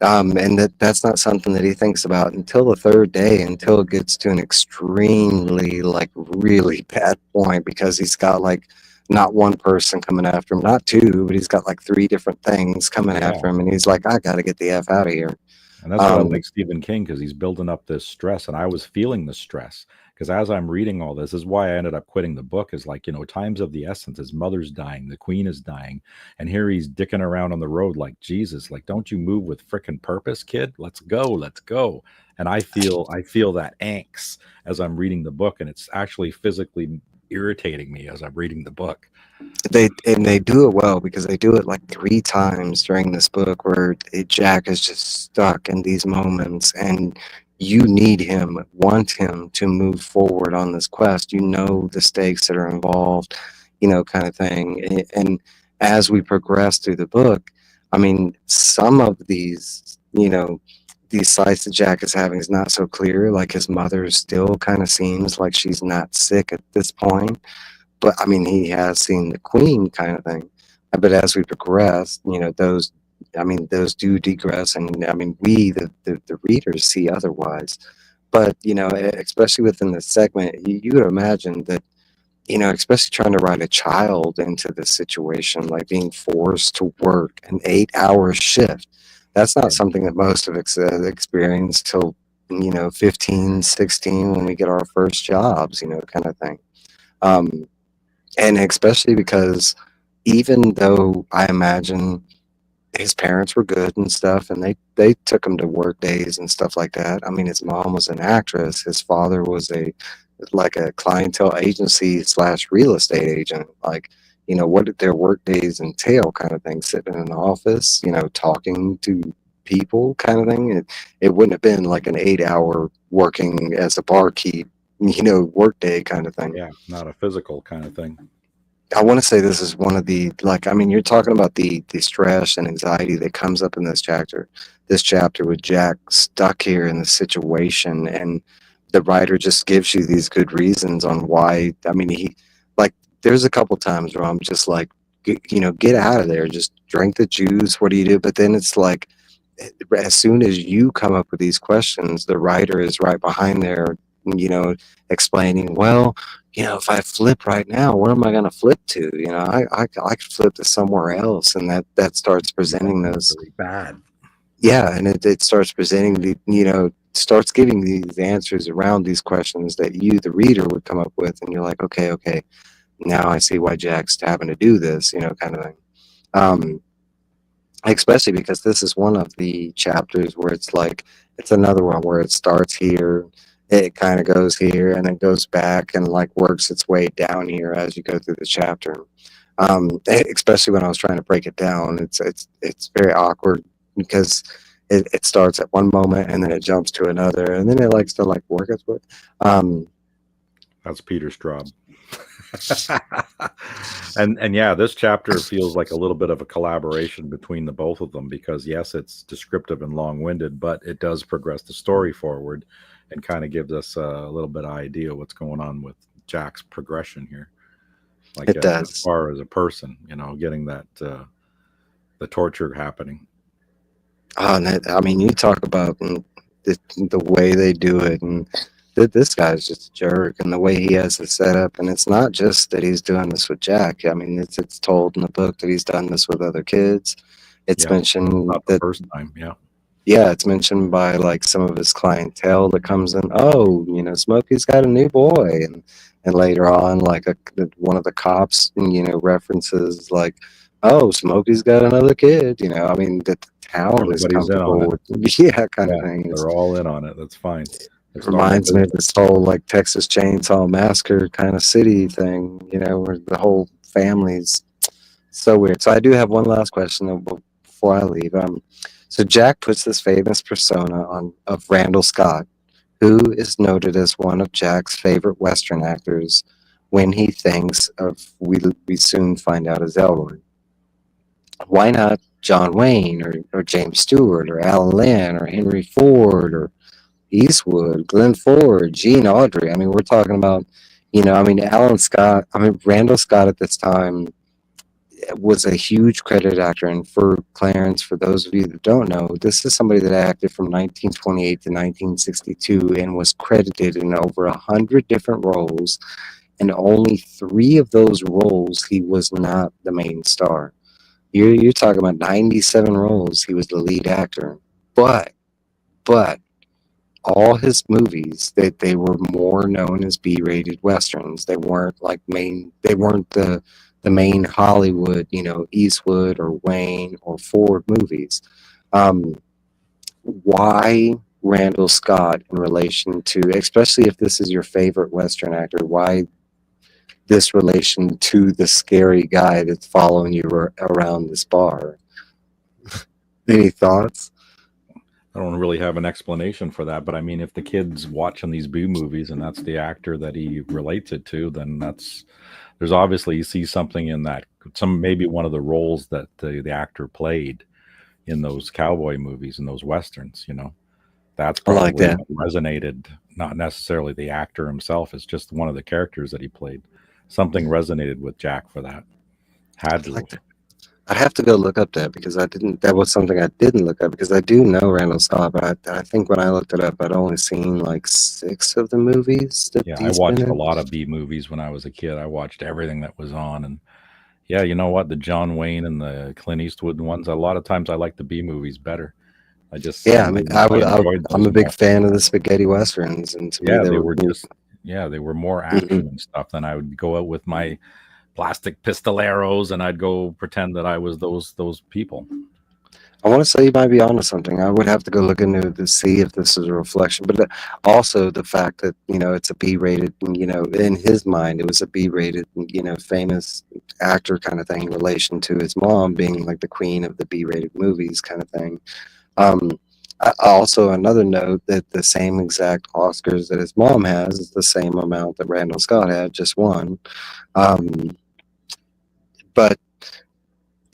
And that's not something that he thinks about until the third day, until it gets to an extremely, like, really bad point, because he's got, like, not one person coming after him, not two, but he's got like three different things coming after him, and he's like, "I got to get the F out of here." And that's what I like Stephen King, because he's building up this stress, and I was feeling the stress, because as I'm reading all this is why I ended up quitting the book, is like, time's of the essence. His mother's dying, the queen is dying, and here he's dicking around on the road like, Jesus, like, don't you move with frickin' purpose, kid? Let's go. And I feel that angst as I'm reading the book, and it's actually physically irritating me as I'm reading the book. They do it well, because they do it like 3 times during this book, where Jack is just stuck in these moments, and you need him, want him to move forward on this quest. The stakes that are involved, kind of thing. And as we progress through the book, I mean, some of these, these sights that Jack is having is not so clear. Like, his mother still kind of seems like she's not sick at this point. But I mean, he has seen the queen, kind of thing. But as we progress, those do digress, and I mean, we, the readers, see otherwise. But especially within this segment, you would imagine that, especially trying to write a child into this situation, like being forced to work an 8-hour shift. That's not something that most of us experience till 15, 16, when we get our first jobs, kind of thing. And especially because, even though I imagine his parents were good and stuff, and they took him to work days and stuff like that. I mean, his mom was an actress. His father was a clientele agency / real estate agent. Like, what did their work days entail, kind of thing? Sitting in an office, talking to people, kind of thing. It wouldn't have been like an 8-hour working as a barkeep, work day kind of thing. Yeah, not a physical kind of thing. I want to say this is one of the, like, I mean, you're talking about the stress and anxiety that comes up in this chapter with Jack stuck here in the situation, and the writer just gives you these good reasons on why. I mean, there's a couple times where I'm just like, get out of there, just drink the juice. What do you do? But then it's like, as soon as you come up with these questions, the writer is right behind there, explaining, well, if I flip right now, what am I going to flip to? I could flip to somewhere else, and that starts presenting those really bad. Yeah, and it starts presenting starts giving these answers around these questions that you, the reader, would come up with, and you're like, okay, now I see why Jack's having to do this, kind of thing. Especially because this is one of the chapters where it's like, it's another one where it starts here, it kind of goes here and then goes back and like works its way down here as you go through the chapter. Especially when I was trying to break it down, it's very awkward because it starts at one moment and then it jumps to another and then it likes to like work its way. Um, That's Peter Straub. and yeah, this chapter feels like a little bit of a collaboration between the both of them because yes, it's descriptive and long-winded, but it does progress the story forward and kind of gives us a little bit of idea what's going on with Jack's progression here. Like it as does. far as a person, getting that the torture happening. Oh, and I mean, you talk about the way they do it, and this guy's just a jerk, and the way he has it set up. And it's not just that he's doing this with Jack. I mean, it's told in the book that he's done this with other kids. It's Yeah, mentioned not the that, first time. Yeah, yeah, it's mentioned by like some of his clientele that comes in. Oh, Smokey's got a new boy, and later on, like one of the cops, references like, oh, Smokey's got another kid. I mean, the town is everybody's in on comfortable it. with, yeah, kind of Yeah, thing. they're all in on it. That's fine. It It's normal reminds me of business. this whole like Texas Chainsaw Massacre kind of city thing, where the whole family's so weird. So I do have one last question before I leave. So Jack puts this famous persona on of Randall Scott, who is noted as one of Jack's favorite Western actors. When he thinks of, we soon find out, as Elroy. Why not John Wayne or James Stewart or Alan Lynn or Henry Ford or Eastwood, Glenn Ford, Gene Audrey? I mean, we're talking about, Alan Scott. I mean, Randall Scott at this time was a huge credit actor. And for Clarence, for those of you that don't know, this is somebody that acted from 1928 to 1962 and was credited in over 100 different roles. And only 3 of those roles he was not the main star. You're talking about 97 roles he was the lead actor. But all his movies, they were more known as B-rated westerns. They weren't like they weren't the main Hollywood, Eastwood or Wayne or Ford movies. Um, why Randall Scott in relation to, especially if this is your favorite western actor, why this relation to the scary guy that's following you around this bar? Any thoughts? I don't really have an explanation for that, but I mean, if the kid's watching these B movies and that's the actor that he relates it to, then there's obviously you see something in that, maybe one of the roles that the actor played in those cowboy movies and those westerns. That's I like probably that. what resonated. Not necessarily the actor himself; it's just one of the characters that he played. Something resonated with Jack for that. Had I to. like that. I'd have to go look up that because I didn't. That was something I didn't look up because I do know Randall Scott, but I think when I looked it up, I'd only seen like 6 of the movies that Yeah, I he's been watched a in. lot of B movies when I was a kid. I watched everything that was on, and yeah, you know what? The John Wayne and the Clint Eastwood ones. A lot of times, I like the B movies better. Yeah, I mean, I enjoyed I'm those a big more. fan of the spaghetti westerns, and to me, Yeah, they they were. were just they were more Mhm. action and stuff. Than I would go out with my plastic pistoleros and I'd go pretend that I was those people. I want to say you might be onto something. I would have to go look into it to see if this is a reflection, but also the fact that it's a B-rated. In his mind, it was a B-rated, famous actor kind of thing in relation to his mom being like the queen of the B-rated movies kind of thing. Um, also, another note that the same exact Oscars that his mom has is the same amount that Randall Scott had, just one. Um, but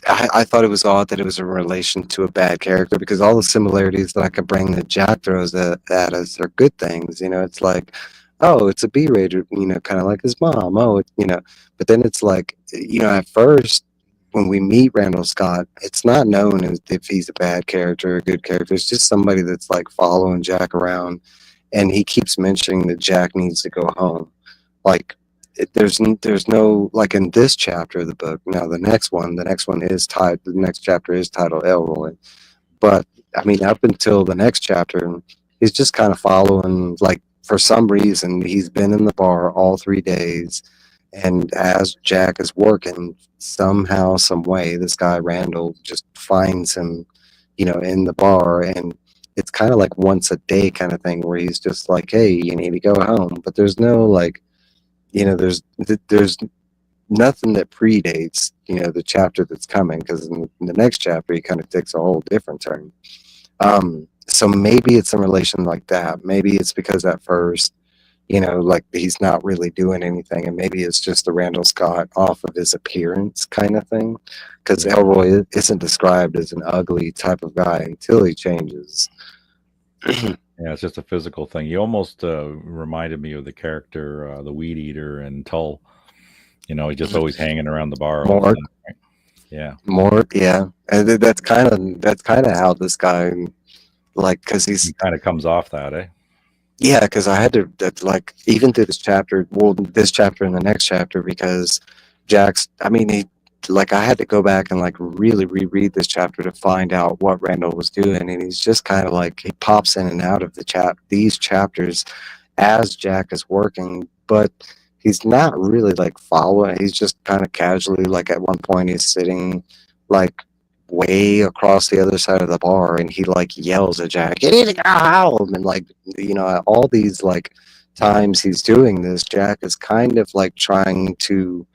I thought it was odd that it was in relation to a bad character because all the similarities that I could bring that Jack throws at us are good things. It's like, oh, it's a B-rated, kind of like his mom. Oh, but then it's like, at first when we meet Randall Scott, it's not known as if he's a bad character or a good character. It's just somebody that's like following Jack around, and he keeps mentioning that Jack needs to go home. Like there's no like in this chapter of the book. Now the next one is tied. The next chapter is titled Elroy, but I mean up until the next chapter, he's just kind of following. Like for some reason, he's been in the bar all 3 days, and as Jack is working, somehow, some way, this guy Randall just finds him, in the bar, and it's kind of like once a day kind of thing where he's just like, hey, you need to go home, but there's no like, there's nothing that predates, the chapter that's coming, because in the next chapter he kind of takes a whole different turn. So maybe it's in relation like that. Maybe it's because at first, like he's not really doing anything, and maybe it's just the Randall Scott off of his appearance kind of thing, because Elroy isn't described as an ugly type of guy until he changes. Yeah, it's just a physical thing. You almost reminded me of the character, the Weed Eater, and Tull. He's just always hanging around the bar. All the time, right? Yeah, Yeah, and that's kind of how this guy, like, because he kind of comes off that, eh? Yeah, because I had to like even through this chapter, this chapter and the next chapter, because Jack's. I mean, I had to go back and like really reread this chapter to find out what Randall was doing, and he's just kind of like he pops in and out of these chapters as Jack is working, but he's not really like following. He's just kind of casually, like at one point he's sitting like way across the other side of the bar, and he like yells at Jack, "You need to go home!" And like, all these like times he's doing this, Jack is kind of like trying to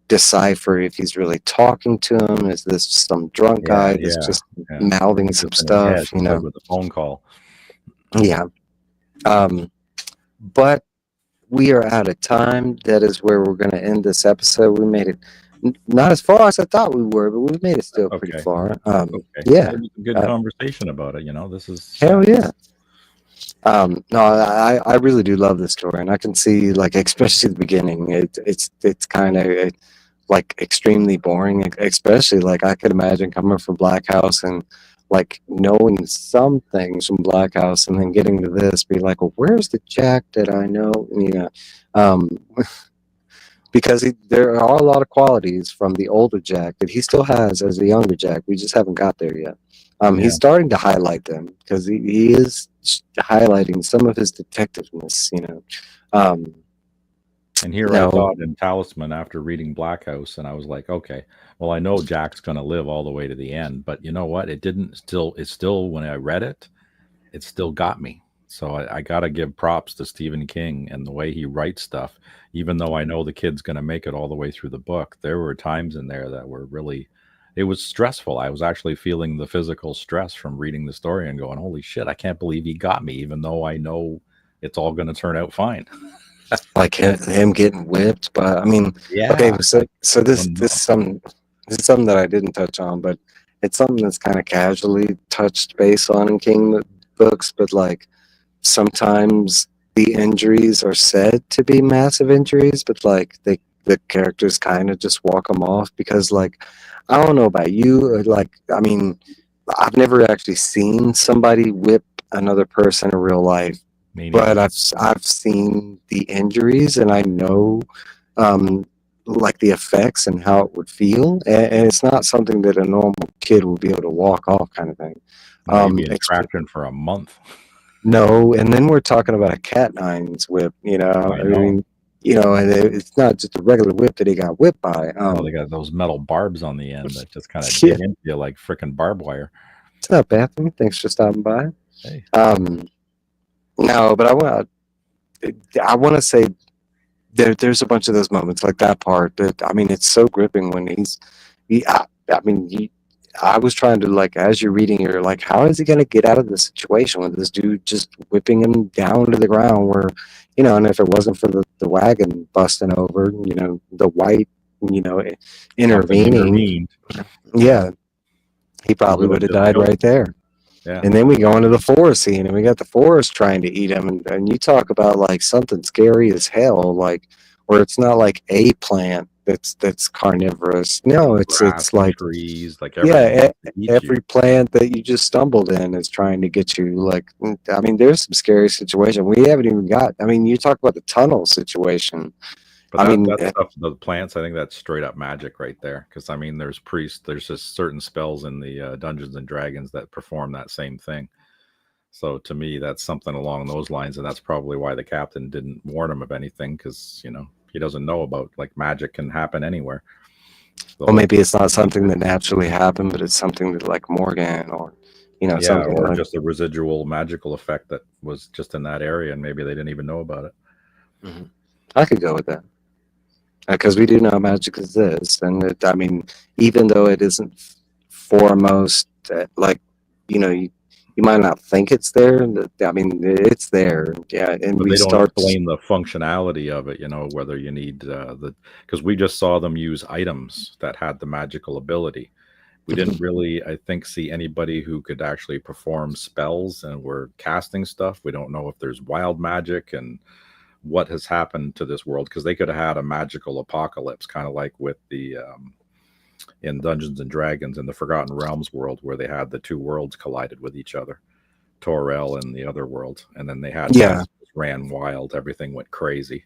decipher if he's really talking to him. Is this some drunk guy that's just mouthing some stuff? Like with a phone call. Yeah. But we are out of time. That is where we're going to end this episode. We made it not as far as I thought we were, but we made it still pretty far. Yeah, it was a good conversation about it. This is hell yeah. No, I really do love this story, and I can see, like, especially the beginning, it's kind of like extremely boring, especially like I could imagine coming from Black House and like knowing some things from Black House, and then getting to this, be like, well, where's the Jack that I know? Because there are a lot of qualities from the older Jack that he still has as the younger Jack. We just haven't got there yet. He's starting to highlight them, because he is highlighting some of his detectiveness, And here I thought in Talisman, after reading Black House, and I was like, okay, well, I know Jack's going to live all the way to the end, but you know what? It still, when I read it, it still got me. So I got to give props to Stephen King and the way he writes stuff. Even though I know the kid's going to make it all the way through the book, there were times in there that were really, it was stressful. I was actually feeling the physical stress from reading the story and going, holy shit, I can't believe he got me, even though I know it's all going to turn out fine. Like him getting whipped, but I mean, okay, so this is something that I didn't touch on, but it's something that's kind of casually touched base on in King books, but like sometimes the injuries are said to be massive injuries, but like the characters kind of just walk them off, because like, I don't know about you, like, I mean, I've never actually seen somebody whip another person in real life, but I've seen the injuries, and I know like the effects and how it would feel, and it's not something that a normal kid would be able to walk off, kind of thing. Maybe a traction for a month. No, and then we're talking about a cat-9's whip, I mean, and it's not just a regular whip that he got whipped by. They got those metal barbs on the end that just kind of dig into you like freaking barbed wire. What's up, Anthony? Thanks for stopping by. Hey. No, but I want to say there's a bunch of those moments, like that part. That, I mean, it's so gripping when I was trying to, like, as you're reading, you're like, how is he going to get out of the situation with this dude just whipping him down to the ground? Where, and if it wasn't for the wagon busting over, the white, intervening, yeah, he probably would have died right there. Yeah. And then we go into the forest scene, and we got the forest trying to eat him. And you talk about like something scary as hell, like, where it's not like a plant that's carnivorous. No, it's like trees, like every plant that you just stumbled in is trying to get you. Like, I mean, there's some scary situation. We haven't even got. I mean, you talk about the tunnel situation. But that stuff, the plants, I think that's straight up magic right there. Because I mean, there's priests, there's just certain spells in the Dungeons and Dragons that perform that same thing. So to me, that's something along those lines, and that's probably why the captain didn't warn him of anything, because he doesn't know about, like, magic can happen anywhere. So, well, maybe it's not something that naturally happened, but it's something that, like, Morgan or Yeah, something or like. just a residual magical effect that was just in that area, and maybe they didn't even know about it. Mhm. I could go with that because we do know magic exists, and I mean, even though it isn't foremost, like you might not think it's there. I mean, it's there. Yeah, and But we they don't start. explain the functionality of it, whether you need because we just saw them use items that had the magical ability. We didn't really, I think, see anybody who could actually perform spells and were casting stuff. We don't know if there's wild magic and what has happened to this world, because they could have had a magical apocalypse, kind of like with the in Dungeons and Dragons in the Forgotten Realms world, where they had the two worlds collided with each other, Torel and the other world, and then they had Yeah, magic just ran wild, everything went crazy.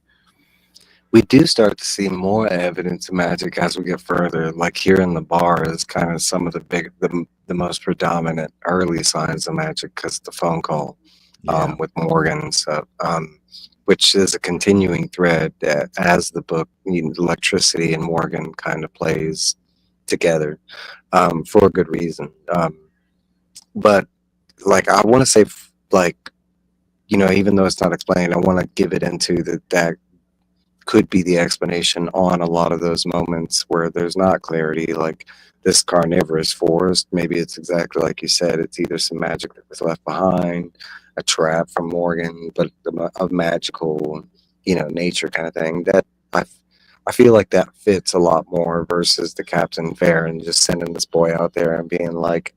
we do start to see more evidence of magic as we get further. Like here in the bar is kind of some of the most predominant early signs of magic because the phone call Yeah, with Morgan and stuff, which is a continuing thread as the book, electricity and Morgan kind of plays together for a good reason. But like I want to say, like even though it's not explained, I want to give it into that could be the explanation on a lot of those moments where there's not clarity, like this carnivorous forest. Maybe it's exactly like you said, it's either some magic that was left behind, a trap from Morgan, but of magical, nature kind of thing. That I, I feel like that fits a lot more versus the Captain Fair and just sending this boy out there and being like,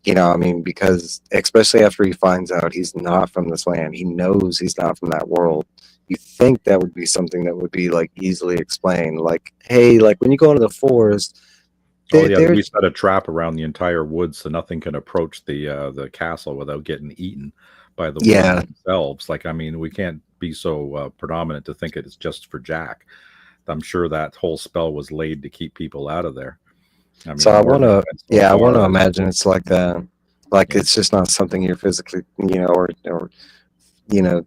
I mean, because especially after he finds out he's not from this land, he knows he's not from that world. You think that would be something that would be like easily explained, like, hey, like when you go into the forest, oh yeah, we there's set a trap around the entire woods so nothing can approach the castle without getting eaten by the woods yeah. themselves. Like, I mean, we can't be so predominant to think it's just for Jack. I'm sure that whole spell was laid to keep people out of there. I So mean, I want Morgan to, went so yeah, I want to far as imagine it's like that. Like yeah, it's just not something you're physically, or you know,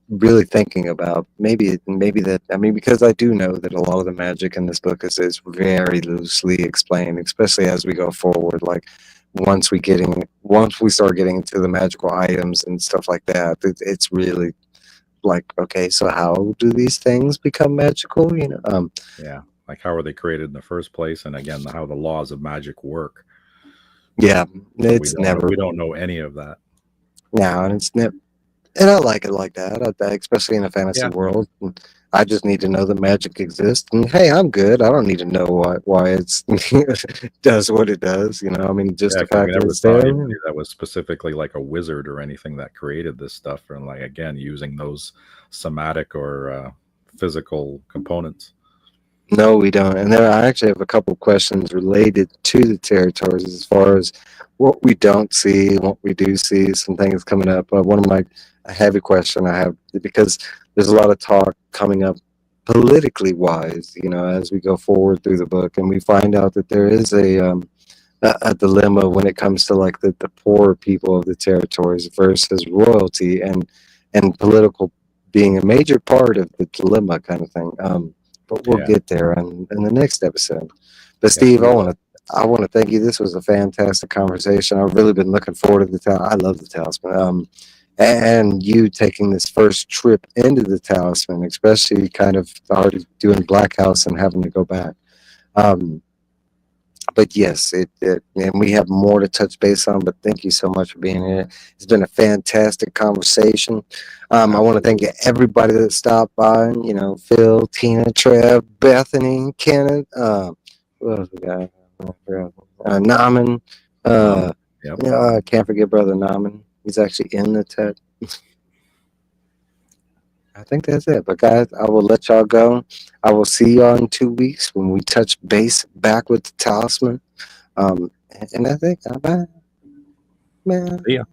really thinking about. Maybe that. I mean, because I do know that a lot of the magic in this book is very loosely explained, especially as we go forward. Like once we start getting into the magical items and stuff like that, it's really like, okay, so how do these things become magical? yeah. Like, how are they created in the first place? And again, how the laws of magic work. Yeah, We it's don't know. never We don't know any of that. now, and it's never. And I like it like that, especially in a fantasy Yeah, world. And I just need to know that magic exists, and hey, I'm good. I don't need to know why it's does what it does. I mean, just yeah. the Because we fact that never it's saw there. anybody that was specifically like a wizard or anything that created this stuff, and like again, using those somatic or physical components. No, we don't. And then I actually have a couple questions related to the territories as far as what we don't see, what we do see, some things coming up. One of my a heavy question I have, because there's a lot of talk coming up politically wise, as we go forward through the book, and we find out that there is a dilemma when it comes to like the poor people of the territories versus royalty, and political being a major part of the dilemma kind of thing. But we'll Yeah, get there in the next episode. But yes, Steve, we will. I want to thank you. This was a fantastic conversation. I've really been looking forward to I love the Talisman. And you taking this first trip into the Talisman, especially kind of already doing Black House and having to go back. Um, but yes, and we have more to touch base on. But thank you so much for being here. It's been a fantastic conversation. I want to thank Absolutely. everybody that stopped by. Phil, Tina, Trev, Bethany, Kenneth. Who else we got? Naman. Uh, Yep. I can't forget Brother Naman. He's actually in the TED. I think that's it. But guys, I will let y'all go. I will see y'all in 2 weeks when we touch base back with the Talisman. And I think, bye, man. See ya.